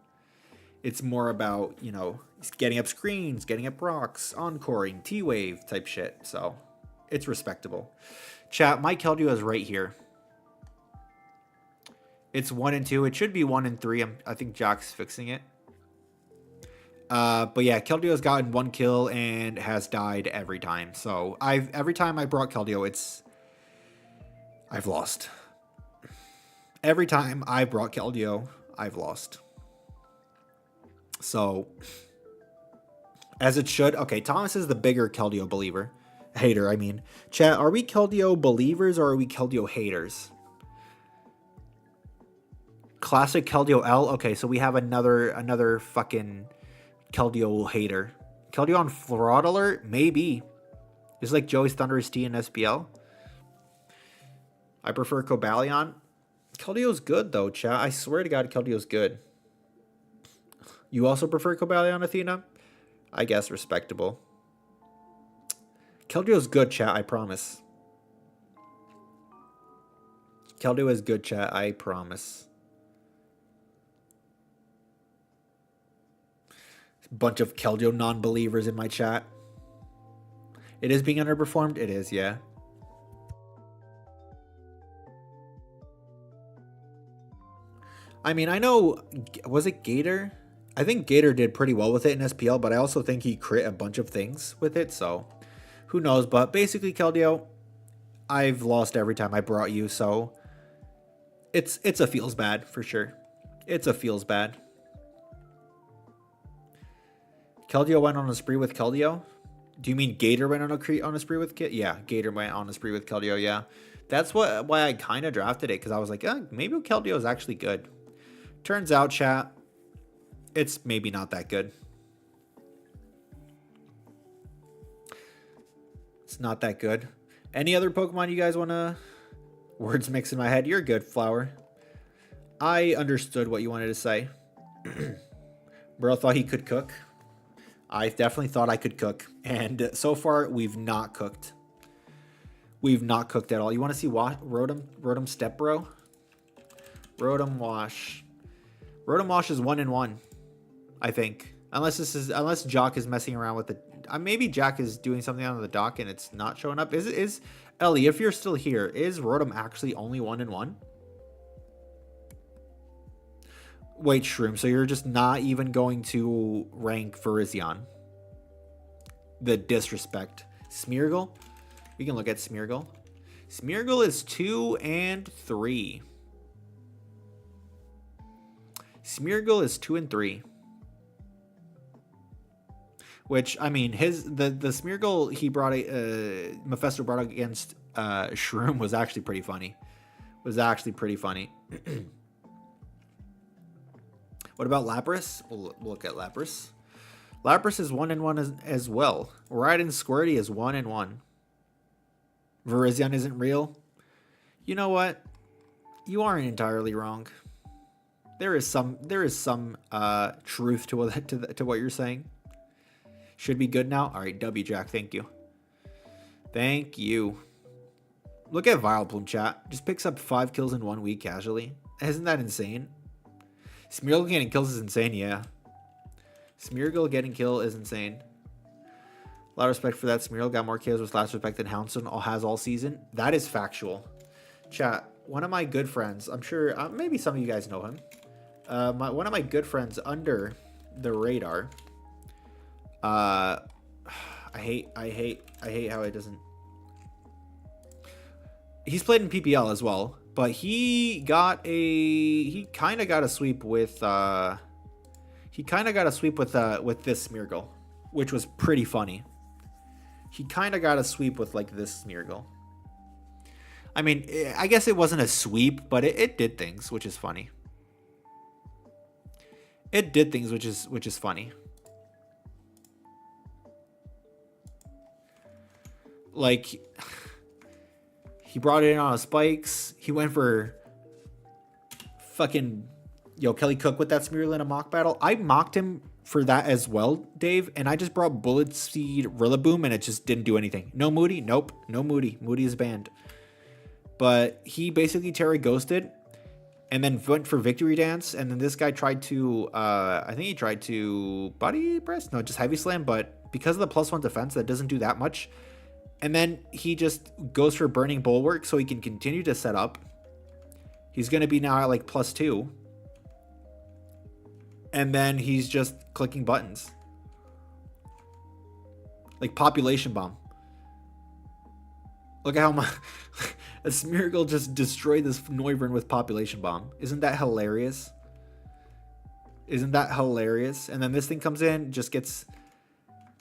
you know, getting up screens, getting up rocks, encoring, T-wave type shit. So it's respectable. Chat, my Keldeo is right here. It's 1-2. It should be 1-3. I think Jack's fixing it. But yeah, Keldeo has gotten 1 kill and has died every time. So every time I brought Keldeo, I've lost. Every time I brought Keldeo, I've lost. So as it should. Okay, Thomas is the bigger Keldeo believer. Hater, I mean. Chat, are we Keldeo believers or are we Keldeo haters? Classic Keldeo L. Okay, so we have another fucking Keldeo hater. Keldeo on Fraud Alert? Maybe. It's like Joey's Thunderous T in SPL. I prefer Cobalion. Keldeo's good, though, chat. I swear to God, Keldeo's good. You also prefer Cobalion, Athena? I guess respectable. Keldeo's good, chat. I promise. Keldeo is good, chat. I promise. Bunch of Keldeo non-believers in my chat. It is being underperformed? It is, yeah. I mean, I know, was it Gator? I think Gator did pretty well with it in SPL, but I also think he crit a bunch of things with it, so who knows. But basically, Keldeo, I've lost every time I brought you, so it's a feels bad for sure. It's a feels bad. Keldeo went on a spree with Keldeo? Do you mean Gator went on a spree with Keldeo? Yeah, Gator went on a spree with Keldeo, yeah. That's why I kind of drafted it, because I was like, maybe Keldeo is actually good. Turns out, chat, it's maybe not that good. It's not that good. Any other Pokemon you guys want to... Words mix in my head. You're good, Flower. I understood what you wanted to say. Bro thought he could cook. I definitely thought I could cook. And so far, we've not cooked. We've not cooked at all. You want to see Rotom Step, bro? Rotom Wash. Rotom Wash is 1-1, I think. Unless Jock is messing around with the... maybe Jack is doing something on the dock and it's not showing up. Is Ellie, if you're still here, is Rotom actually only 1-1? Wait, Shroom, so you're just not even going to rank Virizion? The disrespect. Smeargle? We can look at Smeargle. Smeargle is 2 and 3. Smeargle is 2 and 3. Which, I mean, the Smeargle he brought Mephisto brought against Shroom was actually pretty funny. What about Lapras? We'll look at Lapras. Lapras is 1-1 as well. Ride and Squirty is 1-1. Virizion isn't real. You know what? You aren't entirely wrong. There is some truth to what you're saying. Should be good now. All right, W Jack. Thank you. Thank you. Look at Vileplume, chat. Just picks up 5 kills in 1 week casually. Isn't that insane? Smeargle getting kills is insane, yeah. Smeargle getting kill is insane. A lot of respect for that. Smeargle got more kills with last respect than Houndstone has all season. That is factual. Chat, one of my good friends, I'm sure, maybe some of you guys know him. One of my good friends under the radar. I hate how it doesn't. He's played in PPL as well, but he kind of got a sweep with this Smeargle, which was pretty funny. He kind of got a sweep with like this Smeargle. I mean, I guess it wasn't a sweep, but it did things, which is funny. It did things, which is funny. Like, he brought it in on spikes. He went for fucking Kelly Cook with that Smeargle in a mock battle. I mocked him for that as well, Dave, and I just brought Bullet Seed Rillaboom and it just didn't do anything. No Moody? Nope. No Moody. Moody is banned. But he basically Terry ghosted and then went for Victory Dance, and then this guy tried to I think he tried to body press? No, just heavy slam, but because of the +1 defense, that doesn't do that much. And then he just goes for Burning Bulwark so he can continue to set up. He's going to be now at like +2. And then he's just clicking buttons. Like Population Bomb. Look at how much... a Smeargle just destroyed this Noivern with Population Bomb. Isn't that hilarious? Isn't that hilarious? And then this thing comes in, just gets...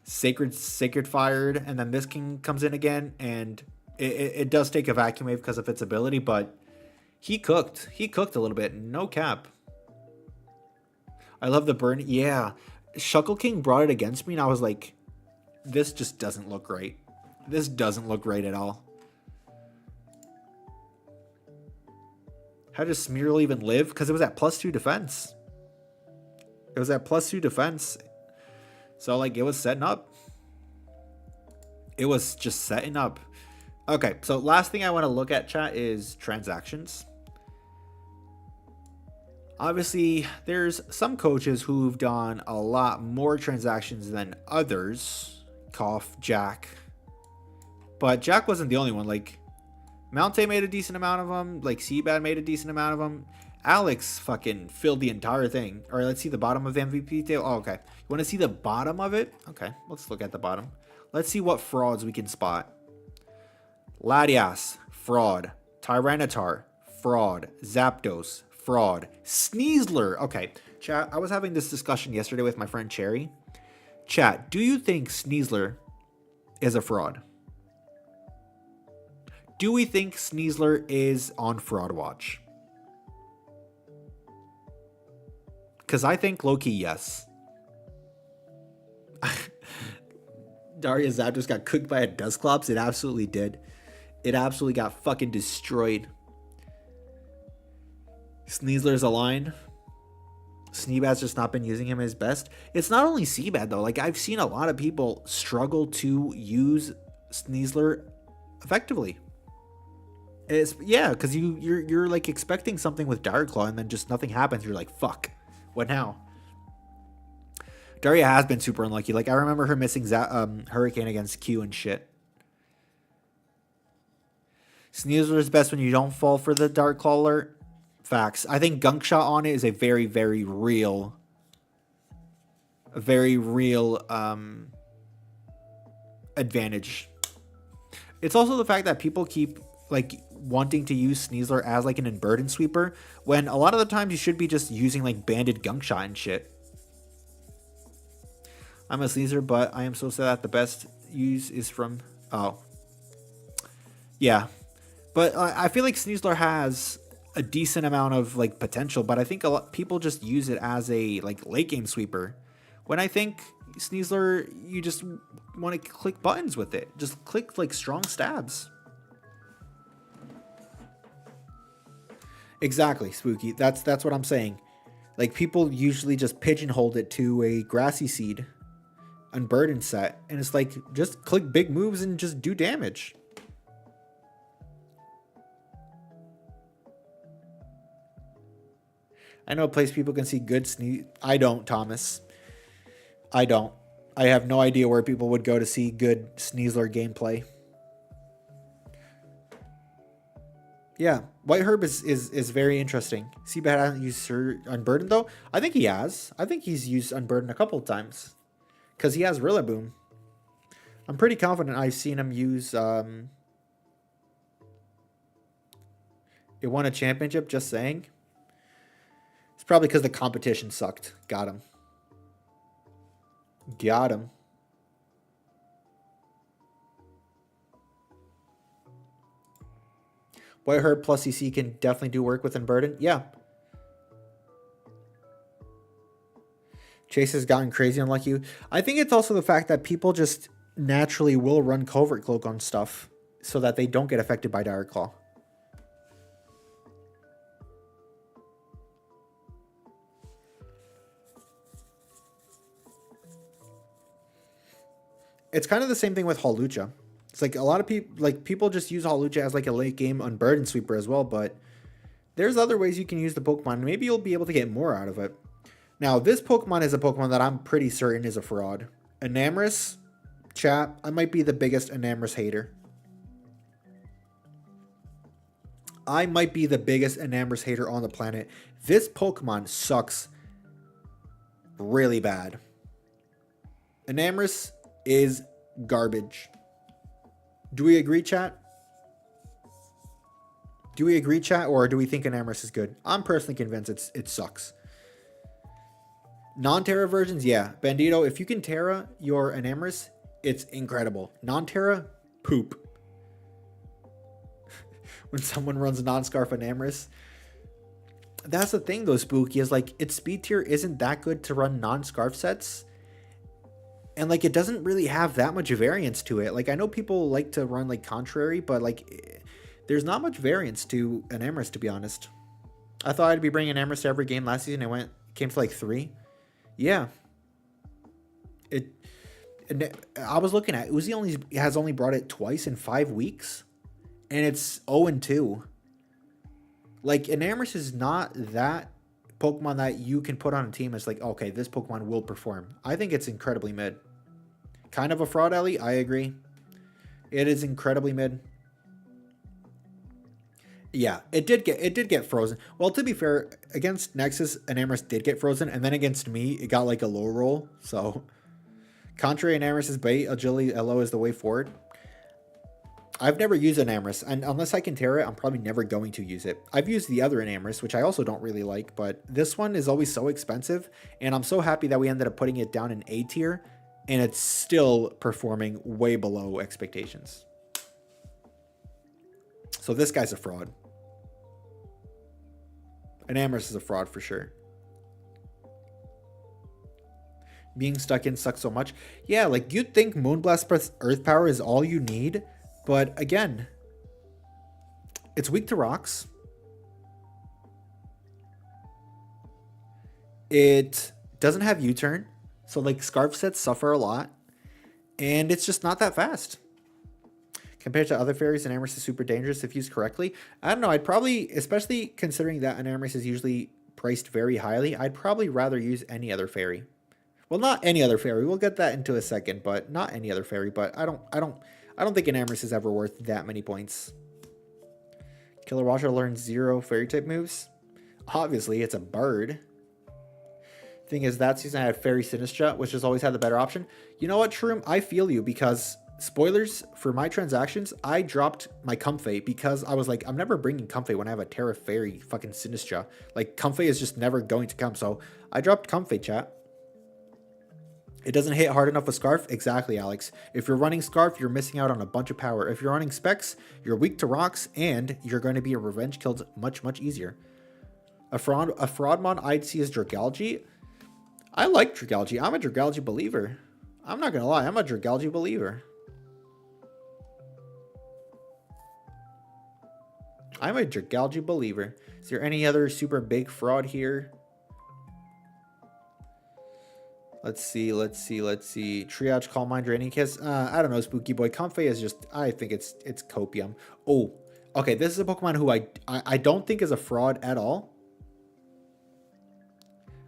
Sacred fired, and then this king comes in again, and it does take a vacuum wave because of its ability, but he cooked a little bit, no cap. I love the burn. Yeah, Shuckle King brought it against me and I was like, this just doesn't look right. This doesn't look right at all. How does Smeargle even live? Because it was at +2 defense. It was at +2 defense. So, like, it was setting up. It was just setting up. Okay, so last thing I want to look at, chat, is transactions. Obviously, there's some coaches who've done a lot more transactions than others. Cough, Jack. But Jack wasn't the only one. Like, Mount made a decent amount of them. Like, Seabad made a decent amount of them. Alex fucking filled the entire thing. All right, let's see the bottom of the MVP table. Oh, okay. You want to see the bottom of it? Okay, let's look at the bottom. Let's see what frauds we can spot. Latias, fraud. Tyranitar, fraud. Zapdos, fraud. Sneasler. Okay, chat, I was having this discussion yesterday with my friend Cherry. Chat, do you think Sneasler is a fraud? Do we think Sneasler is on fraud watch? Because I think low-key, yes. Darius Zapdos got cooked by a Dusclops. It absolutely did. It absolutely got fucking destroyed. Sneasler's a line. Sneebad's just not been using him his best. It's not only Seabad though. Like, I've seen a lot of people struggle to use Sneasler effectively. It's, yeah, because you're like expecting something with Dire Claw and then just nothing happens. You're like, fuck, what now? Daria has been super unlucky. Like, I remember her missing Hurricane against Q and shit. Sneasler is best when you don't fall for the Dark Claw alert. Facts. I think Gunk Shot on it is a very, very real advantage. It's also the fact that people keep like wanting to use Sneasler as like an Unburden sweeper when a lot of the times you should be just using like banded Gunk Shot and shit. I'm a Sneasler, but I am so sad that the best use is from... Oh. Yeah. But I feel like Sneasler has a decent amount of like potential, but I think a lot people just use it as a like late game sweeper. When I think Sneasler, you just want to click buttons with it. Just click like strong stabs. Exactly, Spooky. That's what I'm saying. Like, people usually just pigeonhole it to a Grassy Seed Unburden set, and it's like, just click big moves and just do damage. I know a place people can see good Sneasler. I don't, Thomas. I don't. I have no idea where people would go to see good Sneasler gameplay. Yeah, White Herb is very interesting. Seabad hasn't used Unburden though. I think he has. I think he's used Unburden a couple of times. Because he has Rillaboom. I'm pretty confident I've seen him use... It won a championship, just saying. It's probably because the competition sucked. Got him. Got him. White Herb plus CC can definitely do work with Unburden. Yeah. Chase has gotten crazy unlucky. I think it's also the fact that people just naturally will run Covert Cloak on stuff so that they don't get affected by Dire Claw. It's kind of the same thing with Hawlucha. It's like a lot of people just use Hawlucha as like a late game Unburden sweeper as well, but there's other ways you can use the Pokemon. Maybe you'll be able to get more out of it. Now, this Pokemon is a Pokemon that I'm pretty certain is a fraud. Enamorus, chat, I might be the biggest Enamorus hater. I might be the biggest Enamorus hater on the planet. This Pokemon sucks really bad. Enamorus is garbage. Do we agree, chat? Do we agree, chat, or do we think Enamorus is good? I'm personally convinced it sucks. Non-Terra versions, yeah. Bandito, if you can Terra your Enamorus, it's incredible. Non-Terra, poop. When someone runs non-Scarf Enamorus. That's the thing though, Spooky, is like, its speed tier isn't that good to run non-Scarf sets. And like, it doesn't really have that much variance to it. Like, I know people like to run like Contrary, but like, there's not much variance to Enamorus, to be honest. I thought I'd be bringing Enamorus to every game last season. Came to like 3. Yeah. I was looking at Uzi has only brought it twice in 5 weeks, and it's 0-2. Like, Enamorus is not that Pokemon that you can put on a team. It's like, okay, this Pokemon will perform. I think it's incredibly mid. Kind of a fraud, Ellie. I agree. It is incredibly mid. Yeah, it did get frozen. Well, to be fair, against Nexus, Enamorus did get frozen, and then against me, it got like a low roll. So, contrary Enamorus's bait, agility LO is the way forward. I've never used Enamorus, and unless I can tear it, I'm probably never going to use it. I've used the other Enamorus, which I also don't really like, but this one is always so expensive, and I'm so happy that we ended up putting it down in A tier, and it's still performing way below expectations. So this guy's a fraud. Enamorus is a fraud for sure. Being stuck in sucks so much. Yeah, like you'd think Moonblast plus Earth Power is all you need, but again, it's weak to rocks. It doesn't have U-turn, so like Scarf sets suffer a lot, and it's just not that fast. Compared to other fairies, Enamorus is super dangerous if used correctly. I don't know, I'd probably, especially considering that Enamorus is usually priced very highly, I'd probably rather use any other fairy. Well, not any other fairy. We'll get that into a second, but not any other fairy. But I don't think Enamorus is ever worth that many points. Killer Washer learns 0 fairy type moves. Obviously, it's a bird. Thing is, that season I had Fairy Sinistra, which has always had the better option. You know what, Shroom? I feel you, because spoilers for my transactions, I dropped my Comfey because I was like, I'm never bringing Comfey when I have a Terra Fairy fucking Sinistra. Like, Comfey is just never going to come. So I dropped Comfey, chat. It doesn't hit hard enough with Scarf? Exactly, Alex. If you're running Scarf, you're missing out on a bunch of power. If you're running Specs, you're weak to rocks, and you're going to be a revenge killed much, much easier. A fraudmon I'd see is Dragalge. I like Dragalge. I'm a Dragalge believer. I'm not going to lie. I'm a Dragalge believer. I'm a Dragalge believer. Is there any other super big fraud here? Let's see. Triage, Calm Mind, Draining Kiss. I don't know, Spooky Boy. Comfey is just, I think it's copium. Oh, okay. This is a Pokemon who I don't think is a fraud at all.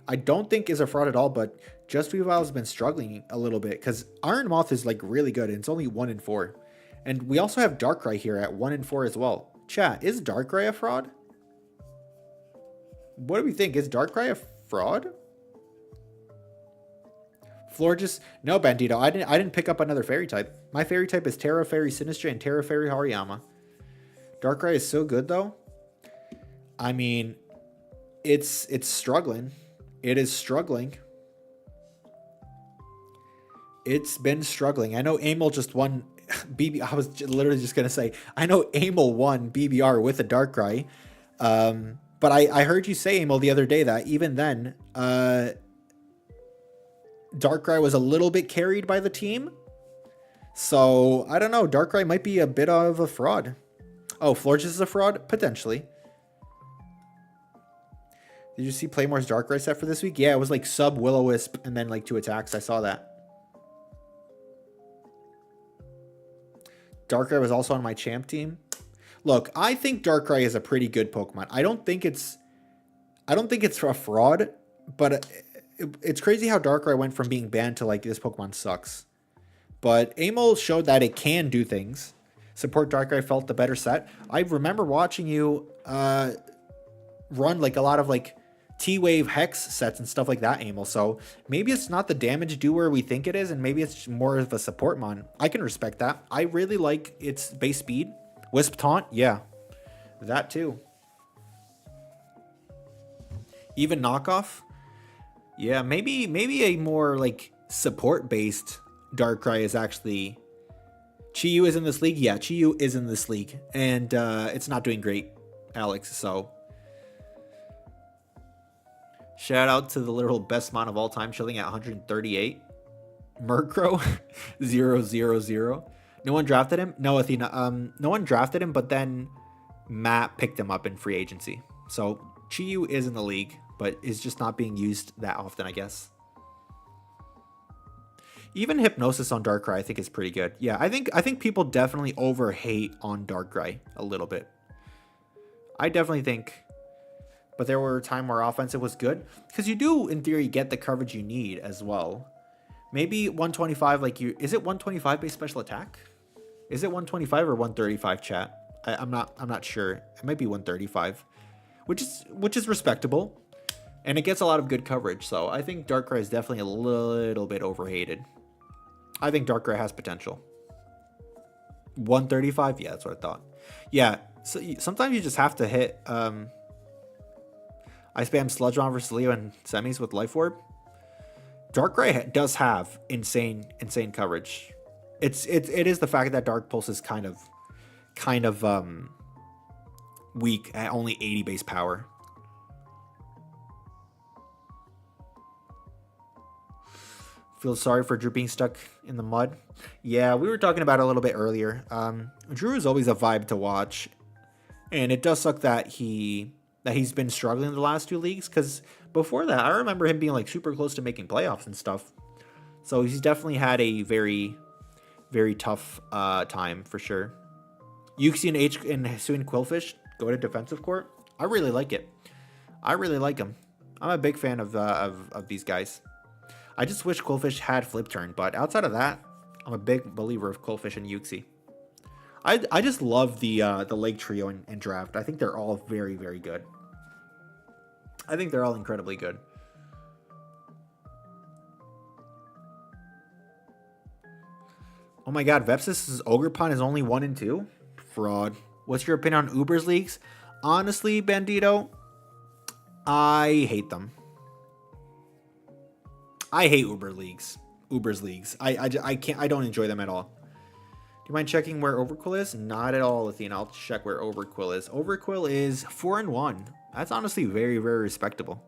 I don't think is a fraud at all, but Just Weavile has been struggling a little bit because Iron Moth is like really good and it's only 1 in 4. And we also have Darkrai here at 1 in 4 as well. Chat, is Darkrai a fraud? What do we think? Is Darkrai a fraud? Florges, no, Bandito. I didn't pick up another fairy type. My fairy type is Terra Fairy Sinistra and Terra Fairy Hariyama. Darkrai is so good though. I mean, it's struggling. It is struggling. It's been struggling. I know Amel just won BB. I was literally just gonna say, I know Amel won BBR with a Darkrai. But I heard you say, Amel, the other day that even then, Darkrai was a little bit carried by the team. So, I don't know. Darkrai might be a bit of a fraud. Oh, Florges is a fraud? Potentially. Did you see Playmore's Darkrai set for this week? Yeah, it was like sub Will-O-Wisp and then like 2 attacks. I saw that. Darkrai was also on my champ team. Look, I think Darkrai is a pretty good Pokemon. I don't think it's a fraud, but it's crazy how Darkrai went from being banned to like this Pokemon sucks. But Amel showed that it can do things. Support Darkrai felt the better set. I remember watching you run like a lot of like T-Wave Hex sets and stuff like that, Amel. So maybe it's not the damage doer we think it is, and maybe it's more of a support mon. I can respect that. I really like its base speed. Wisp Taunt, yeah. That too. Even Knockoff? Yeah, maybe a more like support-based Darkrai is actually... Chi-Yu is in this league? Yeah, Chi-Yu is in this league. And it's not doing great, Alex, so... Shout out to the literal best mon of all time, chilling at 138. Murkrow, 0-0-0. No one drafted him? No, Athena. No one drafted him, but then Matt picked him up in free agency. So Chi-Yu is in the league, but is just not being used that often, I guess. Even Hypnosis on Darkrai, I think, is pretty good. Yeah, I think people definitely over-hate on Darkrai a little bit. I definitely think but there were a time where offensive was good because you do, in theory, get the coverage you need as well. Maybe 125, like you, is it 125 base special attack? Is it 125 or 135, chat? I'm not sure. It might be 135, which is respectable, and it gets a lot of good coverage. So I think Darkrai is definitely a little bit overhated. I think Darkrai has potential. 135, yeah, that's what I thought. Yeah, so sometimes you just have to hit. I spam Sludge Bomb versus Leo in semis with Life Orb. Darkrai does have insane coverage. It is the fact that Dark Pulse is kind of weak at only 80 base power. Feel sorry for Drew being stuck in the mud. Yeah, we were talking about it a little bit earlier. Drew is always a vibe to watch, and it does suck that he's been struggling in the last 2 leagues, because before that, I remember him being like super close to making playoffs and stuff. So he's definitely had a very, very tough time for sure. Yuxi and Hisuian Quillfish go to defensive court. I really like it. I really like him. I'm a big fan of these guys. I just wish Quillfish had flip turn, but outside of that, I'm a big believer of Quillfish and Yuxi. I just love the Lake Trio and Draft. I think they're all very, very good. I think they're all incredibly good. Oh my god, Vepsis' Ogerpon is only 1 and 2? Fraud. What's your opinion on Uber's leagues? Honestly, Bandito, I hate them. I hate Uber's leagues. I don't enjoy them at all. Do you mind checking where Overquill is? Not at all, Athena. I'll check where Overquill is. Overquill is 4 and 1. That's honestly very, very respectable.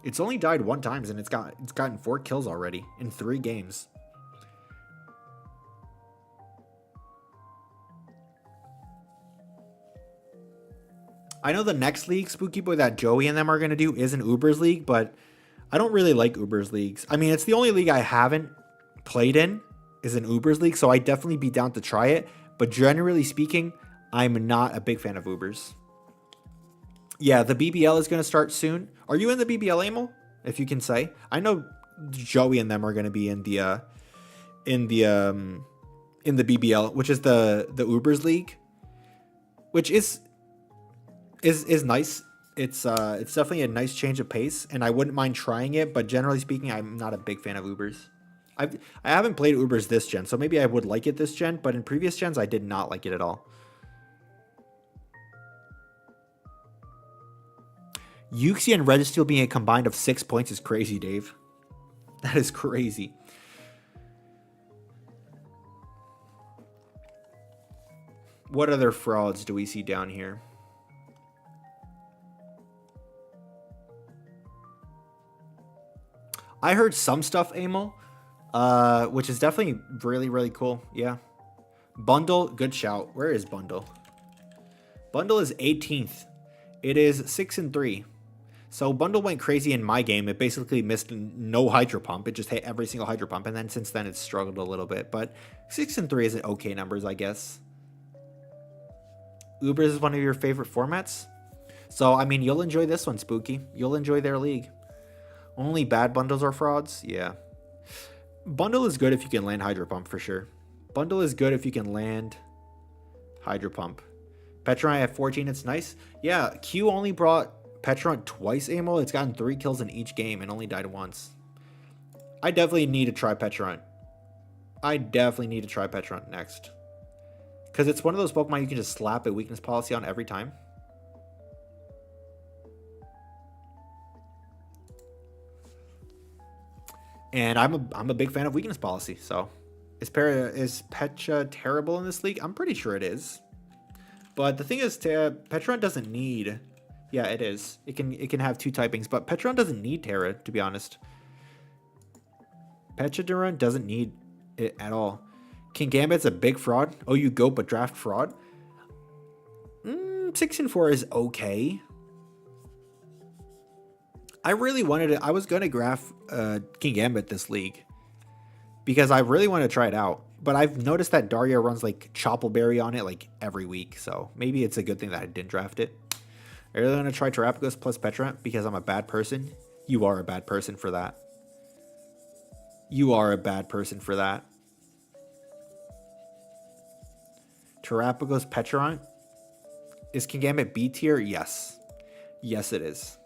It's only died 1 time, and it's gotten 4 kills already in 3 games. I know the next league, Spooky Boy, that Joey and them are going to do is an Uber's league, but I don't really like Uber's leagues. I mean, it's the only league I haven't played in is an Uber's league, so I'd definitely be down to try it. But generally speaking, I'm not a big fan of Ubers. Yeah, the BBL is going to start soon. Are you in the BBL, Emil? If you can say. I know Joey and them are going to be in the BBL, which is the Ubers league, which is nice. It's definitely a nice change of pace, and I wouldn't mind trying it. But generally speaking, I'm not a big fan of Ubers. I haven't played Ubers this gen, so maybe I would like it this gen. But in previous gens, I did not like it at all. Yuxi and Registeel being a combined of 6 points is crazy, Dave. That is crazy. What other frauds do we see down here? I heard some stuff, Emil, which is definitely really, really cool. Yeah. Bundle, good shout. Where is Bundle? Bundle is 18th. It is 6 and 3. So Bundle went crazy in my game. It basically missed no Hydro Pump. It just hit every single Hydro Pump. And then since then, it's struggled a little bit. But 6 and 3 is an okay numbers, I guess. Ubers is one of your favorite formats. So, I mean, you'll enjoy this one, Spooky. You'll enjoy their league. Only bad bundles are frauds? Yeah. Bundle is good if you can land Hydro Pump, for sure. Bundle is good if you can land Hydro Pump. Petron at 14, it's nice. Yeah, Q only brought Petron twice, Emil. It's gotten 3 kills in each game and only died once. I definitely need to try Petron. I definitely need to try Petron next. Because it's one of those Pokemon you can just slap a weakness policy on every time. And I'm a big fan of weakness policy. So is Pecha terrible in this league? I'm pretty sure it is. But the thing is, Petron doesn't need. Yeah, it is. It can have 2 typings, but Petron doesn't need Terra, to be honest. Pecha doesn't need it at all. King Gambit's a big fraud. Oh, you go, but draft fraud. 6 and 4 is okay. I really wanted it. I was going to graph King Gambit this league because I really wanted to try it out. But I've noticed that Daria runs like Choppleberry on it like every week. So maybe it's a good thing that I didn't draft it. Are you going to try Terapagos plus Petra because I'm a bad person? You are a bad person for that. You are a bad person for that. Terapagos Petron? Is Kingambit B tier? Yes. Yes, it is.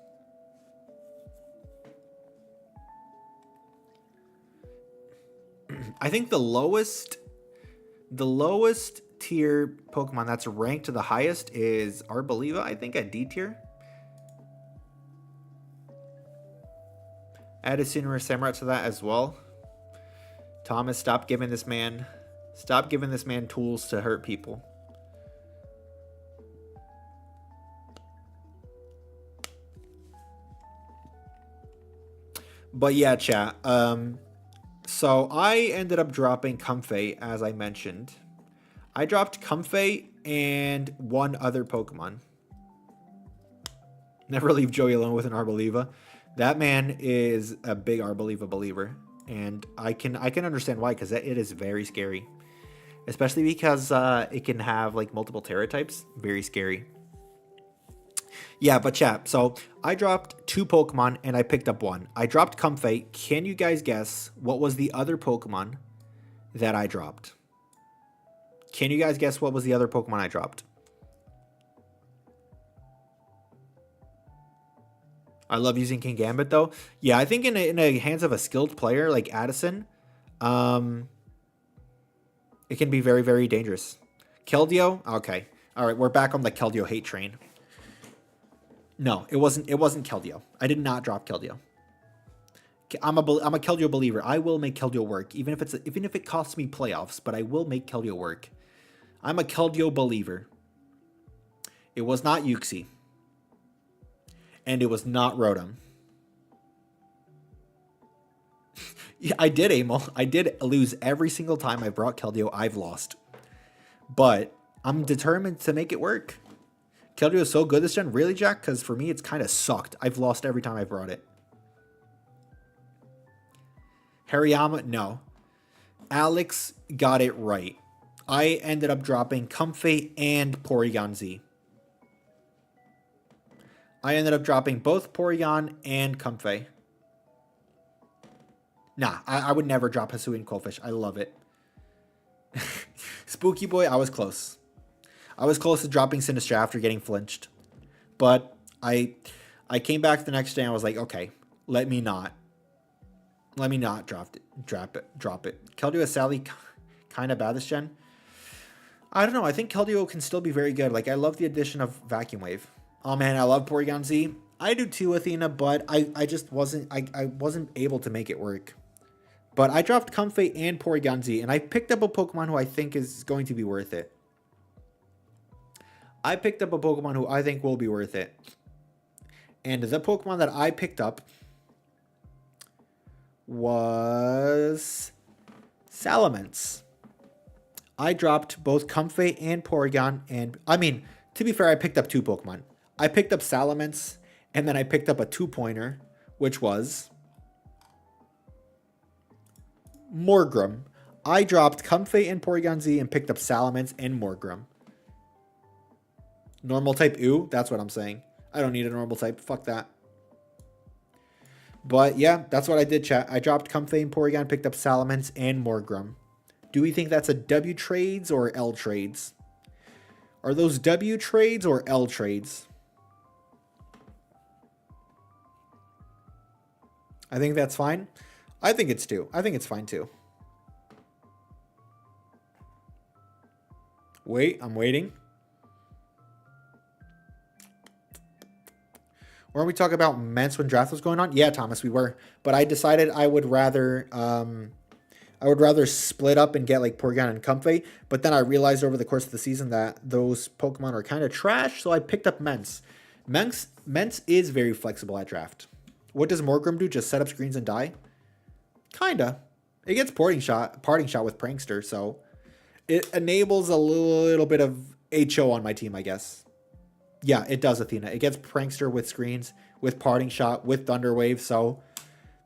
I think the lowest tier Pokemon that's ranked to the highest is Arboliva, I think, at D tier. Add a Cinerear Samurott to that as well. Thomas, stop giving this man tools to hurt people. But yeah, chat. So I ended up dropping Comfey, as I mentioned. I dropped Comfey and one other Pokemon. Never leave Joey alone with an Arboliva. That man is a big Arboliva believer, and I can understand why, because it is very scary, especially because it can have like multiple Terra types. Very scary. Yeah, but chat. So I dropped 2 Pokemon and I picked up 1. I dropped Comfey. Can you guys guess what was the other Pokemon that I dropped? Can you guys guess what was the other Pokemon I dropped? I love using Kingambit though. Yeah, I think in the hands of a skilled player like Addison, it can be very, very dangerous. Keldeo? Okay. All right, we're back on the Keldeo hate train. No, it wasn't Keldeo. I did not drop Keldeo. I'm a Keldeo believer. I will make Keldeo work, even if it costs me playoffs, but I will make Keldeo work. I'm a Keldeo believer. It was not Uxie. And it was not Rotom. Yeah, I did, Amel. I did lose every single time I brought Keldeo. I've lost. But I'm determined to make it work. Keldeo is so good this gen. Really, Jack? Because for me, it's kind of sucked. I've lost every time I brought it. Hariyama? No. Alex got it right. I ended up dropping Comfey and Porygon Z. I ended up dropping both Porygon and Comfey. Nah, I would never drop Hisuian Quillfish. I love it. Spooky Boy, I was close. I was close to dropping Sinistcha after getting flinched. But I came back the next day and I was like, okay, let me not drop it. Keldeo is sadly kind of bad this gen. I don't know. I think Keldeo can still be very good. Like, I love the addition of Vacuum Wave. Oh man, I love Porygon Z. I do too, Athena, but I just wasn't able to make it work. But I dropped Comfey and Porygon Z, and I picked up a Pokemon who I think is going to be worth it. I picked up a Pokemon who I think will be worth it. And the Pokemon that I picked up was Salamence. I dropped both Comfey and Porygon, and I mean, to be fair, I picked up 2 Pokemon. I picked up Salamence, and then I picked up a 2-pointer, which was Morgrem. I dropped Comfey and Porygon Z and picked up Salamence and Morgrem. Normal type, ew, that's what I'm saying. I don't need a normal type, fuck that. But yeah, that's what I did, chat. I dropped Comfey and Porygon, picked up Salamence and Morgrem. Do we think that's a W trades or L trades? Are those W trades or L trades? I think that's fine. I think it's 2. I think it's fine too. Wait, I'm waiting. Weren't we talking about Ments when draft was going on? Yeah, Thomas, we were. But I decided I would rather split up and get like Porygon and Comfey. But then I realized over the course of the season that those Pokemon are kind of trash, so I picked up Ments. Ments is very flexible at draft. What does Morgrem do? Just set up screens and die? Kinda. It gets parting shot with Prankster, so it enables a little bit of HO on my team, I guess. Yeah, it does, Athena. It gets Prankster with screens, with parting shot, with Thunder Wave, so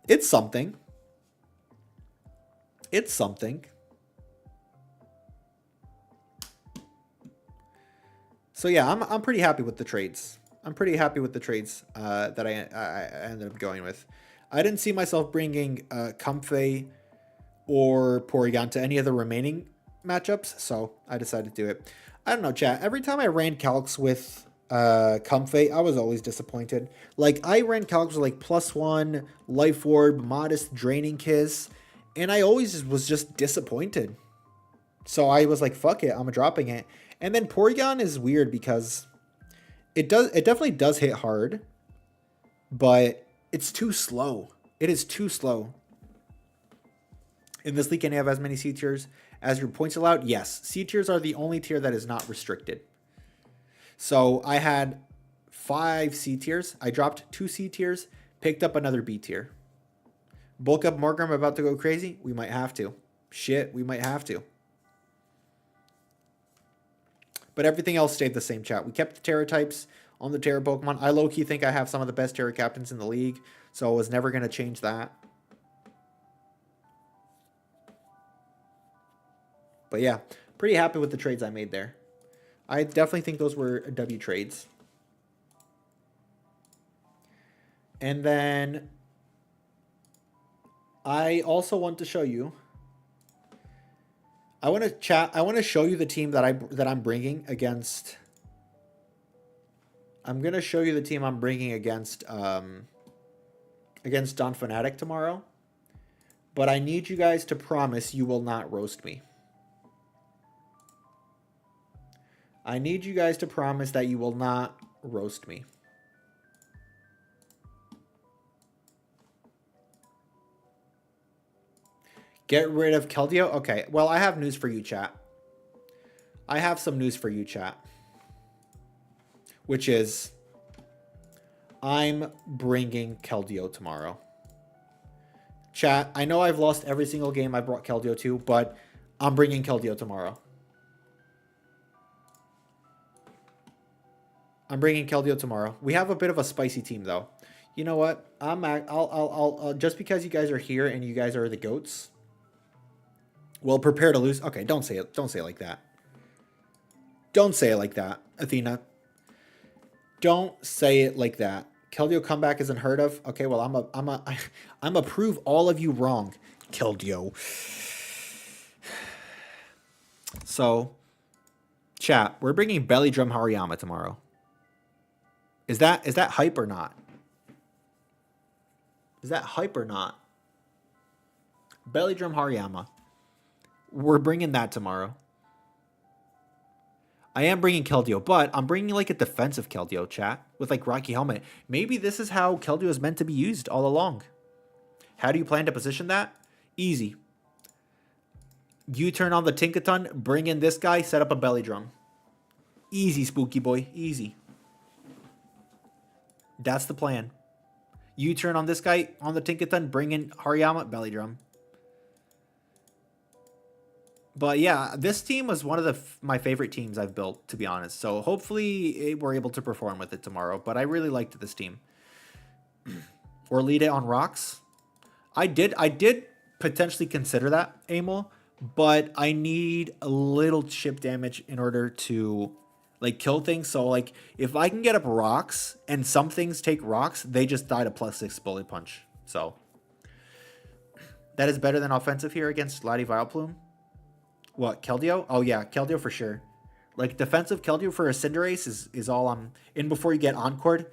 it's something. It's something. So yeah, I'm pretty happy with the trades. I'm pretty happy with the trades that I ended up going with. I didn't see myself bringing Comfey or Porygon to any of the remaining matchups, so I decided to do it. I don't know, chat. Every time I ran calcs with Comfey, I was always disappointed. Like, I ran calcs with like +1, Life Orb, Modest, Draining Kiss, and I always was just disappointed. So I was like, fuck it, I'm dropping it. And then Porygon is weird because it definitely does hit hard, but it's too slow. It is too slow. In this league, can you have as many C tiers as your points allowed? Yes. C tiers are the only tier that is not restricted. So I had 5 C tiers. I dropped 2 C tiers, picked up another B tier. Bulk up Morgan, I'm about to go crazy? We might have to. Shit, we might have to. But everything else stayed the same, chat. We kept the Terra types on the Terra Pokemon. I low-key think I have some of the best Terra captains in the league, so I was never going to change that. But yeah, pretty happy with the trades I made there. I definitely think those were W trades. And then I also want to show you. I want to show you the team that I'm bringing against. I'm gonna show you the team I'm bringing against Don Fanatic tomorrow. But I need you guys to promise you will not roast me. I need you guys to promise that you will not roast me. Get rid of Keldeo? Okay, well, I have news for you, chat. I have some news for you, chat. Which is, I'm bringing Keldeo tomorrow. Chat, I know I've lost every single game I brought Keldeo to, but I'm bringing Keldeo tomorrow. I'm bringing Keldeo tomorrow. We have a bit of a spicy team, though. You know what? I'll just because you guys are here and you guys are the goats. Well, prepare to lose. Okay, don't say it. Don't say it like that. Don't say it like that, Athena. Don't say it like that. Keldeo comeback isn't heard of. Okay, well, I'm a prove all of you wrong, Keldeo. So, chat, we're bringing Belly Drum Hariyama tomorrow. Is that hype or not? Is that hype or not? Belly Drum Hariyama. We're bringing that tomorrow. I am bringing Keldeo, but I'm bringing like a defensive Keldeo, chat, with like Rocky Helmet. Maybe this is how Keldeo is meant to be used all along. How do you plan to position that? Easy. You turn on the Tinkaton, bring in this guy, set up a Belly Drum. Easy, Spooky Boy. Easy. That's the plan. You turn on this guy on the Tinkaton, bring in Hariyama, Belly Drum. But yeah, this team was one of my favorite teams I've built, to be honest. So hopefully we're able to perform with it tomorrow. But I really liked this team. Or lead it on rocks. I did potentially consider that, Amel. But I need a little chip damage in order to like kill things. So like if I can get up rocks and some things take rocks, they just die to +6 bullet punch. So that is better than offensive here against Lady Vileplume. What, Keldeo? Oh yeah, Keldeo for sure. Like defensive Keldeo for a Cinderace is all I'm in before you get Encored.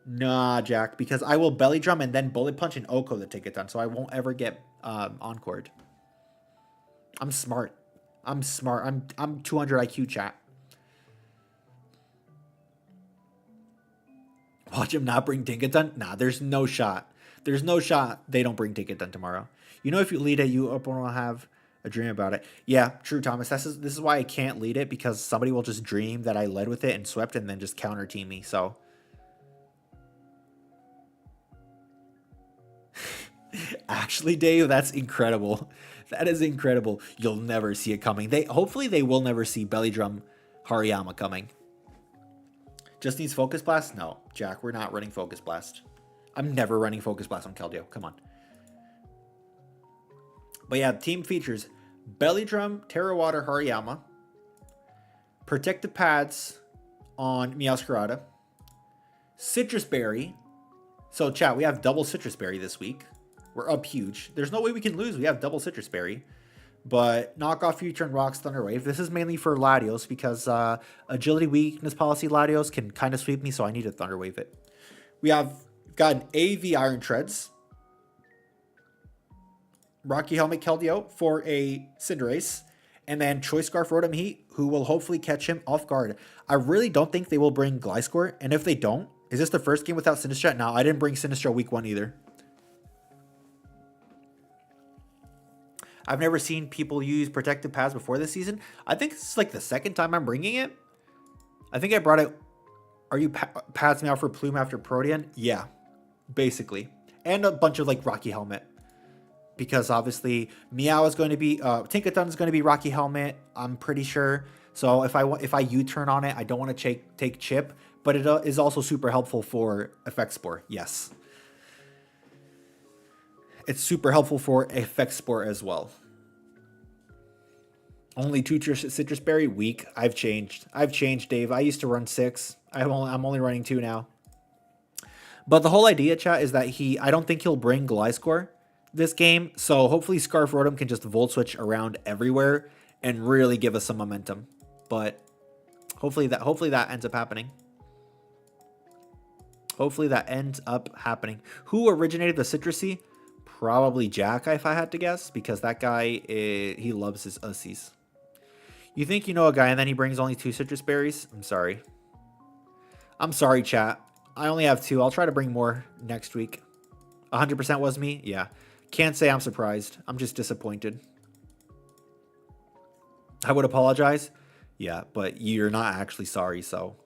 Nah, Jack, because I will Belly Drum and then Bullet Punch and Oko to take it done, so I won't ever get Encored. I'm smart. I'm smart. I'm 200 IQ, chat. Watch him not bring Tinkaton? Nah, there's no shot. There's no shot they don't bring Tinkaton tomorrow. You know if you lead it, you will have a dream about it. Yeah, true, Thomas. This is why I can't lead it, because somebody will just dream that I led with it and swept and then just counter team me. So actually, Dave, that's incredible. That is incredible. You'll never see it coming. Hopefully they will never see Belly Drum Hariyama coming. Just needs Focus Blast? No, Jack, we're not running Focus Blast. I'm never running Focus Blast on Keldeo. Come on. But yeah, team features Belly Drum, Terra Water, Hariyama, Protective Pads on Meowscarada, Citrus Berry. So, chat, we have double Citrus Berry this week. We're up huge. There's no way we can lose. We have double Citrus Berry. But knockoff Future and Rocks Thunder Wave. This is mainly for Latios because agility weakness policy Latios can kind of sweep me, so I need to Thunder Wave it. We have got an AV Iron Treads, Rocky Helmet Keldeo for a Cinderace, and then Choice Scarf Rotom Heat, who will hopefully catch him off guard. I really don't think they will bring Gliscor, and if they don't, is this the first game without Sinistcha? No, I didn't bring Sinistcha week 1 either. I've never seen people use protective pads before this season. I think this is like the second time I'm bringing it. I think I brought it. Are you pads now for Plume after Protean? Yeah, basically. And a bunch of like Rocky Helmet. Because obviously Meow is going to be, Tinkaton is going to be Rocky Helmet, I'm pretty sure. So if I U-turn on it, I don't want to take Chip. But it is also super helpful for Effect Spore, yes. It's super helpful for Effect Spore as well. Only 2 Citrus Berry, weak. I've changed, Dave. I used to run 6. I'm only running 2 now. But the whole idea, chat, is that I don't think he'll bring Gliscor this game. So hopefully Scarf Rotom can just Volt Switch around everywhere and really give us some momentum. But hopefully that ends up happening. Hopefully that ends up happening. Who originated the Citrusy? Probably Jack, if I had to guess, because that guy, he loves his Ussies. You think you know a guy and then he brings only 2 Citrus Berries? I'm sorry. I'm sorry, chat. I only have 2. I'll try to bring more next week. 100% was me? Yeah. Can't say I'm surprised. I'm just disappointed. I would apologize. Yeah, but you're not actually sorry, so.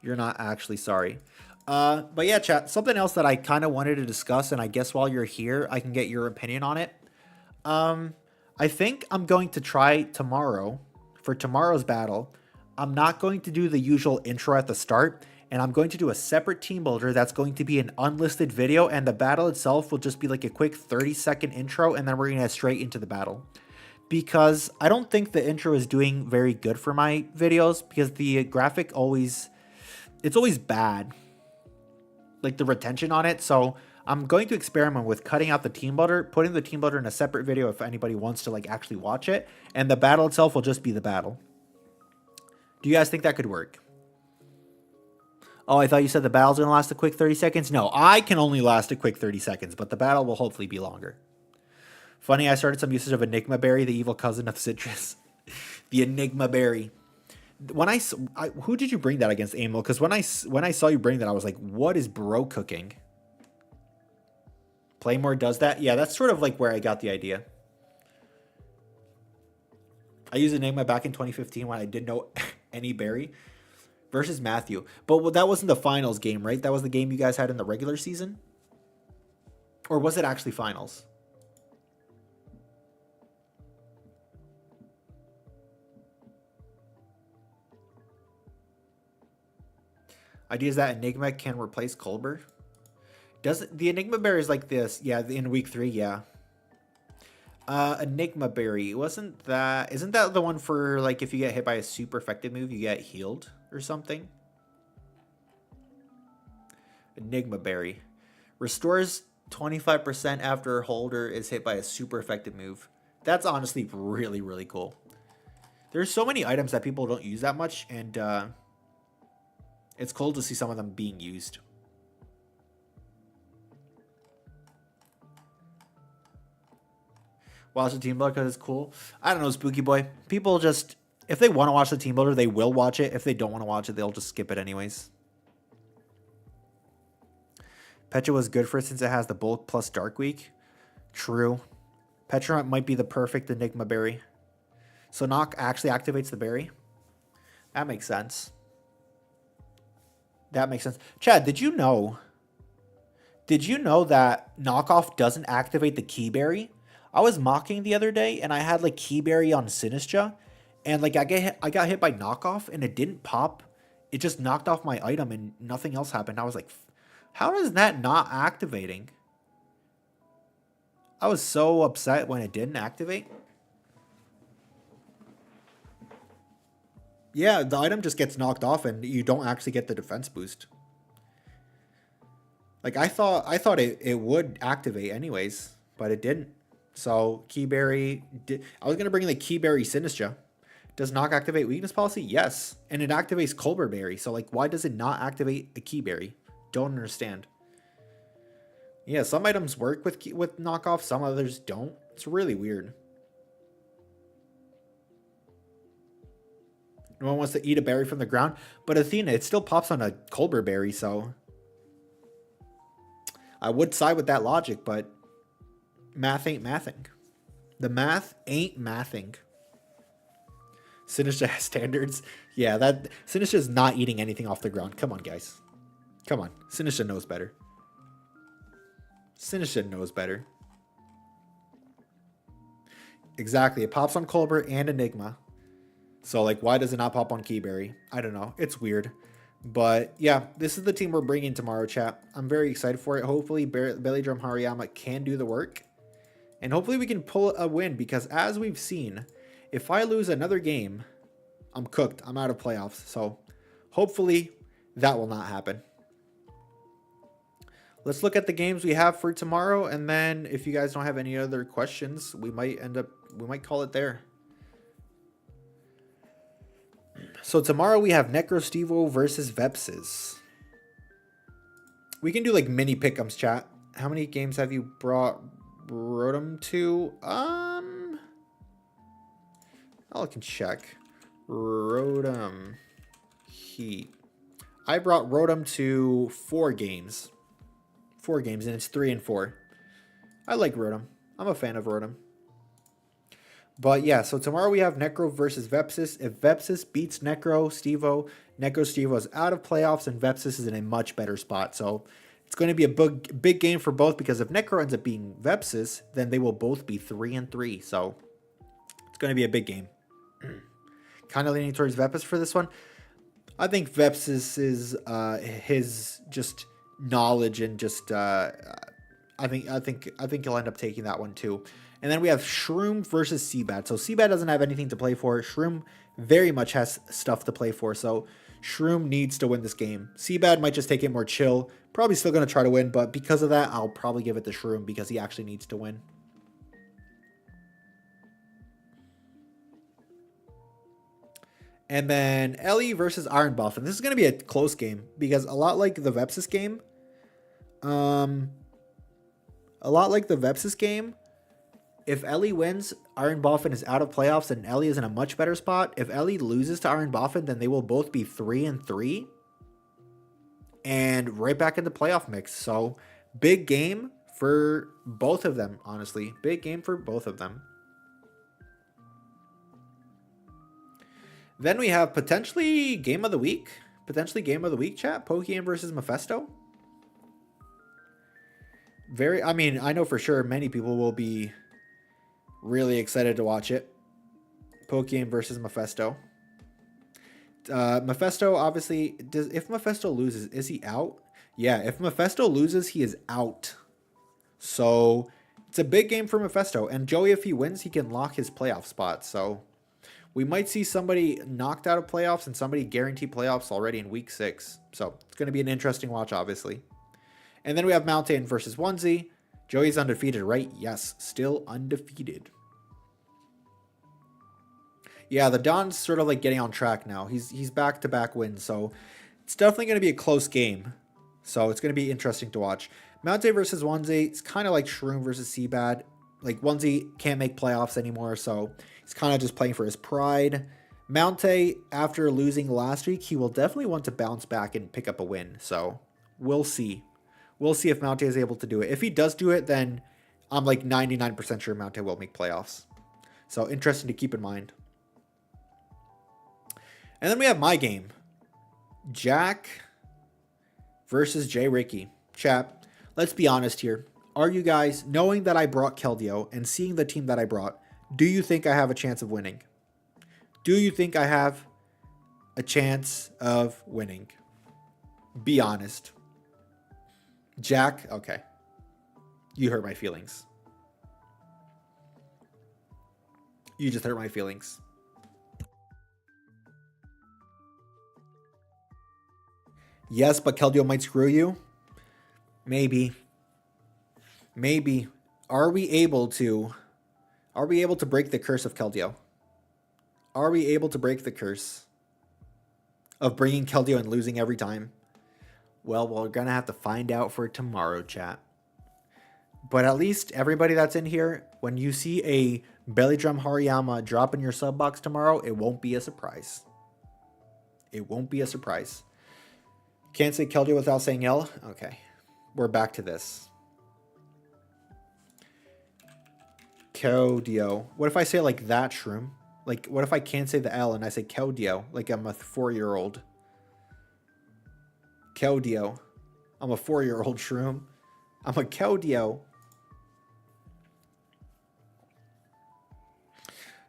You're not actually sorry. But yeah, chat, something else that I kind of wanted to discuss, and I guess while you're here, I can get your opinion on it. I think I'm going to try tomorrow, for tomorrow's battle, I'm not going to do the usual intro at the start, and I'm going to do a separate team builder that's going to be an unlisted video, and the battle itself will just be like a quick 30-second intro, and then we're going to head straight into the battle. Because I don't think the intro is doing very good for my videos, because the graphic it's always bad. Like the retention on it, so I'm going to experiment with cutting out the team builder, putting the team builder in a separate video if anybody wants to like actually watch it, and the battle itself will just be the battle. Do you guys think that could work? Oh, I thought you said the battle's gonna last a quick 30 seconds. No, I can only last a quick 30 seconds, but the battle will hopefully be longer. Funny, I started some usage of Enigma Berry, the evil cousin of Citrus. The Enigma Berry. When who did you bring that against, Emil? Because when I saw you bring that, I was like, what is bro cooking? Playmore does that? Yeah, that's sort of like where I got the idea. I used Enigma back in 2015 when I didn't know any berry. Versus Matthew. But that wasn't the finals game, right? That was the game you guys had in the regular season? Or was it actually finals? Idea is that Enigma can replace Colbert? Does the Enigma Berry is like this? Yeah, in week 3, yeah. Enigma Berry, isn't that the one for like if you get hit by a super effective move, you get healed or something? Enigma Berry restores 25% after a holder is hit by a super effective move. That's honestly really, really cool. There's so many items that people don't use that much, and it's cool to see some of them being used. Watch the team builder because it's cool. I don't know, Spooky Boy. People just, if they want to watch the team builder, they will watch it. If they don't want to watch it, they'll just skip it anyways. Petra was good for it since it has the bulk plus Dark Week. True. Petra might be the perfect Enigma Berry. So Knock actually activates the berry. That makes sense. That makes sense. Chad, did you know that Knockoff doesn't activate the Key Berry? I was mocking the other day, and I had like Key Berry on Sinistcha, and like I got hit by Knockoff, and it didn't pop. It just knocked off my item, and nothing else happened. I was like, how is that not activating? I was so upset when it didn't activate. Yeah, the item just gets knocked off and you don't actually get the defense boost. Like I thought it would activate anyways, but it didn't. So Keyberry did. I was gonna bring the Keyberry Sinistra. Does knock activate weakness policy? Yes, and it activates Colbur Berry. So like, why does it not activate a Keyberry? Don't understand. Yeah, some items work with knockoff, some others don't. It's really weird. No one wants to eat a berry from the ground, but Athena, it still pops on a Colbur Berry, so I would side with that logic, but math ain't mathing. The math ain't mathing. Sinistra has standards. Yeah, that Sinistra is not eating anything off the ground. Come on, guys. Come on. Sinistra knows better. Sinistra knows better. Exactly. It pops on Colbur and Enigma. So, like, why does it not pop on Keyberry? I don't know. It's weird. But, yeah, this is the team we're bringing tomorrow, chat. I'm very excited for it. Hopefully, Belly Drum Hariyama can do the work. And hopefully we can pull a win. Because, as we've seen, if I lose another game, I'm cooked. I'm out of playoffs. So, hopefully, that will not happen. Let's look at the games we have for tomorrow. And then, if you guys don't have any other questions, we might call it there. So tomorrow we have Necrostevo versus Vepsis. We can do like mini pick'ems, chat. How many games have you brought Rotom to? I can check. Rotom Heat. I brought Rotom to 4 games. 4 games, and it's 3 and 4. I like Rotom. I'm a fan of Rotom. But yeah, so tomorrow we have Necro versus Vepsis. If Vepsis beats Necrostevo is out of playoffs and Vepsis is in a much better spot. So it's going to be a big game for both, because if Necro ends up beating Vepsis, then they will both be 3 and 3. So it's going to be a big game. Kind of leaning towards Vepsis for this one. I think Vepsis is his just knowledge and just I think he'll end up taking that one too. And then we have Shroom versus Seabad. So Seabad doesn't have anything to play for. Shroom very much has stuff to play for. So Shroom needs to win this game. Seabad might just take it more chill. Probably still going to try to win, but because of that, I'll probably give it to Shroom because he actually needs to win. And then Ellie versus Iron Buff. And this is going to be a close game because a lot like the Vepsis game, if Ellie wins, Iron Boffin is out of playoffs and Ellie is in a much better spot. If Ellie loses to Iron Boffin, then they will both be 3 and 3 and right back in the playoff mix. So big game for both of them, honestly. Big game for both of them. Then we have potentially game of the week. Chat. Pokemon versus Mephisto. I know for sure many people will be really excited to watch it. Pokemon versus Mephisto. Mephisto, obviously, if Mephisto loses, is he out? Yeah, if Mephisto loses, he is out. So it's a big game for Mephisto. And Joey, if he wins, he can lock his playoff spot. So we might see somebody knocked out of playoffs and somebody guaranteed playoffs already in week 6. So it's going to be an interesting watch, obviously. And then we have Mountain versus Onesie. Joey's undefeated, right? Yes, still undefeated. Yeah, the Don's sort of like getting on track now. He's back-to-back wins, so it's definitely going to be a close game. So it's going to be interesting to watch. Mountain versus Onesie, it's kind of like Shroom versus Seabad. Like, Onesie can't make playoffs anymore, so he's kind of just playing for his pride. Mountain, after losing last week, he will definitely want to bounce back and pick up a win. So we'll see. We'll see if Mountain is able to do it. If he does do it, then I'm like 99% sure Mountain will make playoffs. So interesting to keep in mind. And then we have my game. Jack versus JRicky. Chat, let's be honest here. Are you guys, knowing that I brought Keldeo and seeing the team that I brought, do you think I have a chance of winning? Do you think I have a chance of winning? Be honest. Jack, okay. You hurt my feelings. You just hurt my feelings. Yes, but Keldeo might screw you. Maybe. Maybe. Are we able to break the curse of Keldeo? Are we able to break the curse of bringing Keldeo and losing every time? Well, we're going to have to find out for tomorrow, chat. But at least everybody that's in here, when you see a Belly Drum Hariyama drop in your sub box tomorrow, it won't be a surprise. It won't be a surprise. Can't say Keldeo without saying L? Okay. We're back to this. Keldeo. What if I say like that, Shroom? Like, what if I can't say the L and I say Keldeo? Like I'm a 4-year-old. Keldeo. I'm a 4-year-old, Shroom. I'm a Keldeo.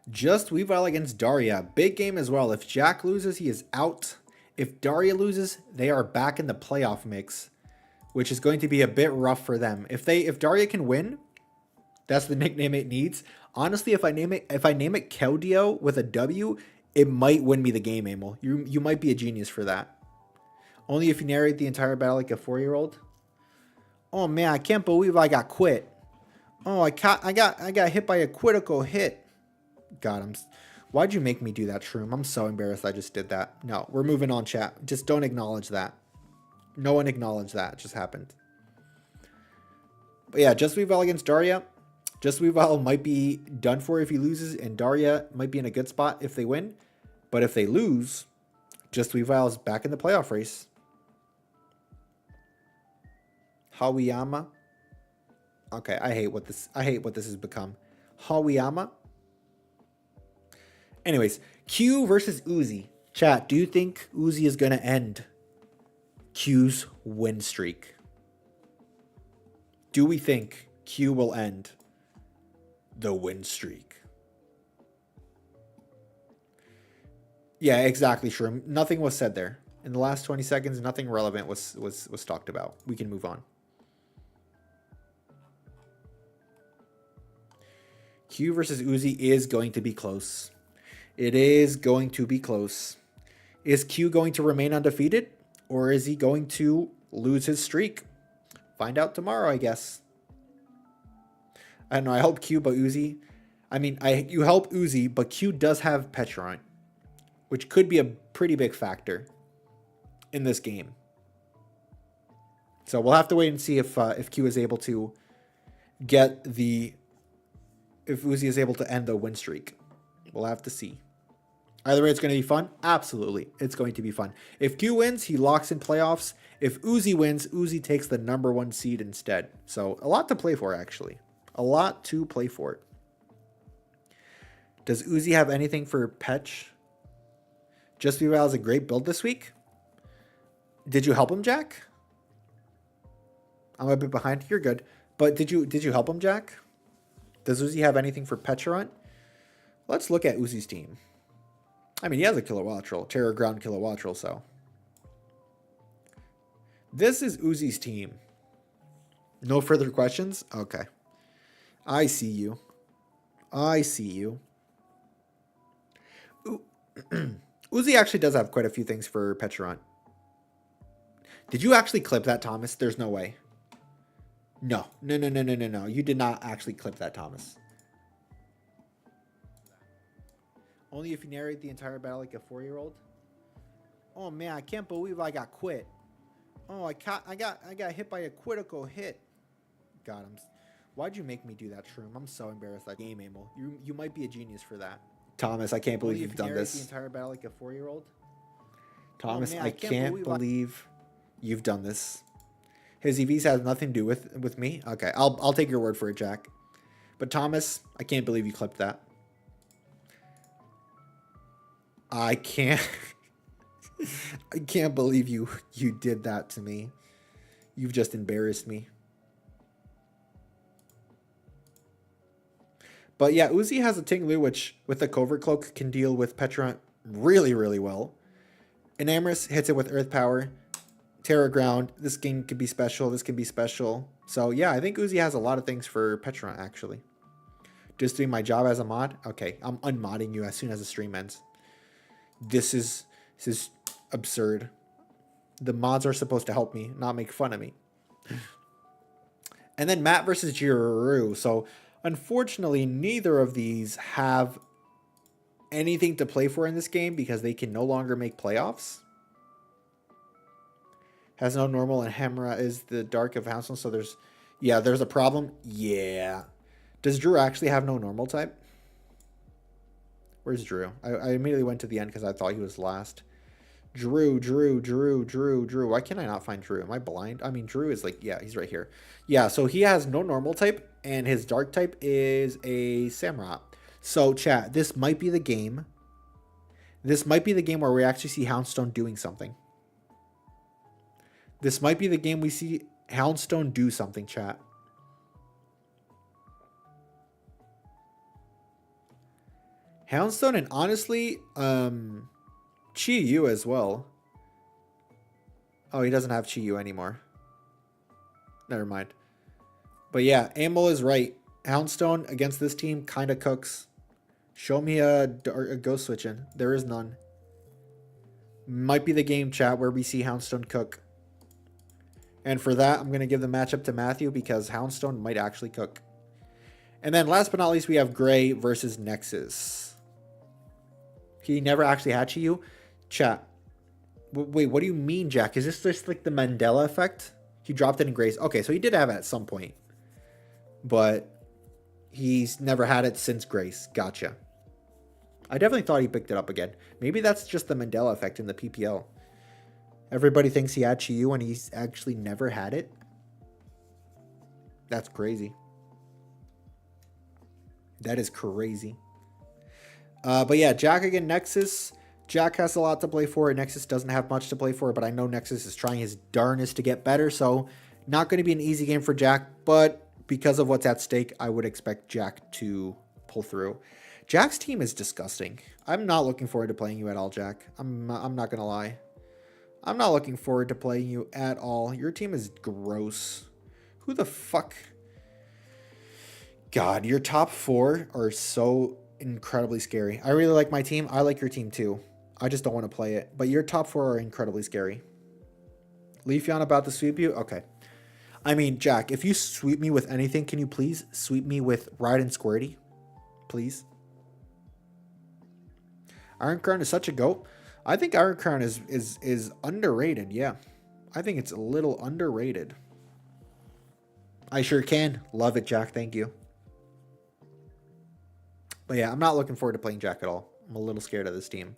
Just Weavile against Daria. Big game as well. If Jack loses, he is out. If Daria loses, they are back in the playoff mix, which is going to be a bit rough for them. If Daria can win, that's the nickname it needs. Honestly, if I name it Keldeo with a W, it might win me the game, Emil. You might be a genius for that. Only if you narrate the entire battle like a 4-year-old. Oh man, I can't believe I got quit. Oh, I got hit by a critical hit. God, why'd you make me do that, Shroom? I'm so embarrassed I just did that. No, we're moving on, chat. Just don't acknowledge that. No one acknowledged that. It just happened. But yeah, Just Weavile against Daria. Just Weavile might be done for if he loses, and Daria might be in a good spot if they win. But if they lose, Just Weavile is back in the playoff race. Hawiyama. Okay, I hate what this has become. Hawiyama. Anyways, Q versus Uzi. Chat, do you think Uzi is going to end Q's win streak? Do we think Q will end the win streak? Yeah, exactly, Shroom. Nothing was said there. In the last 20 seconds, nothing relevant was talked about. We can move on. Q versus Uzi is going to be close. It is going to be close. Is Q going to remain undefeated? Or is he going to lose his streak? Find out tomorrow, I guess. I don't know. I help Q, but Uzi. I mean, you help Uzi, but Q does have Petrant, which could be a pretty big factor in this game. So we'll have to wait and see if Q is able to get if Uzi is able to end the win streak. We'll have to see. Either way, it's going to be fun. Absolutely. It's going to be fun. If Q wins, he locks in playoffs. If Uzi wins, Uzi takes the #1 seed instead. So a lot to play for, actually. A lot to play for. Does Uzi have anything for Petch? Just Weavile is a great build this week. Did you help him, Jack? I'm a bit behind. You're good. But did you help him, Jack? Does Uzi have anything for Petrant? Let's look at Uzi's team. I mean, he has a Kilowattrel, Terror Ground Kilowattrel, so. This is Uzi's team. No further questions? Okay. I see you. I see you. Uzi actually does have quite a few things for Petrant. Did you actually clip that, Thomas? There's no way. No. No. You did not actually clip that, Thomas. Only if you narrate the entire battle like a 4-year-old. Oh man, I can't believe I got quit. Oh, I got hit by a critical hit. God, why'd you make me do that, Shroom? I'm so embarrassed. That game, Emil. You might be a genius for that. Thomas, I can't believe you've done this. The entire battle like a 4-year-old. Thomas, I can't believe you've done this. His EVs has nothing to do with me. Okay, I'll take your word for it, Jack. But Thomas, I can't believe you clipped that. I can't. I can't believe you did that to me. You've just embarrassed me. But yeah, Uzi has a Tinglu, which with a Covert Cloak can deal with Petrant really, really well. Enamorous hits it with Earth Power. Terror Ground. This game could be special. This can be special. So yeah, I think Uzi has a lot of things for Petrant, actually. Just doing my job as a mod? Okay, I'm unmodding you as soon as the stream ends. This is absurd. The mods are supposed to help me, not make fun of me. And then Matt versus Jiru. So, unfortunately, neither of these have anything to play for in this game because they can no longer make playoffs. Has no normal, and Hemra is the dark of Houston. So there's a problem. Yeah. Does Drew actually have no normal type? Where's Drew? I immediately went to the end because I thought he was last. Drew. Why can I not find Drew? Am I blind? I mean, Drew is like, yeah, he's right here. Yeah, so he has no normal type, and his dark type is a Samurott. So, chat, this might be the game. This might be the game where we actually see Houndstone doing something. This might be the game we see Houndstone do something, chat. Houndstone and honestly, Chi Yu as well. Oh, he doesn't have Chi Yu anymore. Never mind. But yeah, Amel is right. Houndstone against this team kind of cooks. Show me a ghost switching. There is none. Might be the game, chat, where we see Houndstone cook. And for that, I'm going to give the matchup to Matthew because Houndstone might actually cook. And then last but not least, we have Gray versus Nexus. He never actually had Chi Yu. Chat. Wait, what do you mean, Jack? Is this just like the Mandela effect? He dropped it in Gray's. Okay, so he did have it at some point. But he's never had it since Grace. Gotcha. I definitely thought he picked it up again. Maybe that's just the Mandela effect in the PPL. Everybody thinks he had Chi Yu and he's actually never had it. That's crazy. That is crazy. But yeah, Jack again, Nexus. Jack has a lot to play for. Nexus doesn't have much to play for, but I know Nexus is trying his darnest to get better. So not going to be an easy game for Jack, but because of what's at stake, I would expect Jack to pull through. Jack's team is disgusting. I'm not looking forward to playing you at all, Jack. I'm not going to lie. I'm not looking forward to playing you at all. Your team is gross. Who the fuck? God, your top four are so incredibly scary. I really like my team. I like your team too. I just don't want to play it. But your top four are incredibly scary. Leafeon about to sweep you? Okay. I mean, Jack, if you sweep me with anything, can you please sweep me with Ride and Squirty? Please. Iron Crown is such a goat. I think Iron Crown is underrated. Yeah. I think it's a little underrated. I sure can. Love it, Jack. Thank you. But yeah, I'm not looking forward to playing Jack at all. I'm a little scared of this team.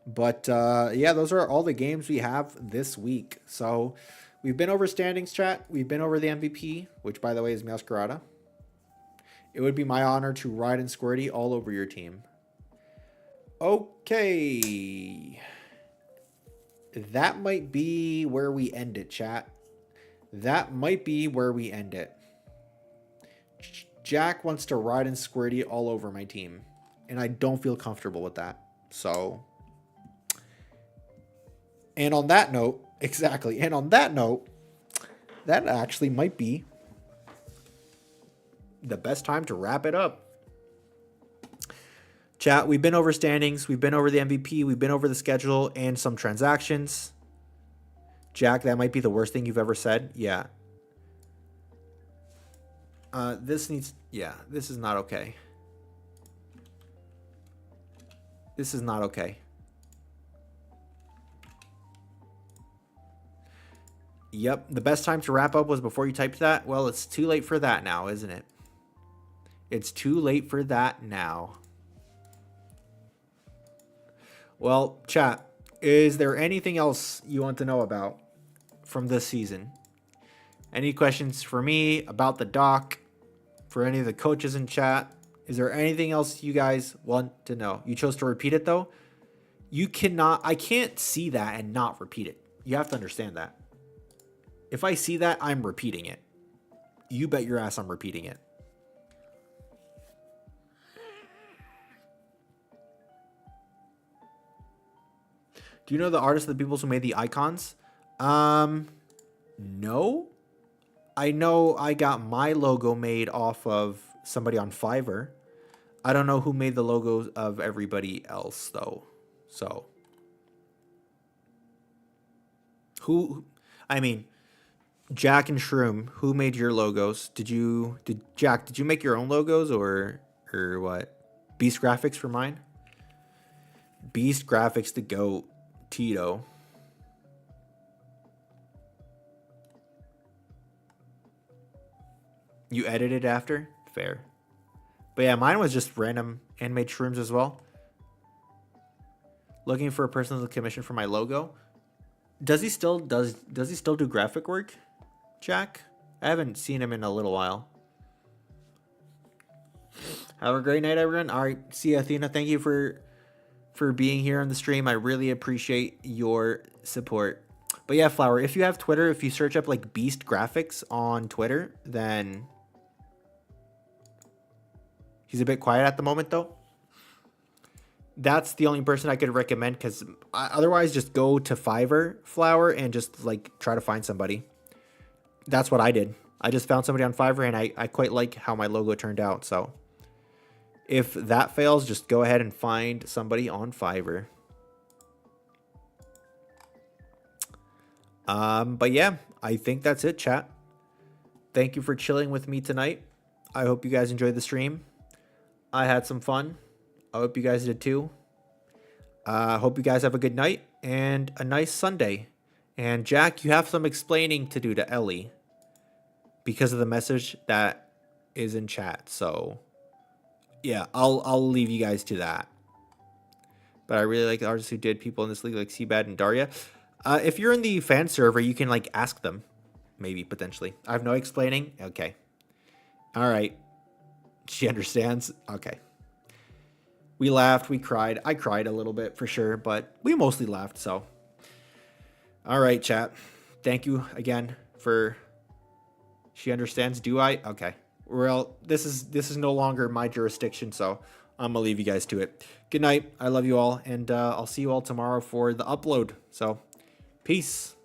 But yeah, those are all the games we have this week. So we've been over standings, chat. We've been over the MVP, which by the way is Masquerada. It would be my honor to ride and Squirty all over your team. Okay. That might be where we end it, chat. That might be where we end it. Jack wants to ride and Squirty all over my team. And I don't feel comfortable with that. So. And on that note, exactly. And on that note, that actually might be the best time to wrap it up. Chat, we've been over standings. We've been over the MVP. We've been over the schedule and some transactions. Jack, that might be the worst thing you've ever said. Yeah. This is not okay. This is not okay. Yep, the best time to wrap up was before you typed that. Well, it's too late for that now, isn't it? It's too late for that now. Well, chat, is there anything else you want to know about from this season? Any questions for me about the doc? For any of the coaches in chat? Is there anything else you guys want to know? You chose to repeat it though? You cannot, I can't see that and not repeat it. You have to understand that. If I see that, I'm repeating it. You bet your ass I'm repeating it. Do you know the artists of the peoples who made the icons? No. I know I got my logo made off of somebody on Fiverr. I don't know who made the logos of everybody else though. So Who? I mean, Jack and Shroom. Who made your logos? Did Jack? Did you make your own logos or what? Beast Graphics for mine. Beast Graphics to go. Tito. You edited after? Fair. But yeah, mine was just random handmade shrooms as well. Looking for a personal commission for my logo. Does he still do graphic work, Jack? I haven't seen him in a little while. Have a great night, everyone. All right, see you, Athena. Thank you for being here on the stream. I really appreciate your support. But yeah, Flower, if you have Twitter, if you search up like Beast Graphics on Twitter, then he's a bit quiet at the moment though. That's the only person I could recommend, because otherwise just go to Fiverr, Flower, and just like try to find somebody. That's what I did. I just found somebody on Fiverr, and I quite like how my logo turned out. So if that fails, just go ahead and find somebody on Fiverr. But yeah, I think that's it, chat. Thank you for chilling with me tonight. I hope you guys enjoyed the stream. I had some fun. I hope you guys did too. Hope you guys have a good night and a nice Sunday. And Jack, you have some explaining to do to Ellie because of the message that is in chat. So yeah, I'll leave you guys to that. But I really like the artists who did people in this league like Seabad and Daria. If you're in the fan server, you can like ask them, maybe potentially. I have no explaining. Okay. All right. She understands. Okay. We laughed, we cried. I cried a little bit for sure, but we mostly laughed, so. All right, chat. Thank you again for... She understands, do I? Okay. Well, this is no longer my jurisdiction, so I'm going to leave you guys to it. Good night. I love you all, and I'll see you all tomorrow for the upload. So, peace.